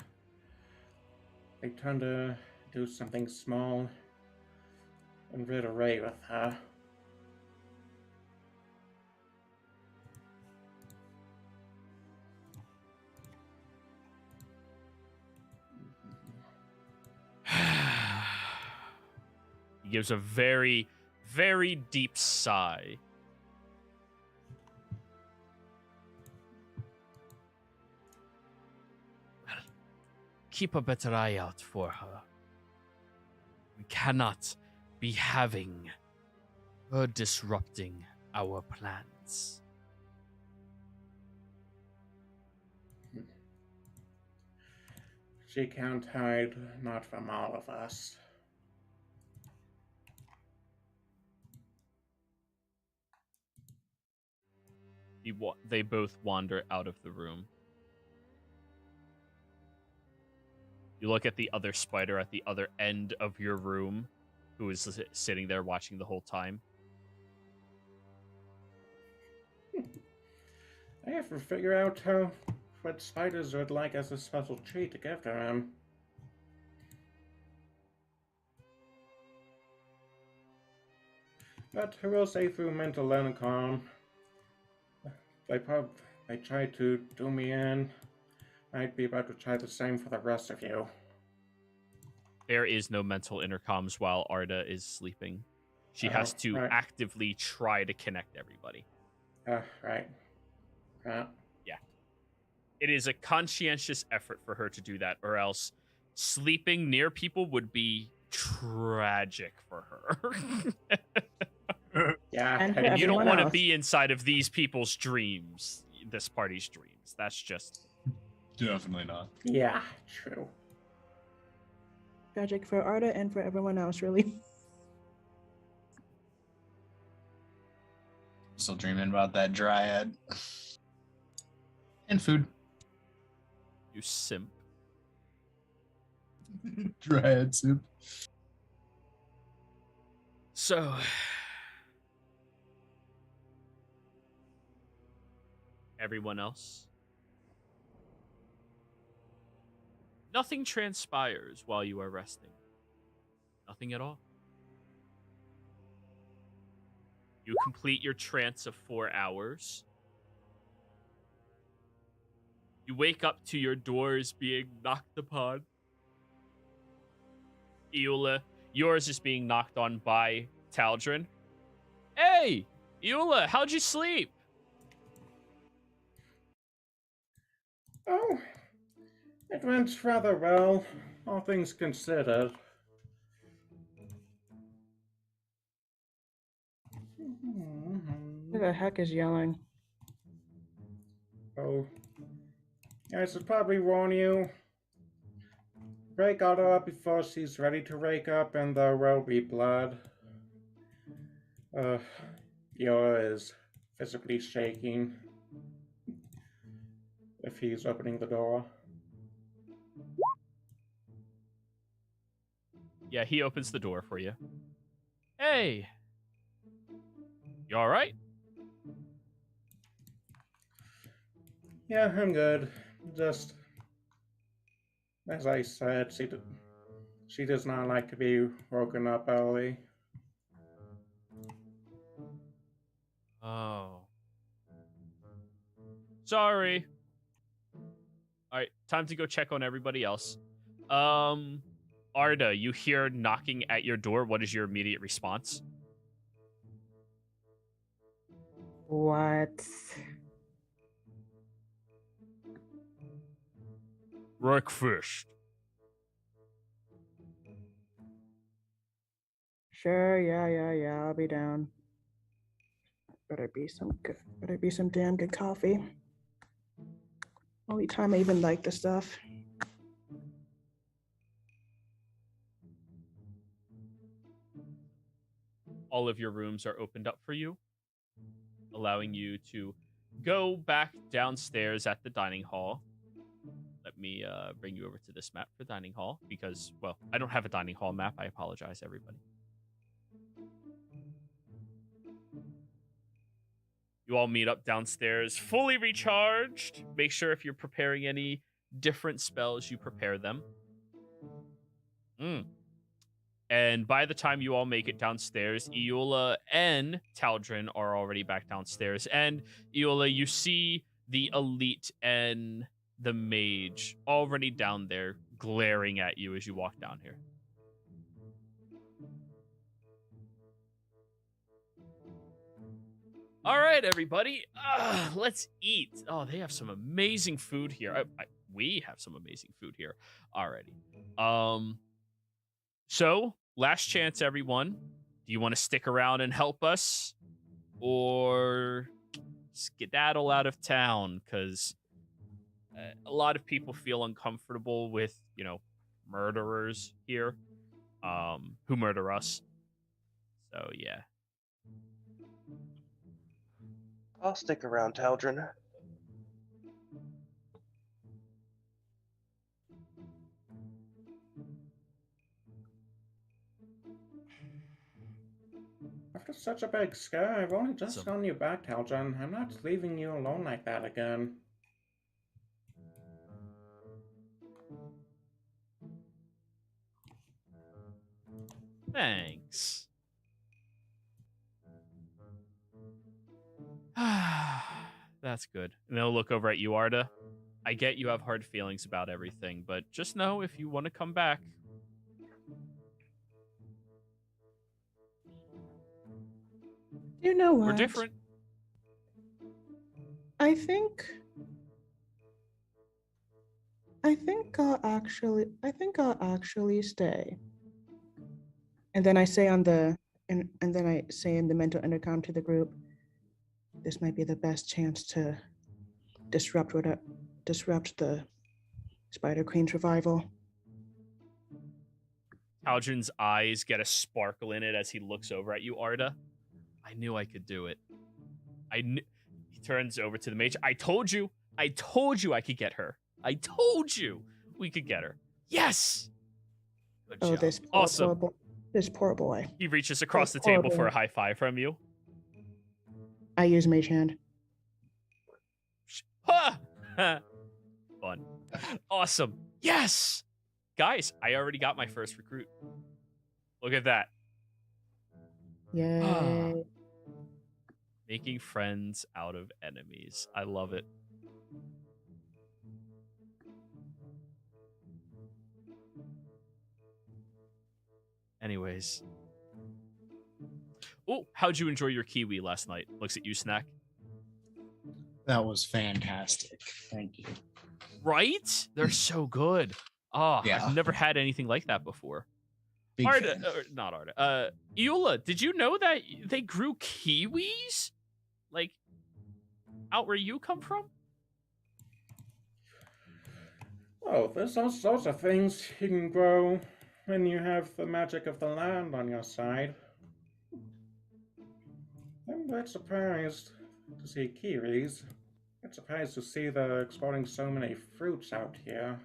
They turned to do something small and rid Ray with her. He gives a very, very deep sigh. Well, keep a better eye out for her. We cannot be having her disrupting our plans. She can't hide, not from all of us. They both wander out of the room. You look at the other spider at the other end of your room, who is sitting there watching the whole time. I have to figure out what spiders would like as a special treat to give to him. But I will say through mental intercom, they tried to do me in. I'd be about to try the same for the rest of you. There is no mental intercoms while Arda is sleeping. She has to right. actively try to connect everybody. Right. Yeah. It is a conscientious effort for her to do that, or else sleeping near people would be tragic for her. Yeah. And You don't everyone want to else. be inside of these people's dreams, this party's dreams. That's just... Definitely not. Yeah, true. Tragic for Arda and for everyone else, really. Still dreaming about that dryad. And food. You simp. Dryad soup. So... everyone else? Nothing transpires while you are resting. Nothing at all. You complete your trance of 4 hours. You wake up to your doors being knocked upon. Eula, yours is being knocked on by Tal'Dorei. Hey, Eula, how'd you sleep? Oh, it went rather well, all things considered. Who the heck is yelling? Oh, I should probably warn you. Ray got her up before she's ready to wake up, and there will be blood. Yours is visibly shaking. if he's opening the door. Yeah, he opens the door for you. Hey! You alright? Yeah, I'm good. Just as I said, she does not like to be woken up early. Oh. Sorry. Alright, time to go check on everybody else. Arda, you hear knocking at your door. What is your immediate response? What? Breakfast. Sure, yeah, I'll be down. Better be some damn good coffee. Only time I even like the stuff. All of your rooms are opened up for you, allowing you to go back downstairs at the dining hall. Let me bring you over to this map for dining hall because, well, I don't have a dining hall map. I apologize, everybody. You all meet up downstairs, fully recharged. Make sure if you're preparing any different spells, you prepare them. And by the time you all make it downstairs, Eula and Tal'Dorei are already back downstairs. And Eula, you see the elite and the mage already down there glaring at you as you walk down here. All right, everybody, let's eat. Oh, they have some amazing food here. We have some amazing food here already. So, last chance, everyone. Do you want to stick around and help us? Or skedaddle out of town? Because a lot of people feel uncomfortable with, murderers here who murder us. So, yeah. I'll stick around, Tal'Dorei. After such a big scare, I've only just Some- gotten you back, Tal'Dorei. I'm not leaving you alone like that again. Thanks. That's good. And they'll look over at you, Arda. I get you have hard feelings about everything, but just know if you want to come back. You know what? We're different. I think I'll actually stay. And then I say and then I say in the mental intercom to the group, this might be the best chance to disrupt the Spider Queen's revival. Aldrin's eyes get a sparkle in it as he looks over at you, Arda. I knew I could do it. He turns over to the mage. I told you I could get her. I told you we could get her. Yes. Good job. This awesome. This poor boy. He reaches across the table for a high five from you. I use mage hand. Ha! Fun. Awesome. Yes! Guys, I already got my first recruit. Look at that. Yay. Making friends out of enemies. I love it. Anyways. Oh, how'd you enjoy your kiwi last night? Looks at you, Snack. That was fantastic. Thank you. Right? They're so good. Oh, Yeah. I've never had anything like that before. Big Arda, fan. not Arda. Eula, did you know that they grew kiwis? Like, out where you come from? Oh, there's all sorts of things you can grow when you have the magic of the land on your side. I'm quite surprised to see kiwis. I'm surprised to see they're exporting so many fruits out here.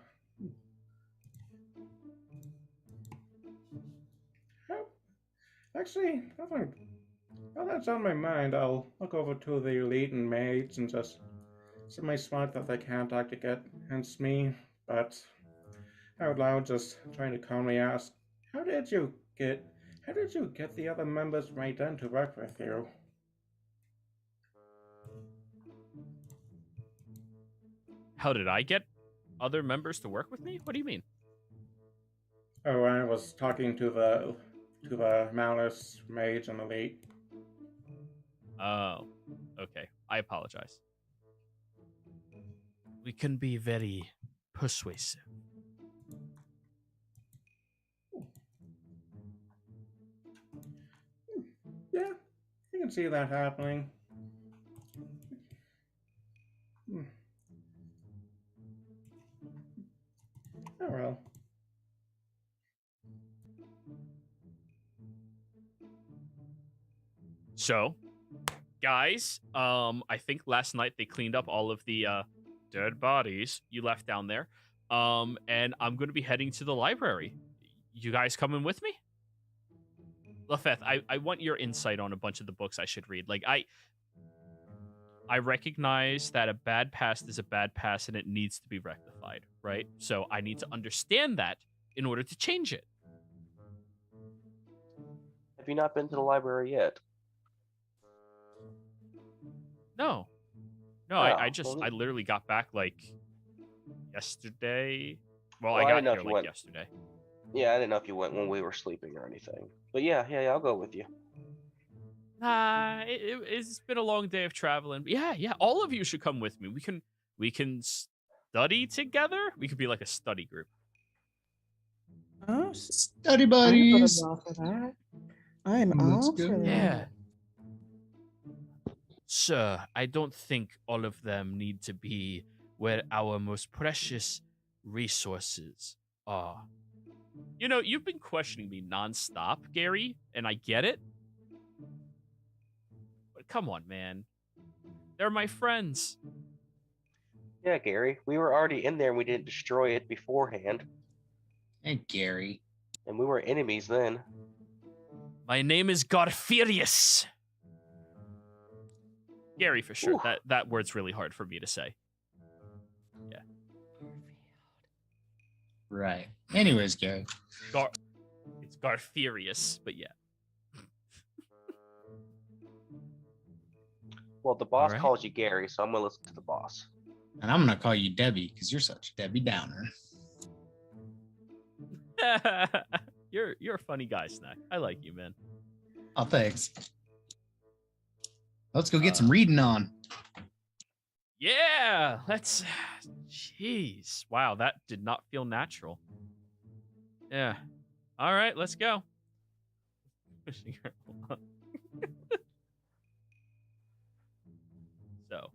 Oh, actually, now that's on my mind, I'll look over to the elite and maids and just semi-smart that they can't actually get against me, but out loud just trying to calmly ask, how did you get the other members right then to work with you? How did I get other members to work with me? What do you mean? Oh, I was talking to the Malice Mage and Elite. Oh, okay. I apologize. We can be very persuasive. Yeah, I can see that happening. Oh well. So, guys, I think last night they cleaned up all of the dead bodies you left down there. And I'm going to be heading to the library. You guys coming with me? Lafeth, I want your insight on a bunch of the books I should read. Like, I recognize that a bad past is a bad past and it needs to be rectified, right? So I need to understand that in order to change it. Have you not been to the library yet? No. No, Oh, I well, literally got back like yesterday. Well, Well, I I got didn't know here if you like went. yesterday. Yeah, I didn't know if you went when we were sleeping or anything. But yeah, I'll go with you. Nah, it's been a long day of traveling. But yeah, all of you should come with me. We can study together. We could be like a study group. Oh, Study I'm buddies. all for that. I'm Let's all go. for Yeah. that. Sir, I don't think all of them need to be where our most precious resources are. You know, you've been questioning me nonstop, Gary, and I get it. But come on, man. They're my friends. Yeah, Gary, we were already in there and we didn't destroy it beforehand. Hey, Gary. And we were enemies then. My name is Garfirius. Gary, for sure. Ooh. That word's really hard for me to say. Yeah. Right. Anyways, Gary. It's Garfirius, but yeah. Well, the boss Alright. calls you Gary, so I'm gonna listen to the boss. And I'm going to call you Debbie because you're such a Debbie Downer. You're a funny guy, Snack. I like you, man. Oh, thanks. Let's go get some reading on. Yeah, let's. Jeez, wow, that did not feel natural. Yeah. All right, let's go. So,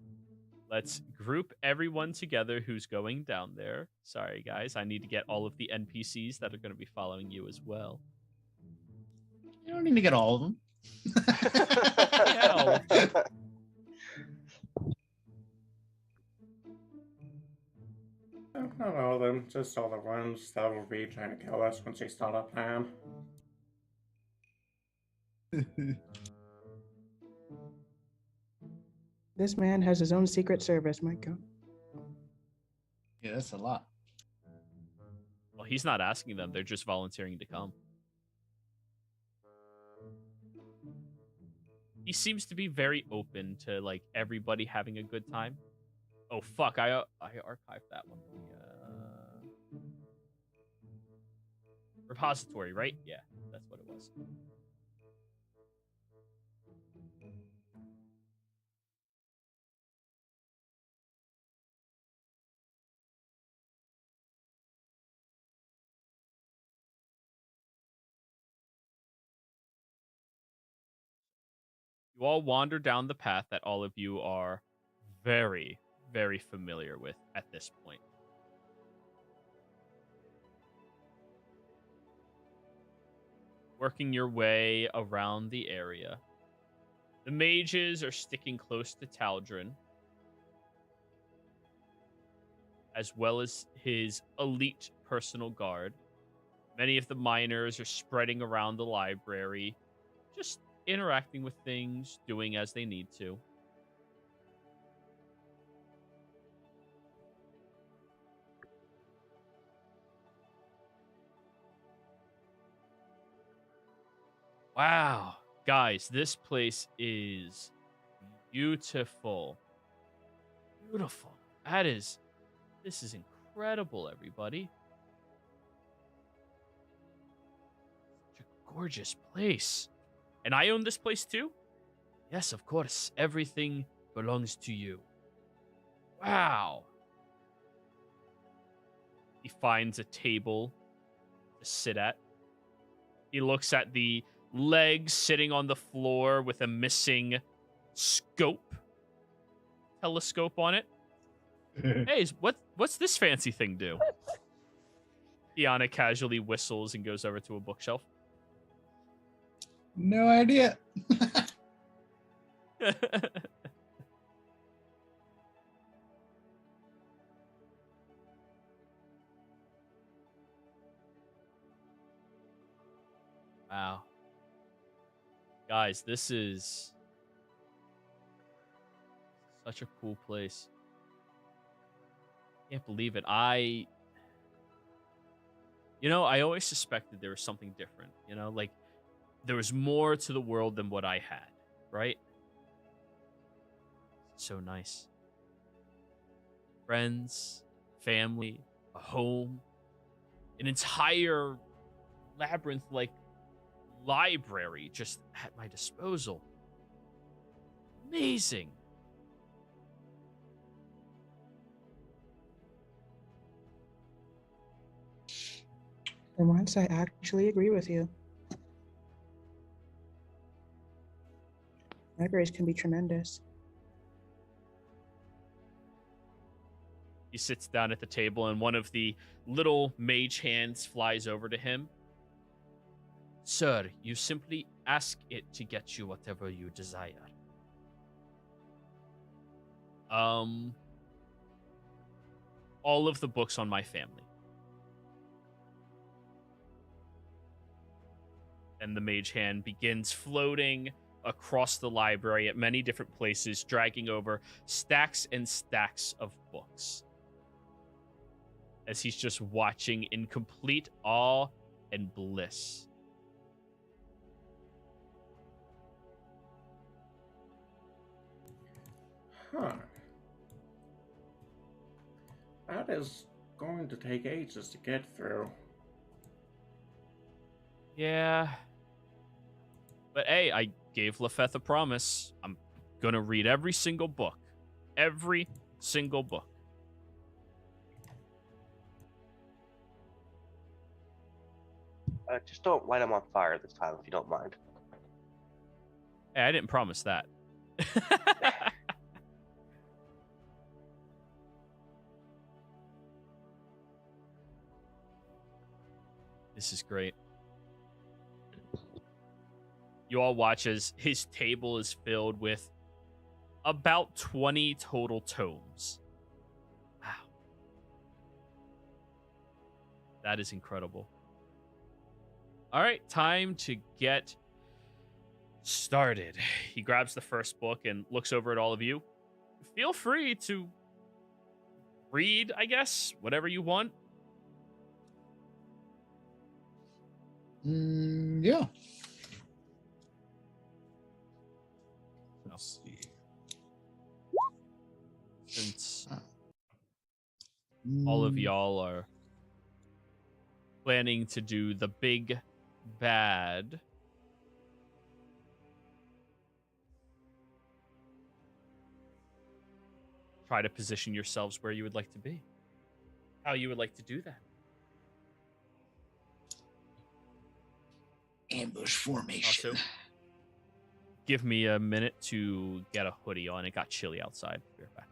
let's group everyone together who's going down there. Sorry, guys, I need to get all of the NPCs that are going to be following you as well. You don't need to get all of them. Yeah, all of them. Not all of them, just all the ones that will be trying to kill us once we start our plan. This man has his own secret service, my God. Yeah, that's a lot. Well, he's not asking them; they're just volunteering to come. He seems to be very open to like everybody having a good time. Oh fuck! I archived that one. Repository, right? Yeah, that's what it was. You all wander down the path that all of you are very, very familiar with at this point. Working your way around the area. The mages are sticking close to Tal'Dorei. as well as his elite personal guard. Many of the miners are spreading around the library, just interacting with things, doing as they need to. Wow. Guys, this place is beautiful. Beautiful. This is incredible, everybody. Such a gorgeous place. And I own this place too? Yes, of course. Everything belongs to you. Wow. He finds a table to sit at. He looks at the legs sitting on the floor with a missing telescope on it. Hey, what's this fancy thing do? Kiana casually whistles and goes over to a bookshelf. No idea. Wow. Guys, this is such a cool place. Can't believe it. I always suspected there was something different, like there was more to the world than what I had, right? So nice. Friends, family, a home, an entire labyrinth-like library just at my disposal. Amazing. For once, I actually agree with you. Libraries can be tremendous. He sits down at the table and one of the little mage hands flies over to him. Sir, you simply ask it to get you whatever you desire. All of the books on my family. And the mage hand begins floating across the library at many different places, dragging over stacks and stacks of books. As he's just watching in complete awe and bliss. Huh. That is going to take ages to get through. Yeah. But hey, I gave Lefeth a promise. I'm gonna read every single book. Every single book. Just don't light them on fire this time, if you don't mind. Hey, I didn't promise that. This is great. You all watch as his table is filled with about 20 total tomes. Wow. That is incredible. All right, time to get started. He grabs the first book and looks over at all of you. Feel free to read, I guess, whatever you want. Yeah. Let's see. Since all of y'all are planning to do the big bad, try to position yourselves where you would like to be. How you would like to do that. Ambush formation. Also, give me a minute to get a hoodie on. It got chilly outside. Be right back.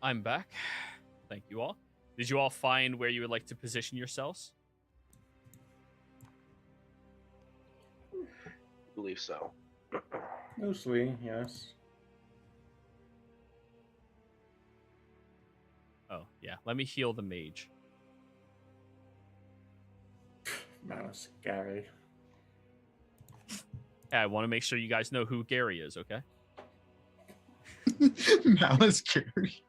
I'm back. Thank you all. Did you all find where you would like to position yourselves? I believe so. Mostly, yes. Oh, yeah. Let me heal the mage. Man, that's scary. Yeah, I want to make sure you guys know who Gary is, okay? Malice Carey.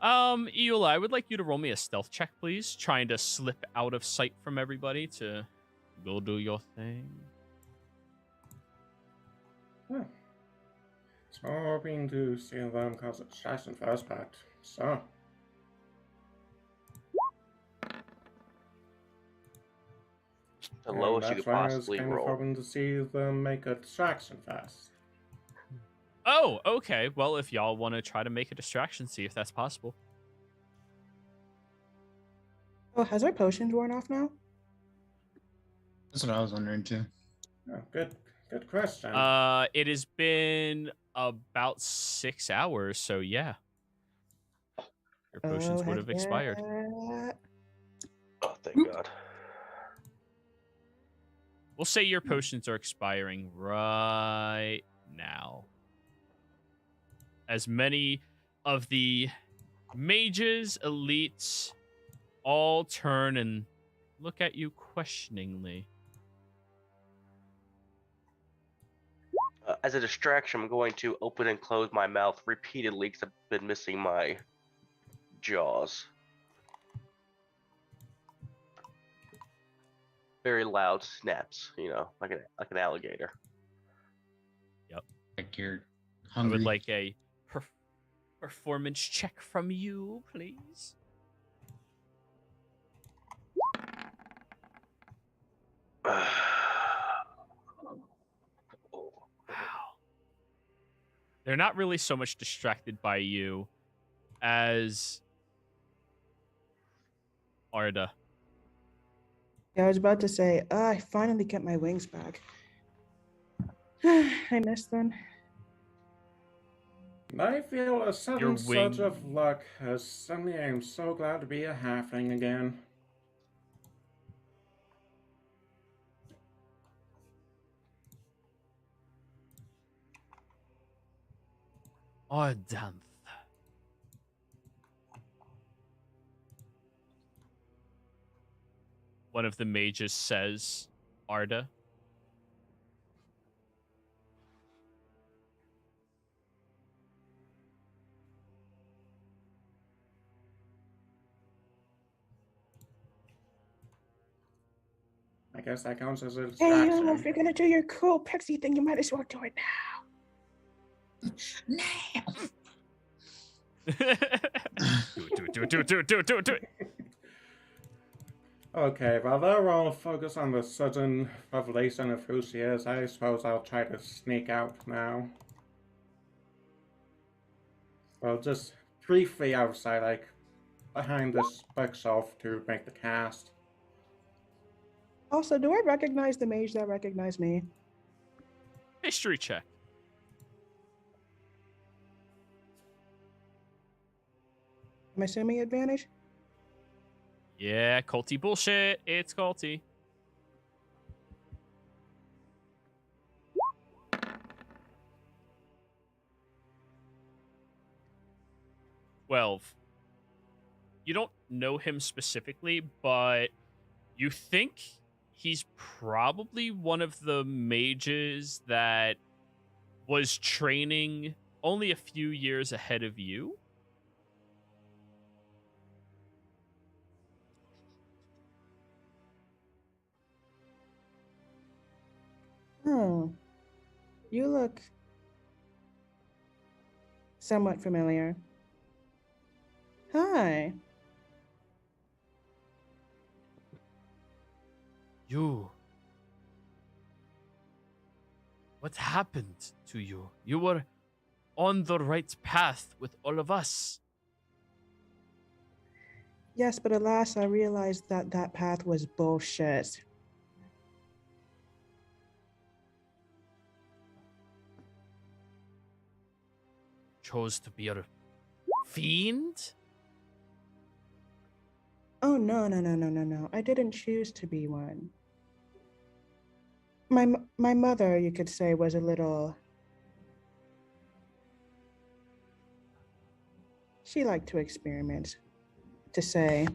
Eula, I would like you to roll me a stealth check, please. Trying to slip out of sight from everybody to go do your thing. Huh. So hoping to see them cause a distraction first, but so. The And lowest you that's could why I was possibly kind of roll. hoping to see them make a distraction first. Oh, okay. Well, if y'all want to try to make a distraction, see if that's possible. Oh, has our potions worn off now? That's what I was wondering too. Oh, good question. It has been about 6 hours, so yeah. Your potions would heck have expired. yeah. Oh, thank God. We'll say your potions are expiring right now. As many of the mages, elites, all turn and look at you questioningly. As a distraction, I'm going to open and close my mouth repeatedly because I've been missing my jaws. Very loud snaps, like an alligator. Like you're I hungry. would like a performance check from you, please. Wow. They're not really so much distracted by you as Arda. Yeah, I was about to say, I finally get my wings back. I missed them. I feel a sudden Your surge wing- of luck as suddenly I am so glad to be a halfling again. Ardanth. One of the mages says, Arda. I guess that counts as a Hey, distraction. if you're gonna do your cool pixie thing, you might as well do it now. Now. do it. Okay, while they're all focused on the sudden revelation of who she is, I suppose I'll try to sneak out now. Well, just briefly outside, like behind this bookshelf to make the cast. Also, do I recognize the mage that recognized me? History check. I'm assuming advantage? Yeah, culty bullshit. It's culty. 12. You don't know him specifically, but you think he's probably one of the mages that was training only a few years ahead of you. You look somewhat familiar. Hi. You. What happened to you? You were on the right path with all of us. Yes, but alas, I realized that that path was bullshit. chose to be a fiend? Oh, no. I didn't choose to be one. My mother, you could say, was a little... She liked to experiment, to say.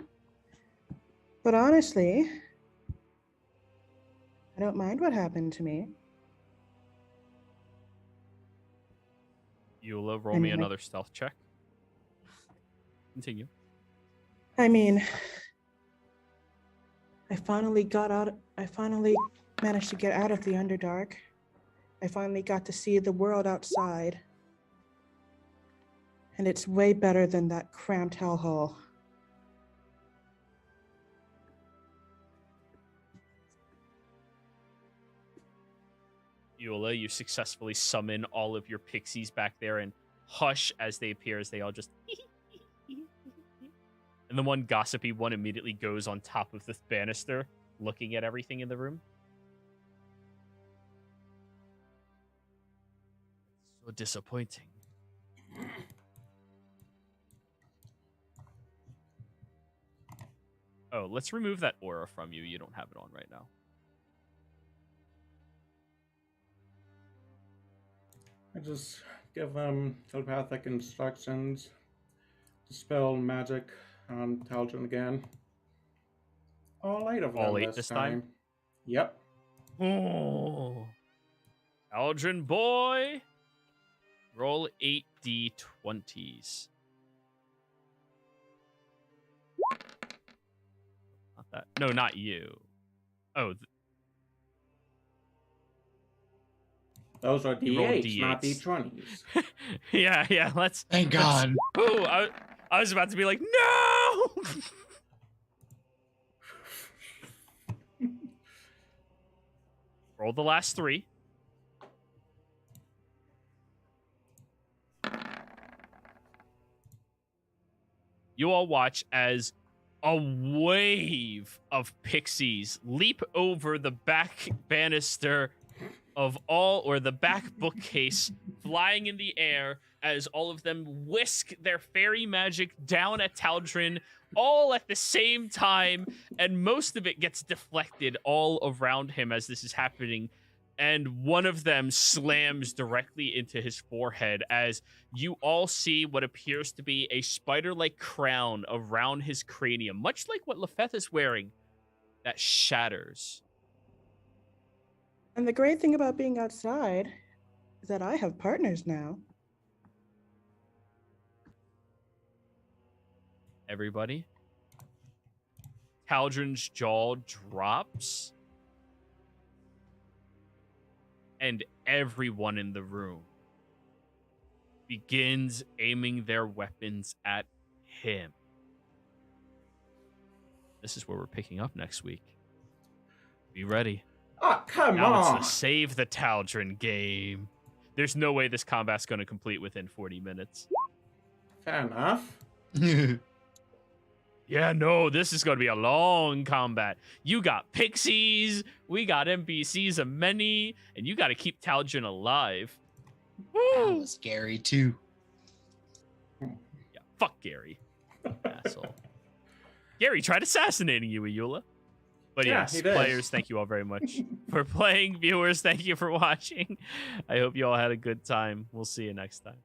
But honestly, I don't mind what happened to me. Eula, roll I me mean, another stealth check. Continue. I mean, I finally managed to get out of the Underdark. I finally got to see the world outside. And it's way better than that cramped hellhole. Eula, you successfully summon all of your pixies back there and hush as they appear, as they all just... And the one gossipy one immediately goes on top of the banister, looking at everything in the room. So disappointing. Oh, let's remove that aura from you. You don't have it on right now. I just give them telepathic instructions. Dispel magic on Tal'Dorei again. All 8 of them All 8 this time? Yep. Oh. Aldrin boy. Roll 8 d20s. Not that. No, not you. Oh. Those are You rolled D8s, not D8s. D20s. yeah. Let's. Thank God. Oh, I was about to be like, no. Roll the last 3. You all watch as a wave of pixies leap over the back banister of all, or the back bookcase, flying in the air as all of them whisk their fairy magic down at Tal'Dorei all at the same time, and most of it gets deflected all around him as this is happening. And one of them slams directly into his forehead as you all see what appears to be a spider-like crown around his cranium, much like what Lefeth is wearing, that shatters. And the great thing about being outside is that I have partners now. Everybody. Tal'Drei's jaw drops. And everyone in the room begins aiming their weapons at him. This is where we're picking up next week. Be ready. Oh, come Now on! it's the Save the Tal'Drei game. There's no way this combat's going to complete within 40 minutes. Fair enough. Yeah, no, this is going to be a long combat. You got pixies, we got NPCs of many, and you got to keep Tal'Drei alive. That Woo! was scary too. Yeah, fuck Gary. Asshole. Gary tried assassinating you, Eula. But Yeah, yes, he did. players, thank you all very much for playing. Viewers, thank you for watching. I hope you all had a good time. We'll see you next time.